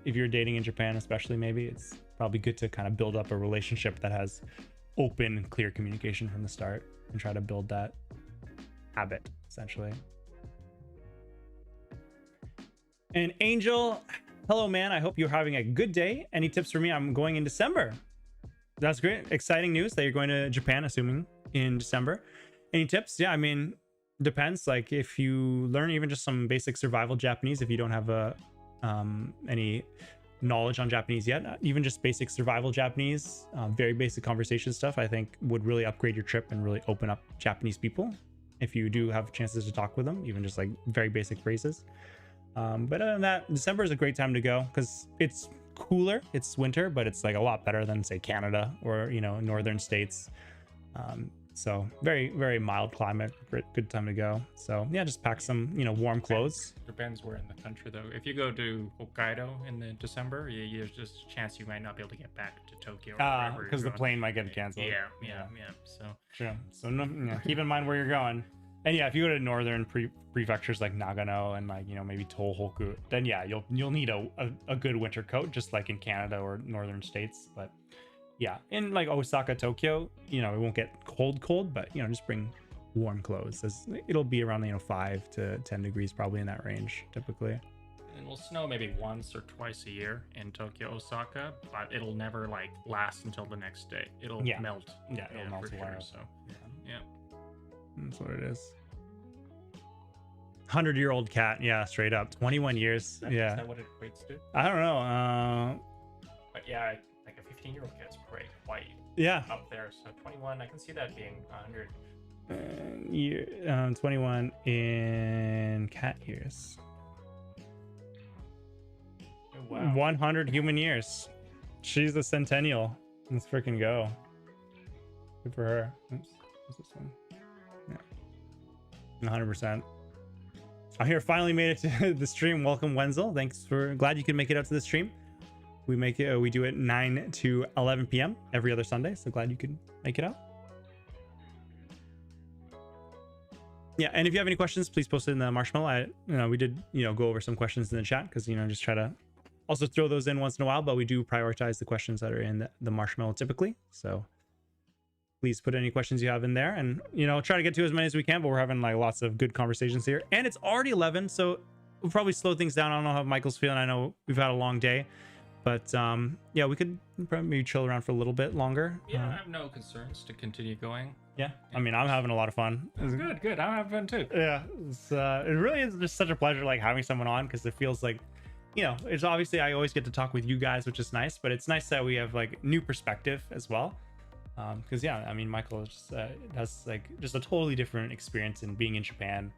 if you're dating in Japan, especially, maybe it's probably good to kind of build up a relationship that has open, clear communication from the start and try to build that habit, essentially. And Angel, hello, man. I hope you're having a good day. Any tips for me? I'm going in December. That's great. Exciting news that you're going to Japan, assuming in December. Any tips? Yeah, I mean, depends. Like if you learn even just some basic survival Japanese, if you don't have any knowledge on Japanese yet, even just basic survival Japanese, very basic conversation stuff, I think would really upgrade your trip and really open up Japanese people if you do have chances to talk with them, even just like very basic phrases. But other than that, December is a great time to go because it's cooler. It's winter, but it's like a lot better than say Canada or, you know, northern states. So very, very mild climate, good time to go. So yeah, just pack some, you know, warm clothes. Depends where in the country though. If you go to Hokkaido in the December, there's just a chance you might not be able to get back to Tokyo. Because the plane might get canceled. Yeah. So true. So no, yeah, keep in mind where you're going. And yeah, if you go to northern prefectures like Nagano and like, you know, maybe Tohoku, then yeah, you'll need a good winter coat, just like in Canada or northern states. But yeah, in like Osaka, Tokyo, you know, it won't get cold, but you know, just bring warm clothes. It'll be around, you know, 5 to 10 degrees, probably in that range typically. And it'll snow maybe once or twice a year in Tokyo, Osaka, but it'll never like last until the next day. It'll melt. Yeah, it'll melt for away. sure. So yeah. That's what it is. 100-year-old cat, yeah, straight up. 21 years. Yeah. Is that what it equates to? I don't know. But yeah, like a 15-year-old cat's quite up there. So 21, I can see that being 100. 21 in cat years. Oh, wow. 100 human years. She's a centennial. Let's freaking go. Good for her. Oops. What's this one? Yeah. 100%. I'm here. Finally made it to the stream. Welcome, Wenzel. Glad you could make it out to the stream. We do it 9 to 11 p.m. every other Sunday. So glad you could make it out. Yeah, and if you have any questions, please post it in the Marshmallow. We did, go over some questions in the chat because, just try to also throw those in once in a while, but we do prioritize the questions that are in the Marshmallow typically. So please put any questions you have in there and, try to get to as many as we can, but we're having like lots of good conversations here. And it's already 11, so we'll probably slow things down. I don't know how Michael's feeling. I know we've had a long day, but yeah, we could probably maybe chill around for a little bit longer. Yeah, I have no concerns to continue going. Yeah, I mean, I'm having a lot of fun. Good. I'm having fun too. Yeah, it really is just such a pleasure like having someone on because it feels like, it's obviously I always get to talk with you guys, which is nice, but it's nice that we have like new perspective as well. Because yeah, I mean, Michael just has like just a totally different experience in being in Japan,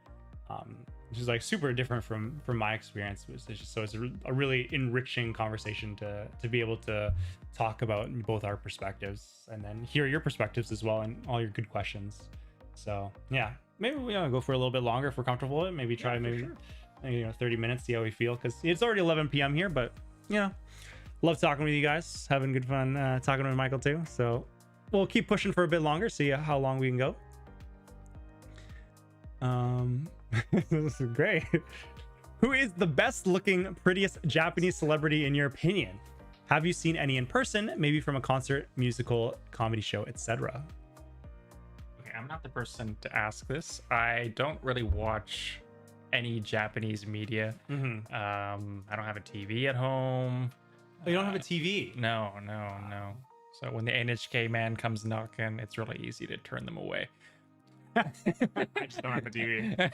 which is like super different from my experience. So it's a really enriching conversation to be able to talk about both our perspectives and then hear your perspectives as well and all your good questions. So yeah, maybe we go for a little bit longer if we're comfortable with it. Maybe try maybe 30 minutes, see how we feel, because it's already 11 p.m. here, but love talking with you guys, having good fun talking with Michael too. So we'll keep pushing for a bit longer, see how long we can go. This is great. Who is the best looking, prettiest Japanese celebrity in your opinion? Have you seen any in person, maybe from a concert, musical, comedy show, etc.? Okay, I'm not the person to ask this. I don't really watch any Japanese media. I don't have a TV at home. Oh, you don't have a TV? No. So when the NHK man comes knocking, it's really easy to turn them away. I just don't have a TV.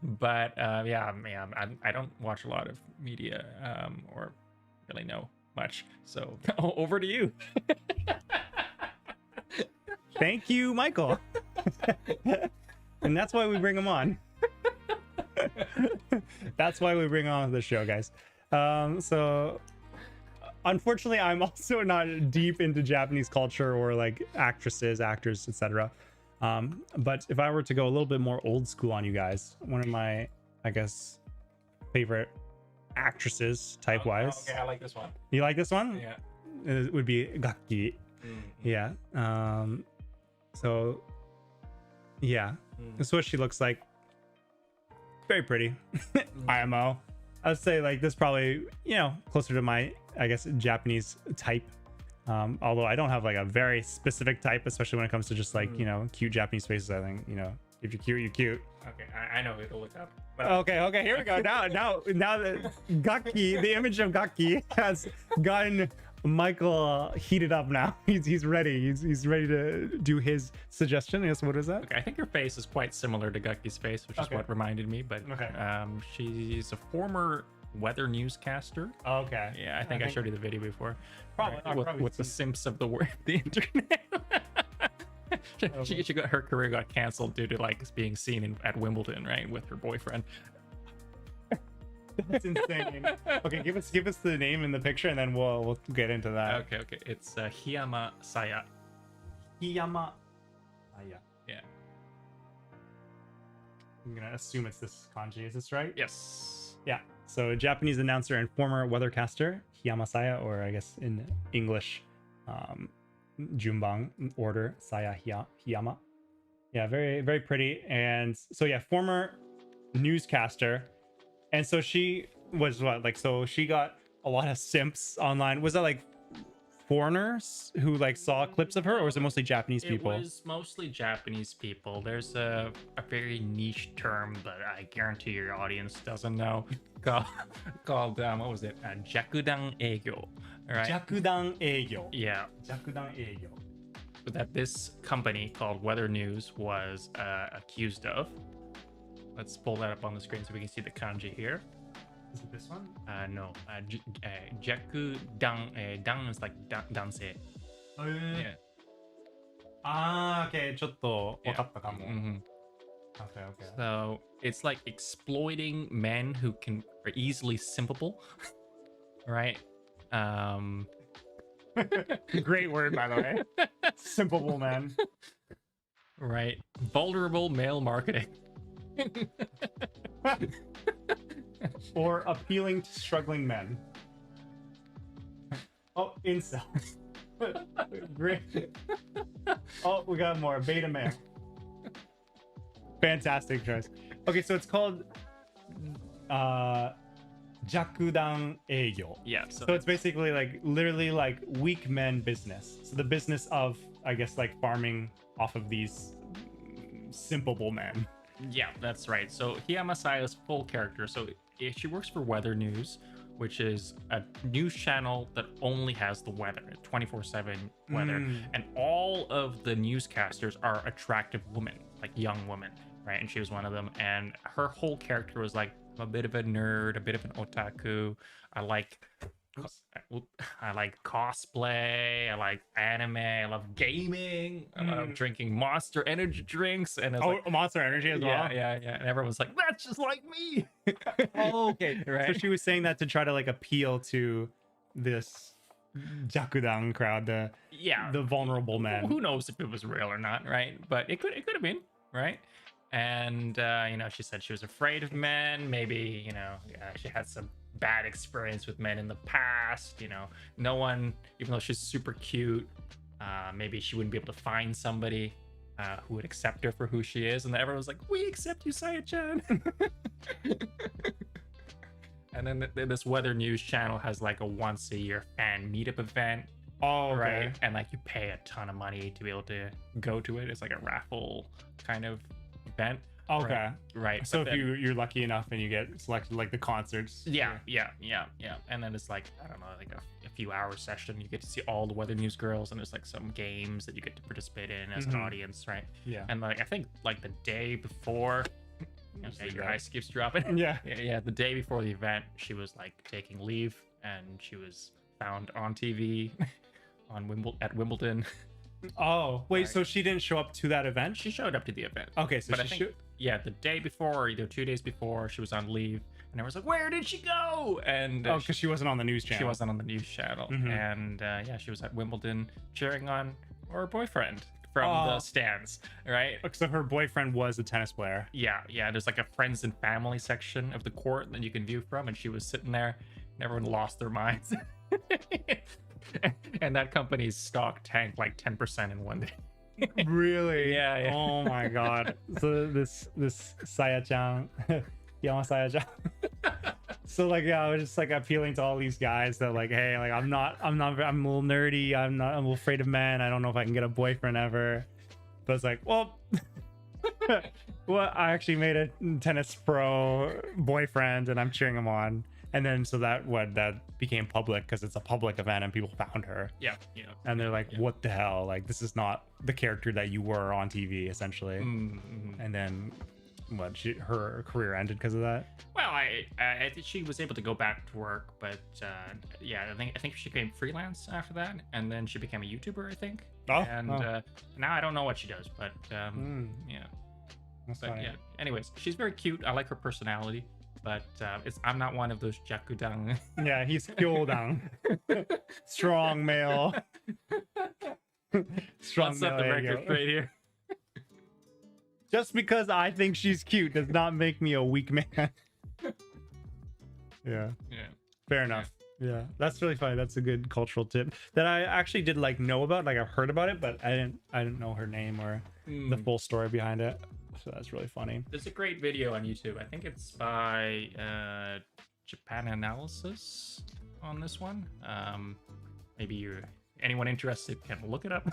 But yeah, I don't watch a lot of media or really know much. So over to you. Thank you, Michael. And that's why we bring him on. That's why we bring on the show, guys. So unfortunately, I'm also not deep into Japanese culture or like actresses, actors, etc. But if I were to go a little bit more old school on you guys, one of my, I guess, favorite actresses type wise. Okay, I like this one. You like this one? Yeah. It would be Gakki. Yeah. So yeah, that's what she looks like. Very pretty. IMO. I would say like this probably, you know, closer to my, I guess, Japanese type. Although I don't have like a very specific type, especially when it comes to just like, you know, cute Japanese faces. I think, you know, if you're cute, you're cute. Okay, I know who to look up. But... Okay, here we go. Now that Gakki, the image of Gakki has gotten Michael heated up now. He's ready. He's ready to do his suggestion. Yes, what is that? Okay, I think her face is quite similar to Gakki's face, which is what reminded me. But she's a former weather newscaster. Okay. Yeah, I think I showed you the video before. Probably with the simps of the internet. she got her career got canceled due to like being seen at Wimbledon, right, with her boyfriend. That's insane. Okay, give us the name in the picture, and then we'll get into that. Okay. It's Hiyama Saya. Hiyama Saya. Yeah. I'm gonna assume it's this kanji. Is this right? Yes. Yeah. So Japanese announcer and former weathercaster Hiyama Saya, or I guess in English, Junban order Saya Hiyama. Yeah, very very pretty. And so yeah, former newscaster. And so she was what, like, so she got a lot of simps online. Was that like foreigners who like saw clips of her, or was it mostly Japanese people? It was mostly Japanese people. There's a very niche term that I guarantee your audience doesn't know called what was it? Jakudan Eigyo. Right? Jakudan Eigyo. Yeah. Jakudan Eigyo. That this company called Weather News was accused of. Let's pull that up on the screen so we can see the kanji here. Is it this one? No. Jakudan. Dan is like dansei. Yeah. Okay. ちょっと分かったかも。Okay. So it's like exploiting men who are easily simpable, right? Great word, by the way. Simpable man. Right. Vulnerable male marketing. Or appealing to struggling men. Oh, incel. Great. Oh, we got more. Beta male. Fantastic choice. Okay, so it's called Jakudan Eigyo. Yeah. So it's basically like literally like weak men business. So the business of, I guess, like farming off of these simpable men. Yeah, that's right. So Hiyama Saya's full character. So she works for Weather News, which is a news channel that only has the weather, 24/7 weather. And all of the newscasters are attractive women, like young women, right? And she was one of them. And her whole character was like, I'm a bit of a nerd, a bit of an otaku. I like cosplay. I like anime. I love gaming. I love drinking Monster Energy drinks. And Monster Energy as well. Yeah. And everyone's like, that's just like me. Oh, okay. Right. So she was saying that to try to like appeal to this Jakudan crowd, the vulnerable men. Who knows if it was real or not, right? But it could have been, right? And she said she was afraid of men. Maybe she had some bad experience with men in the past. No one, even though she's super cute, maybe she wouldn't be able to find somebody who would accept her for who she is, and everyone was like, "We accept you, Saya-chan." And then this weather news channel has like a once a year fan meetup event. Oh, okay. Right, and like you pay a ton of money to be able to go to it. It's like a raffle kind of event. Okay. Right. So but if then- you're lucky enough and you get selected, like the concerts. yeah, and then it's like, I don't know, like a few hour session. You get to see all the weather news girls, and there's like some games that you get to participate in as an audience, right? Yeah. And like I think like the day before, okay, your ice keeps dropping. Yeah. Yeah, the day before the event, she was like taking leave, and she was found on TV at Wimbledon. Oh, wait, Right. so she didn't show up to that event? She showed up to the event. Okay, so But I she think, should. yeah, the day before, or either 2 days before, she was on leave, and I was like, "Where did she go?" And Oh, because she wasn't on the news channel. she wasn't on the news channel, Mhm. and yeah, she was at Wimbledon cheering on her boyfriend from Oh. the stands, right? So her boyfriend was a tennis player. Yeah. There's like a friends and family section of the court that you can view from, and she was sitting there, and everyone lost their minds. And that company's stock tanked like 10% in one day. Really? Yeah. Oh my god. So this Saya-chan, Yama Saya-chan. So like, yeah, I was just like appealing to all these guys that like, hey, like I'm a little nerdy. I'm a little afraid of men. I don't know if I can get a boyfriend ever. But it's like, well, well, I actually made a tennis pro boyfriend and I'm cheering him on. And then so that became public because it's a public event and people found her. Yeah. And they're like, what the hell? Like, this is not the character that you were on TV, essentially. Mm-hmm. And then, her career ended because of that? Well, I think she was able to go back to work, but yeah, I think she became freelance after that, and then she became a YouTuber, I think. Oh, and now I don't know what she does, but yeah. That's But funny. yeah. Anyways, she's very cute. I like her personality, but I'm not one of those jakudang. Yeah, he's Kyodan. Strong male. Strong Let's set the male record ego. straight here. Just because I think she's cute does not make me a weak man. Yeah. Yeah. Fair enough. Yeah, that's really funny. That's a good cultural tip that I actually did like know about. Like I've heard about it, but I didn't know her name or the full story behind it. So that's really funny. There's a great video on YouTube. I think it's by Japan Analysis on this one. Maybe anyone interested can look it up.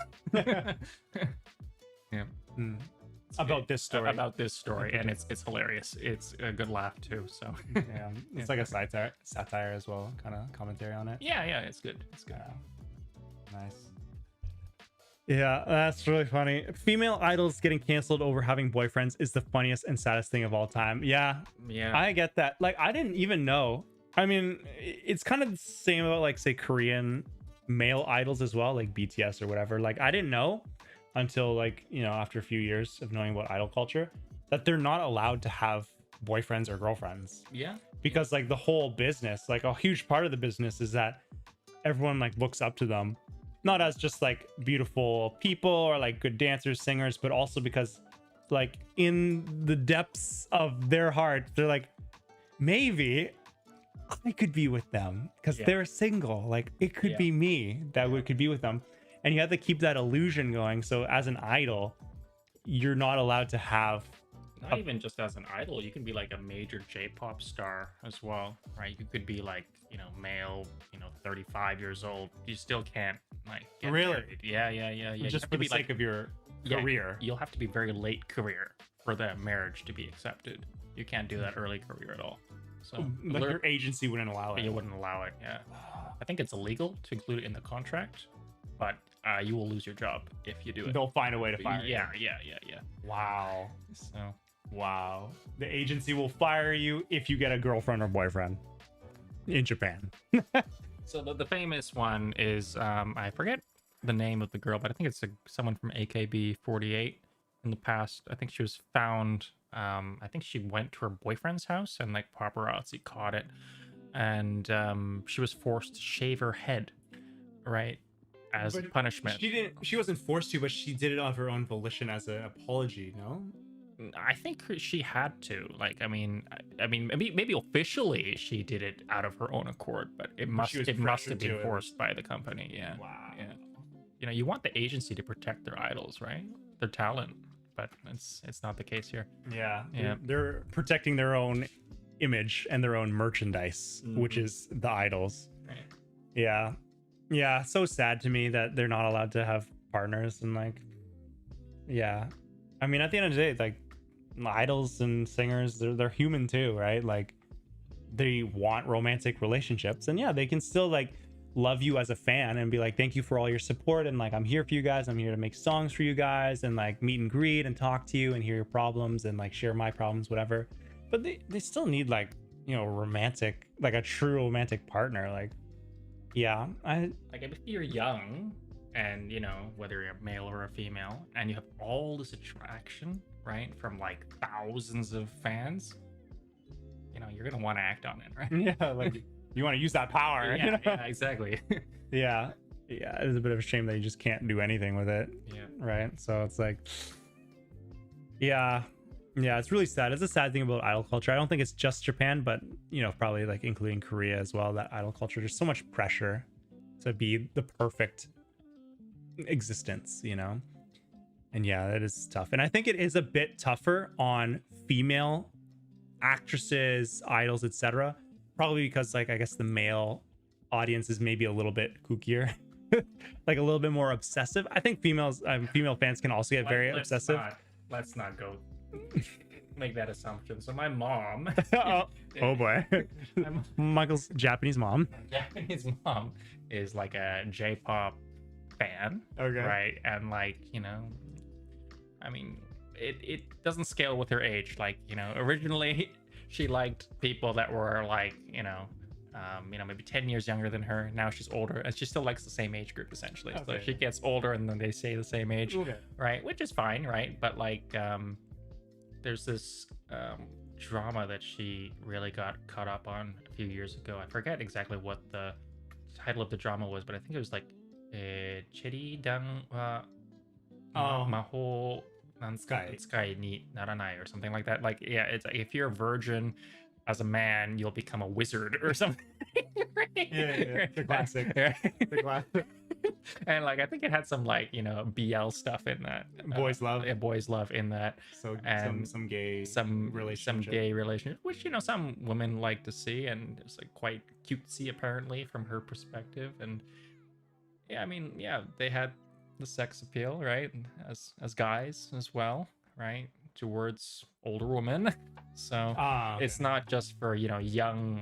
Yeah. About this story. About this story, and it's hilarious. It's a good laugh too. So Yeah, it's like a satire as well, kind of commentary on it. yeah, it's good. It's good. Nice. Yeah, that's really funny. Female idols getting canceled over having boyfriends is the funniest and saddest thing of all time. Yeah, Yeah. I get that. Like, I didn't even know. I mean, it's kind of the same about, like, say, Korean male idols as well, like BTS or whatever. Like, I didn't know until, like, you know, after a few years of knowing about idol culture, that they're not allowed to have boyfriends or girlfriends. Yeah. Because, like, the whole business, like, a huge part of the business is that everyone, like, looks up to them. Not as just, like, beautiful people or, like, good dancers, singers, but also because, like, in the depths of their heart, they're like, maybe I could be with them because they're single. Like, it could be me that could be with them. And you have to keep that illusion going. So as an idol, you're not allowed to have Not even just as an idol, you can be like a major J-pop star as well, right? You could be like, you know, male, you know, 35 years old. You still can't like get Really? married. Yeah. You just have for to the be like sake of your yeah, career. You'll have to be very late career for the marriage to be accepted. You can't do that early career at all. So Like your agency wouldn't allow it. you wouldn't allow it. Yeah, I think it's illegal to include it in the contract, but you will lose your job if you do it. They'll find a way to fire you. Yeah. Wow. So Wow. The agency will fire you if you get a girlfriend or boyfriend in Japan. So the famous one is I forget the name of the girl, but I think it's someone from AKB48 in the past. I think she was found. I think she went to her boyfriend's house and like paparazzi caught it, and she was forced to shave her head, right, as punishment. She wasn't forced to, but she did it of her own volition as an apology. No. I think she had to. Like, I mean, maybe officially she did it out of her own accord, but it must she was have pressured been to it. forced by the company. Yeah. Wow. Yeah. You know, you want the agency to protect their idols, right? their talent, but it's not the case here. Yeah. Yeah. They're protecting their own image and their own merchandise, which is the idols. Right. Yeah. Yeah. So sad to me that they're not allowed to have partners and like, yeah. I mean, at the end of the day, like idols and singers, they're human too, right? Like they want romantic relationships, and yeah, they can still like love you as a fan and be like, thank you for all your support, and like I'm here for you guys, I'm here to make songs for you guys, and like meet and greet and talk to you and hear your problems and like share my problems, whatever. But they still need like, you know, romantic, like a true romantic partner. Like, yeah, Like if you're young and, you know, whether you're a male or a female, and you have all this attraction, right, from like thousands of fans, you know, you're gonna want to act on it, right? yeah, like you want to use that power. Yeah, you know? yeah, exactly. Yeah, it's a bit of a shame that you just can't do anything with it. Yeah. Right, so it's like, yeah, it's really sad. It's a sad thing about idol culture. I don't think it's just Japan, but you know, probably like including Korea as well, that idol culture, there's so much pressure to be the perfect existence, you know. And yeah, that is tough. And I think it is a bit tougher on female actresses, idols, etc., probably because like I guess the male audience is maybe a little bit kookier, like a little bit more obsessive. I think female fans can also get very obsessive. Let's not go make that assumption. So my mom, oh boy, Michael's Japanese mom. Japanese mom is like a J-pop fan, Okay. right? And like, you know, I mean, it doesn't scale with her age. Like, you know, originally she liked people that were like, you know, maybe 10 years younger than her. Now she's older, and she still likes the same age group essentially. Okay. So she gets older, and then they stay the same age, Okay. right? Which is fine, right? But like, there's this drama that she really got caught up on a few years ago. I forget exactly what the title of the drama was, but I think it was like Cheri Dan wa Maho Sky ni Naranai or something like that. Like, yeah, it's like if you're a virgin as a man, you'll become a wizard or something. Right? Yeah. The classic. Right? The classic. And like, I think it had some like, you know, BL stuff in that. Boys love. Yeah, boys love in that. So And some gay Some relationship. gay relationship, which, you know, some women like to see, and it's like quite cutesy apparently from her perspective. And yeah, I mean, yeah, they had the sex appeal, right, as guys as well, right, towards older women. So Okay. it's not just for, you know, young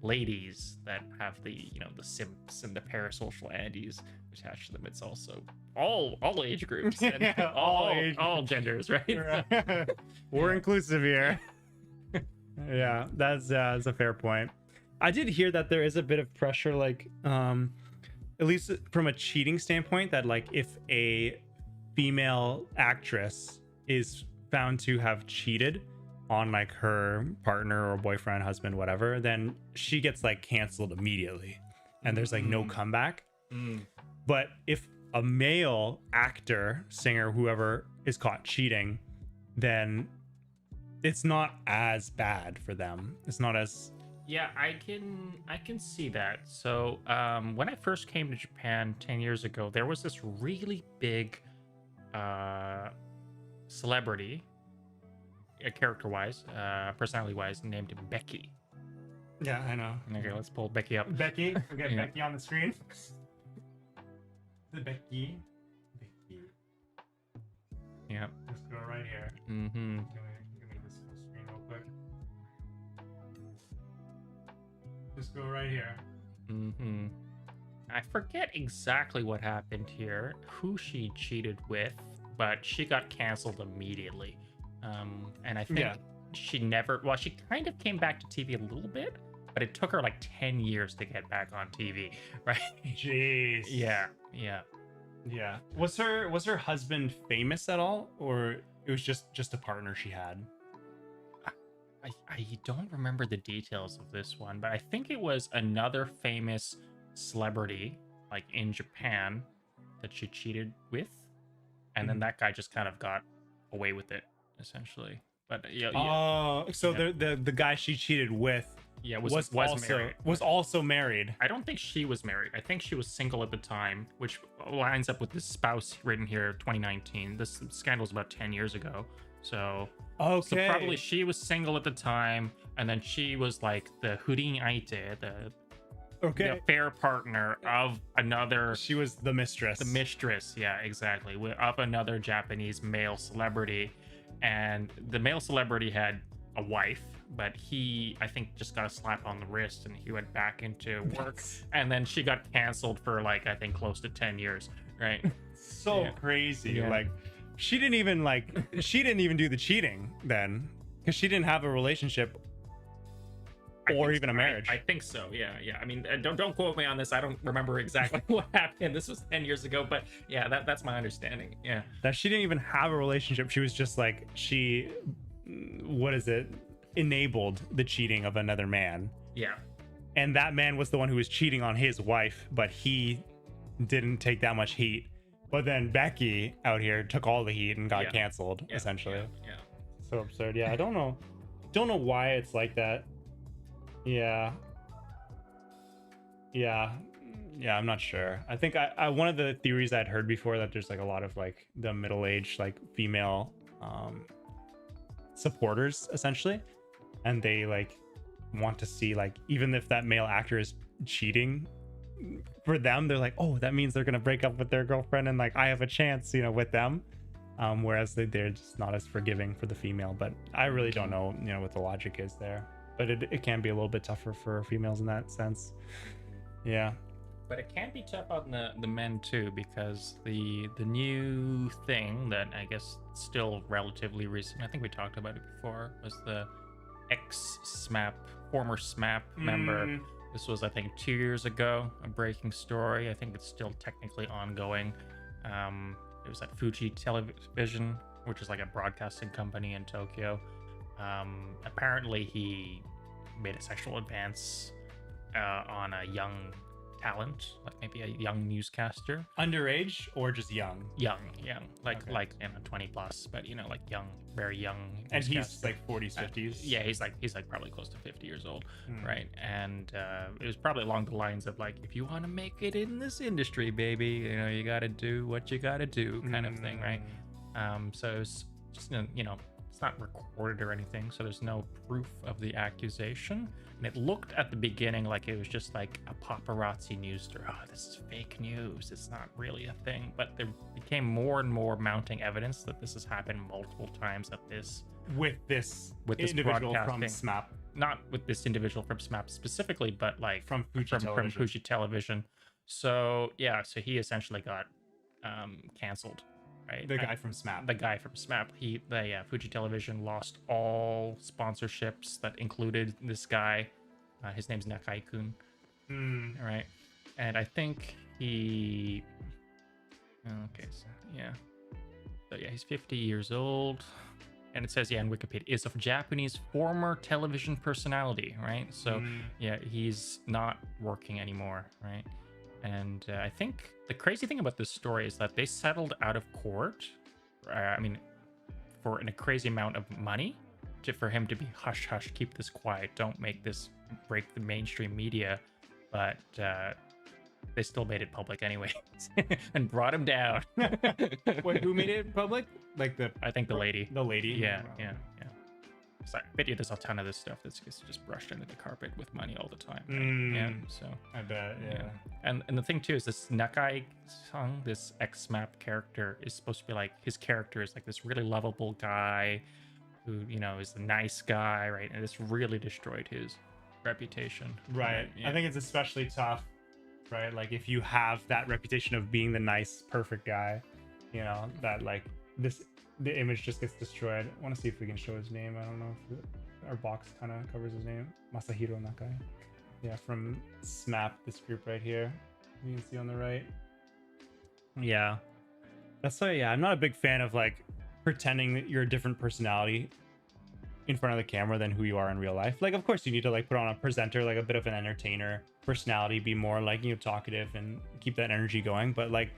ladies that have the, you know, the simps and the parasocial andies attached to them. It's also all age groups and Yeah, all age all genders, right? We're inclusive here. Yeah, that's a fair point. I did hear that there is a bit of pressure, like at least from a cheating standpoint, that like if a female actress is found to have cheated on like her partner or boyfriend, husband, whatever, then she gets like canceled immediately, and there's like no comeback. But if a male actor, singer, whoever is caught cheating, then it's not as bad for them. It's not as Yeah, I can see that. So when I first came to Japan 10 years ago, there was this really big celebrity, character-wise, personality-wise, named Becky. Yeah, I know. Okay, let's pull Becky up. Becky, we got Yeah. Becky on the screen. The Becky. Yeah. Let's go right here. Mm-hmm. Give me this full screen real quick. Just go right here. Mm-hmm. I forget exactly what happened here, who she cheated with, but she got canceled immediately. And I think Yeah. she kind of came back to TV a little bit, but it took her like 10 years to get back on TV, right? Jeez. Yeah. Yeah. Was her husband famous at all, or it was just a partner she had? I don't remember the details of this one, but I think it was another famous celebrity, like in Japan, that she cheated with, and then that guy just kind of got away with it, essentially. But yeah. Oh, so Yeah. the guy she cheated with Yeah, was married. also married. I don't think she was married. I think she was single at the time, which lines up with this spouse written here, 2019. This scandal's about 10 years ago. So, Okay. so probably she was single at the time, and then she was like the hurin aite, the affair partner of another. She was the mistress. The mistress, yeah, exactly, of another Japanese male celebrity, and the male celebrity had a wife, but he, I think, just got a slap on the wrist, and he went back into work, and then she got canceled for like, I think, close to 10 years, right? So crazy. Yeah. Like, she didn't even do the cheating then, because she didn't have a relationship or even a marriage. I think so. Yeah. I mean, don't quote me on this. I don't remember exactly what happened. This was 10 years ago, but yeah, that's my understanding. Yeah. That she didn't even have a relationship. She was just like, enabled the cheating of another man. Yeah. And that man was the one who was cheating on his wife, but he didn't take that much heat. But then Becky out here took all the heat and got canceled, essentially. Yeah. So absurd. Yeah, I don't know why it's like that. Yeah, I'm not sure. I think I one of the theories I'd heard before, that there's like a lot of like the middle-aged like female supporters essentially, and they like want to see, like, even if that male actor is cheating, for them they're like, oh, that means they're gonna break up with their girlfriend, and like I have a chance, with them. Whereas they're just not as forgiving for the female. But I really don't know, what the logic is there. But it can be a little bit tougher for females in that sense. Yeah. But it can be tough on the men too, because the new thing that I guess still relatively recent, I think we talked about it before, was the former SMAP member. This was, I think, 2 years ago, a breaking story. I think it's still technically ongoing. It was at Fuji Television, which is like a broadcasting company in Tokyo. Apparently he made a sexual advance on a young talent, like maybe a young newscaster. Underage or just young? Young, like 20 plus, but like young, very young. And he's like 40s, 50s. Yeah, he's like probably close to 50 years old, right? And it was probably along the lines of like, if you want to make it in this industry, baby, you got to do what you got to do, kind of thing, right? So it's just it's not recorded or anything, so there's no proof of the accusation. And it looked at the beginning like it was just like a paparazzi news story. Oh, this is fake news. It's not really a thing. But there became more and more mounting evidence that this has happened multiple times with this individual from SMAP. Not with this individual from SMAP specifically, but like from Fuji Television. So yeah, so he essentially got canceled. Right. The guy from SMAP. The guy from SMAP. Fuji Television lost all sponsorships that included this guy. His name's Nakai-kun. Right. And I think he... Okay, so yeah. So yeah, he's 50 years old. And it says, in Wikipedia, is of Japanese former television personality, right? So yeah, he's not working anymore, right? And I think the crazy thing about this story is that they settled out of court, for a crazy amount of money for him to be hush hush, keep this quiet, don't make this break the mainstream media. But they still made it public anyway and brought him down. Wait, who made it public? I think the lady. The lady? Yeah. So I bet you there's a ton of this stuff that's just brushed under the carpet with money all the time. Right? Yeah, so I bet, yeah. And the thing too is this Nakai-san, this ex-SMAP character, is supposed to be like, his character is like this really lovable guy who, is a nice guy, right? And this really destroyed his reputation. Right. Yeah. I think it's especially tough, right? Like if you have that reputation of being the nice, perfect guy, that like the image just gets destroyed. I want to see if we can show his name. I don't know if our box kind of covers his name. Masahiro Nakai. Yeah, from SMAP, this group right here. You can see on the right. Yeah. That's why, I'm not a big fan of like pretending that you're a different personality in front of the camera than who you are in real life. Like, of course, you need to like put on a presenter, like a bit of an entertainer personality, be more like, talkative and keep that energy going. But like,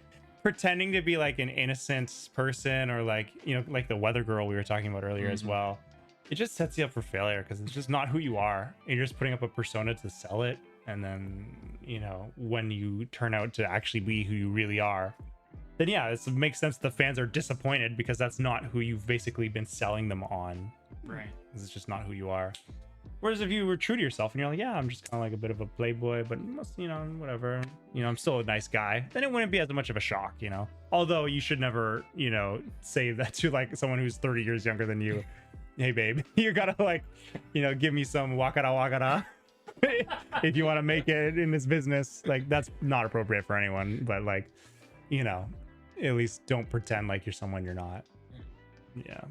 pretending to be like an innocent person, or like like the weather girl we were talking about earlier as well, it just sets you up for failure because it's just not who you are. You're just putting up a persona to sell it, and then when you turn out to actually be who you really are, then yeah, it makes sense the fans are disappointed because that's not who you've basically been selling them on. Right. It's just not who you are. Whereas if you were true to yourself and you're like, yeah, I'm just kind of like a bit of a playboy, but whatever, I'm still a nice guy, then it wouldn't be as much of a shock, Although you should never, say that to like someone who's 30 years younger than you. Hey, babe, you gotta like, give me some wakara wakara if you want to make it in this business. Like, that's not appropriate for anyone, but like, at least don't pretend like you're someone you're not. Yeah.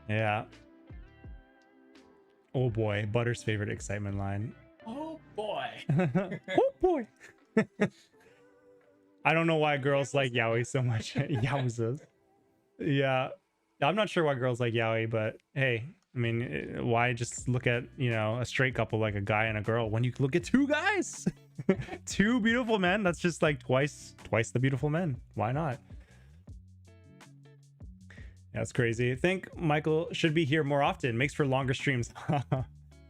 Yeah. Oh boy, Butter's favorite excitement line. Oh boy. Oh boy. I don't know why girls like yaoi so much. Yowzas. Yeah. I'm not sure why girls like yaoi, but hey, I mean, why just look at, a straight couple like a guy and a girl when you can look at two guys? Two beautiful men? That's just like twice the beautiful men. Why not? That's crazy. I think Michael should be here more often. Makes for longer streams.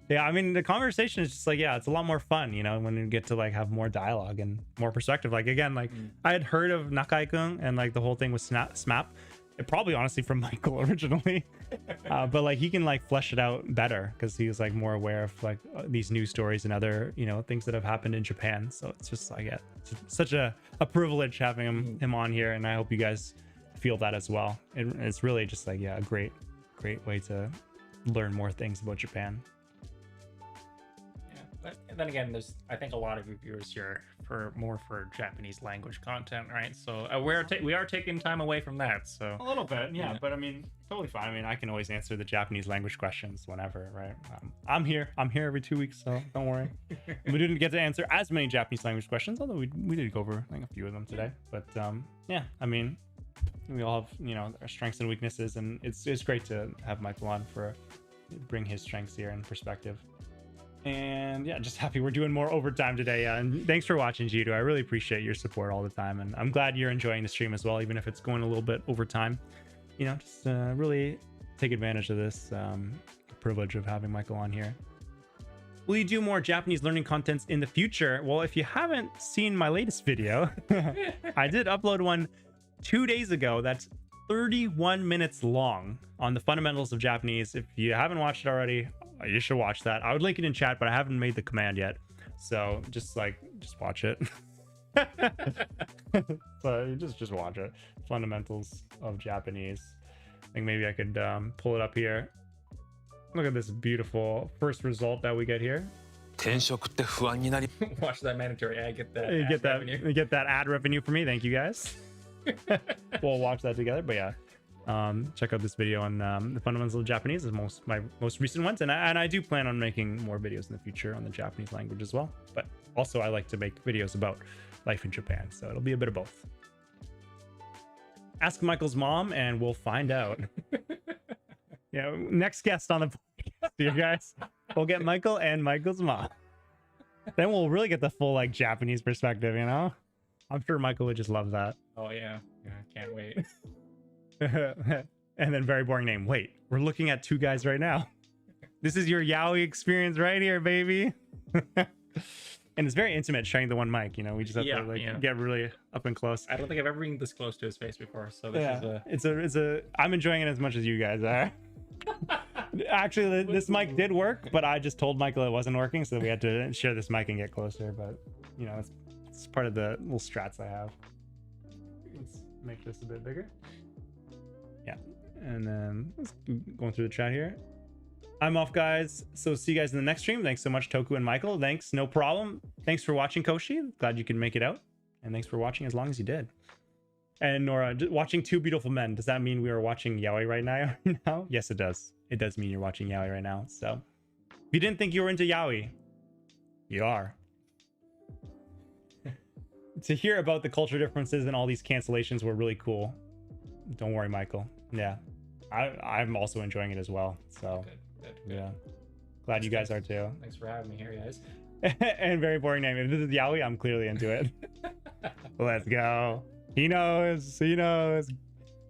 Yeah, I mean, the conversation is just like, yeah, it's a lot more fun, when you get to like have more dialogue and more perspective. Like, again, like I had heard of Nakai-kun and like the whole thing with SMAP. It probably honestly from Michael originally. But like he can like flesh it out better because he was like more aware of like these news stories and other, things that have happened in Japan. So it's just like, yeah, it's such a privilege having him on here. And I hope you guys feel that as well. And it's really just like, yeah, a great way to learn more things about Japan. Yeah, but then again, there's I think a lot of viewers here for Japanese language content, right? So we are taking time away from that. So a little bit, yeah. But I mean, totally fine. I mean, I can always answer the Japanese language questions whenever, right? I'm here every 2 weeks, so don't worry. We didn't get to answer as many Japanese language questions, although we did go over like a few of them today. But yeah, I mean, we all have our strengths and weaknesses, and it's great to have Michael on bring his strengths here and perspective. And yeah, just happy we're doing more overtime today. Yeah, and thanks for watching, Jidu. I really appreciate your support all the time, and I'm glad you're enjoying the stream as well, even if it's going a little bit overtime. Just really take advantage of this privilege of having Michael on here. Will you do more Japanese learning contents in the future? Well, if you haven't seen my latest video, I did upload one 2 days ago that's 31 minutes long on the fundamentals of Japanese. If you haven't watched it already, you should watch that. I would link it in chat, but I haven't made the command yet, so just watch it. So just watch it. Fundamentals of Japanese. I think maybe I could pull it up here. Look at this beautiful first result that we get here. Watch that mandatory ad. Get that ad revenue for me. Thank you guys. We'll watch that together. But yeah, check out this video on the fundamentals of Japanese. Is my most recent ones, and I do plan on making more videos in the future on the Japanese language as well. But also I like to make videos about life in Japan, so it'll be a bit of both. Ask Michael's mom and we'll find out. Yeah, next guest on the podcast, you guys. We'll get Michael and Michael's mom. Then we'll really get the full like Japanese perspective, I'm sure Michael would just love that. Oh yeah, can't wait. And then very boring name. Wait, we're looking at two guys right now. This is your yaoi experience right here, baby. And it's very intimate sharing the one mic, we just have to get really up and close. I don't think I've ever been this close to his face before, so this is I'm enjoying it as much as you guys are. Actually, this mic did work, but I just told Michael it wasn't working, so we had to share this mic and get closer. But it's part of the little strats I have. Let's make this a bit bigger. Yeah, and then let's going through the chat here. I'm off, guys, so see you guys in the next stream. Thanks so much, Toku and Michael. Thanks, no problem. Thanks for watching, Koshi. Glad you could make it out, and thanks for watching as long as you did. And Nora, watching two beautiful men, does that mean we are watching yaoi right now? No? Yes, it does. It does mean you're watching yaoi right now. So if you didn't think you were into yaoi, you are. To hear about the culture differences and all these cancellations were really cool. Don't worry, Michael. Yeah, I'm also enjoying it as well. So good. Yeah, glad you guys are too. Thanks for having me here, guys. And very boring name. If this is yaoi, I'm clearly into it. Let's go. He knows.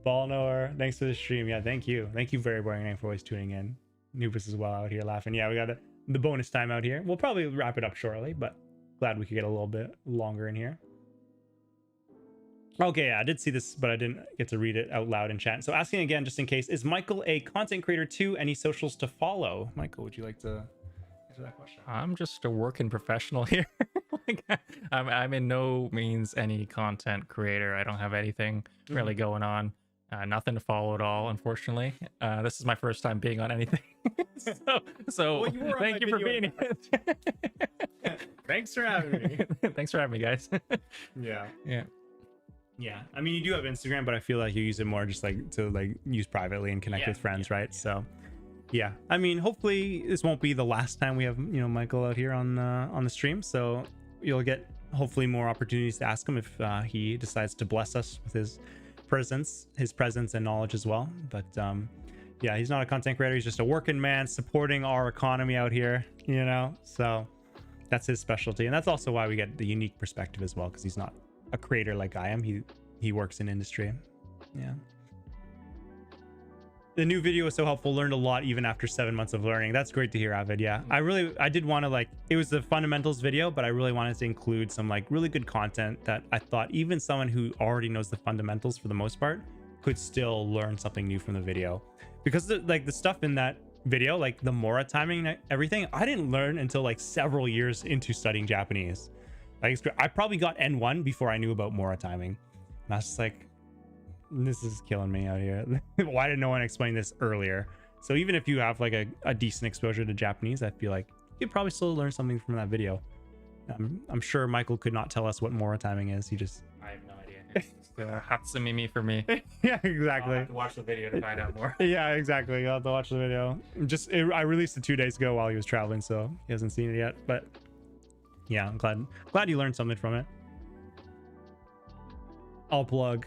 Ball knower, thanks for the stream. Yeah, thank you very boring name for always tuning in. Nubis as well out here laughing. Yeah, we got the bonus time out here. We'll probably wrap it up shortly, but glad we could get a little bit longer in here. Okay, yeah, I did see this, but I didn't get to read it out loud in chat. So asking again, just in case, is Michael a content creator too? Any socials to follow? Michael, would you like to answer that question? I'm just a working professional here. Like, I'm in no means any content creator. I don't have anything really going on. Nothing to follow at all, unfortunately. This is my first time being on anything. so Well, you thank you for being here. Thanks for having me. Thanks for having me, guys. Yeah, I mean, you do have Instagram, but I feel like you use it more just like to like use privately and connect with friends, right? Yeah. So yeah, I mean, hopefully this won't be the last time we have, you know, Michael out here on the stream, so you'll get hopefully more opportunities to ask him if he decides to bless us with his presence and knowledge as well. But yeah, he's not a content creator, he's just a working man supporting our economy out here, you know, so that's his specialty. And that's also why we get the unique perspective as well, because he's not a creator like I am. He works in industry. Yeah, the new video was so helpful, learned a lot even after 7 months of learning. That's great to hear, Avid. Yeah, I did want to, like, it was the fundamentals video, but I really wanted to include some like really good content that I thought even someone who already knows the fundamentals for the most part could still learn something new from the video, because the stuff in that video, like the mora timing and everything, I didn't learn until like several years into studying Japanese. Like, I probably got N1 before I knew about mora timing, and I was just like, this is killing me out here. Why did no one explain this earlier? So even if you have like a decent exposure to Japanese, I feel like you could probably still learn something from that video. I'm sure Michael could not tell us what mora timing is. I have no idea. It's Hatsumimi for me. Yeah, exactly. I'll have to watch the video to find out more. Yeah, exactly. You'll have to watch the video. I released it 2 days ago while he was traveling, so he hasn't seen it yet. But yeah, I'm glad you learned something from it. I'll plug.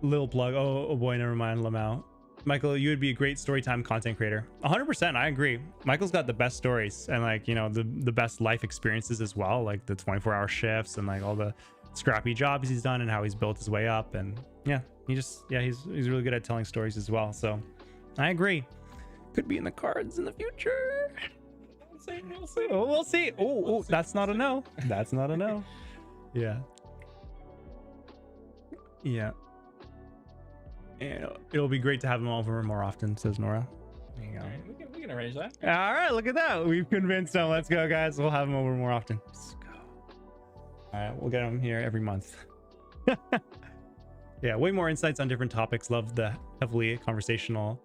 Lil plug. Oh boy, never mind, Lamau. Michael, you would be a great storytime content creator. 100%, I agree. Michael's got the best stories and, like, you know, the best life experiences as well, like the 24-hour shifts and like all the scrappy jobs he's done and how he's built his way up. And yeah, he's really good at telling stories as well. So I agree. Could be in the cards in the future. We'll see. Oh, that's not a no. That's not a no. Yeah. And it'll be great to have him over more often, says Nora. There you go. All right, we can arrange that. All right, look at that. We've convinced him. Let's go, guys. We'll have him over more often. Let's go. All right, we'll get him here every month. Yeah, way more insights on different topics. Love the heavily conversational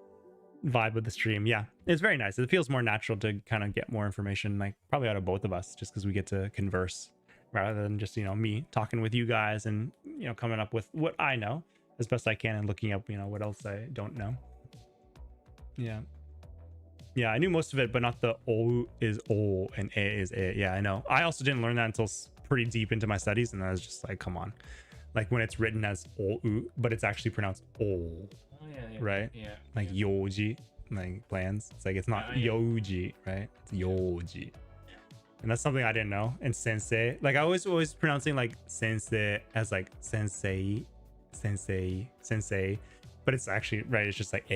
vibe of the stream. Yeah, it's very nice. It feels more natural to kind of get more information, like probably out of both of us, just because we get to converse rather than just, you know, me talking with you guys and, you know, coming up with what I know as best I can and looking up, you know, what else I don't know. Yeah, I knew most of it, but not the O is O and A is A. Yeah, I know. I also didn't learn that until pretty deep into my studies, and I was just like, come on, like when it's written as O, but it's actually pronounced O. Oh, yeah. Right? Yeah. Like Yoji, like plans. It's like, it's not Yoji, right? It's Yoji. And that's something I didn't know. And sensei, like I was always pronouncing like sensei as like sensei, but it's actually right. It's just like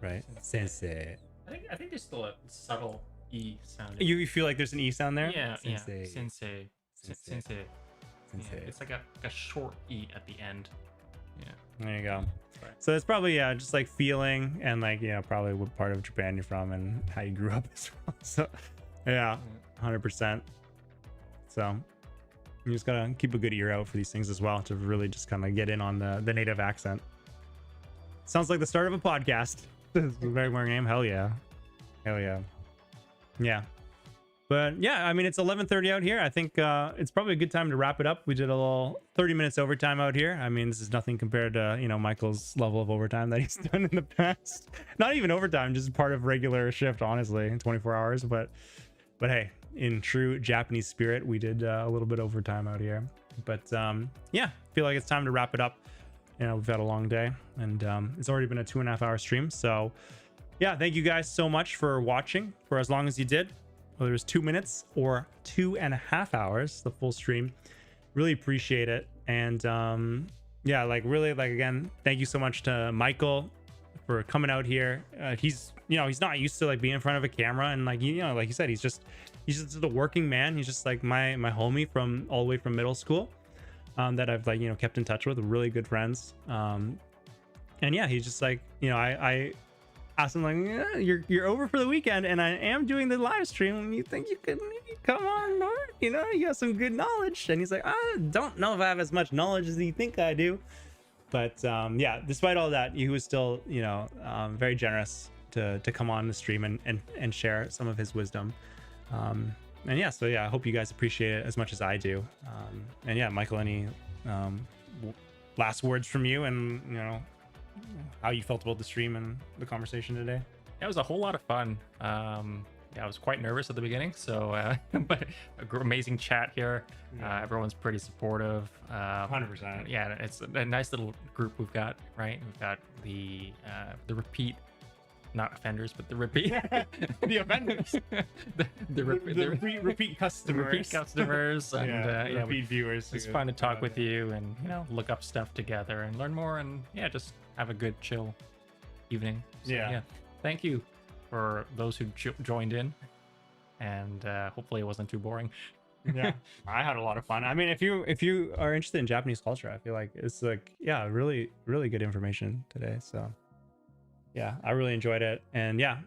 right? Sensei. I think there's still a subtle E sound. You feel like there's an E sound there? Yeah, Sensei. Sensei. Yeah, it's like a short E at the end. Yeah. There you go. Right. So it's probably just like feeling and like, you know, probably what part of Japan you're from and how you grew up as well. So yeah, 100%. So you just gotta keep a good ear out for these things as well to really just kind of get in on the native accent. Sounds like the start of a podcast. This is a very boring name. Hell yeah. Yeah. But yeah, I mean, it's 11:30 out here. I think it's probably a good time to wrap it up. We did a little 30 minutes overtime out here. I mean, this is nothing compared to, you know, Michael's level of overtime that he's done in the past. Not even overtime, just part of regular shift, honestly, 24 hours. But hey, in true Japanese spirit, we did a little bit overtime out here. But yeah, feel like it's time to wrap it up. You know, we've had a long day, and it's already been a 2.5 hour stream. So yeah, thank you guys so much for watching for as long as you did, whether it was 2 minutes or 2.5 hours, the full stream. Really appreciate it. And yeah, like really, like again, thank you so much to Michael for coming out here. He's, you know, he's not used to like being in front of a camera, and like, you know, like you said, he's just a working man. He's just like my homie from all the way from middle school, that I've like, you know, kept in touch with, really good friends. And yeah, he's just like, you know, I asked him like, yeah, you're over for the weekend, and I am doing the live stream. You think you could maybe come on board? You know, you got some good knowledge. And he's like, I don't know if I have as much knowledge as you think I do. But yeah, despite all that, he was still, you know, very generous to come on the stream and share some of his wisdom. And yeah, so yeah, I hope you guys appreciate it as much as I do. And yeah, Michael, any last words from you, and you know, how you felt about the stream and the conversation today? It was a whole lot of fun. Yeah, I was quite nervous at the beginning, so but amazing chat here. Everyone's pretty supportive. 100%. Yeah, it's a nice little group we've got, right? We've got the repeat, not offenders, but the repeat, The offenders. the repeat customers. repeat customers, and yeah, repeat viewers. it's fun to talk with you and, you know, look up stuff together and learn more, and yeah, just have a good chill evening. So, Yeah. Thank you for those who joined in, and hopefully it wasn't too boring. Yeah, I had a lot of fun. I mean, if you are interested in Japanese culture, I feel like it's like, yeah, really good information today. So yeah, I really enjoyed it. And yeah,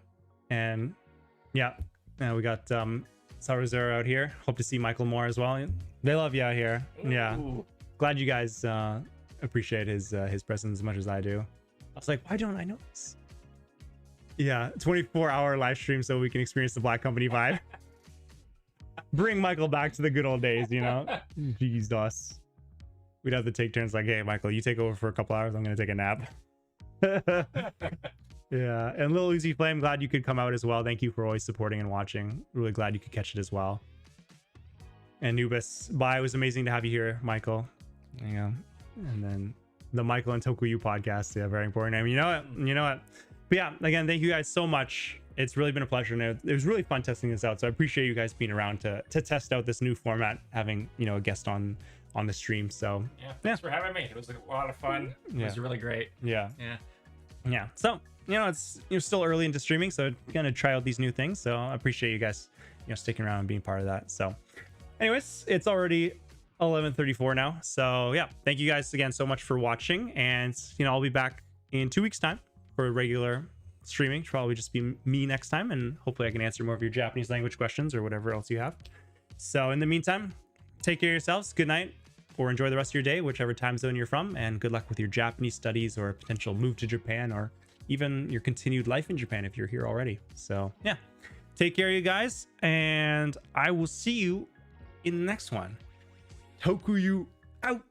we got Saruzura out here. Hope to see Michael more as well. They love you out here. Yeah, glad you guys appreciate his presence as much as I do. I was like, why don't I know this? Yeah, 24-hour live stream so we can experience the Black Company vibe. Bring Michael back to the good old days, you know? Jesus. We'd have to take turns like, hey, Michael, you take over for a couple hours. I'm going to take a nap. Yeah, and Lil Uzi Flame, glad you could come out as well. Thank you for always supporting and watching. Really glad you could catch it as well. And Nubis, bye. It was amazing to have you here, Michael. Yeah. And then the Michael and Tokuyuu podcast. Yeah, very important. I mean, you know what? But yeah, again, thank you guys so much. It's really been a pleasure, and it was really fun testing this out. So I appreciate you guys being around to test out this new format, having, you know, a guest on the stream. So Yeah, thanks for having me. It was a lot of fun. It was really great. yeah. Yeah. So, you know, it's, you know, still early into streaming, so gonna try out these new things. So I appreciate you guys, you know, sticking around and being part of that. So anyways, it's already 11:34 now. So yeah, thank you guys again so much for watching, and you know, I'll be back in 2 weeks time for regular streaming. It'll probably just be me next time, and hopefully I can answer more of your Japanese language questions or whatever else you have. So in the meantime, take care of yourselves. Good night, or enjoy the rest of your day, whichever time zone you're from, and good luck with your Japanese studies or a potential move to Japan, or even your continued life in Japan if you're here already. So yeah, take care of you guys, and I will see you in the next one. Tokuyuu out.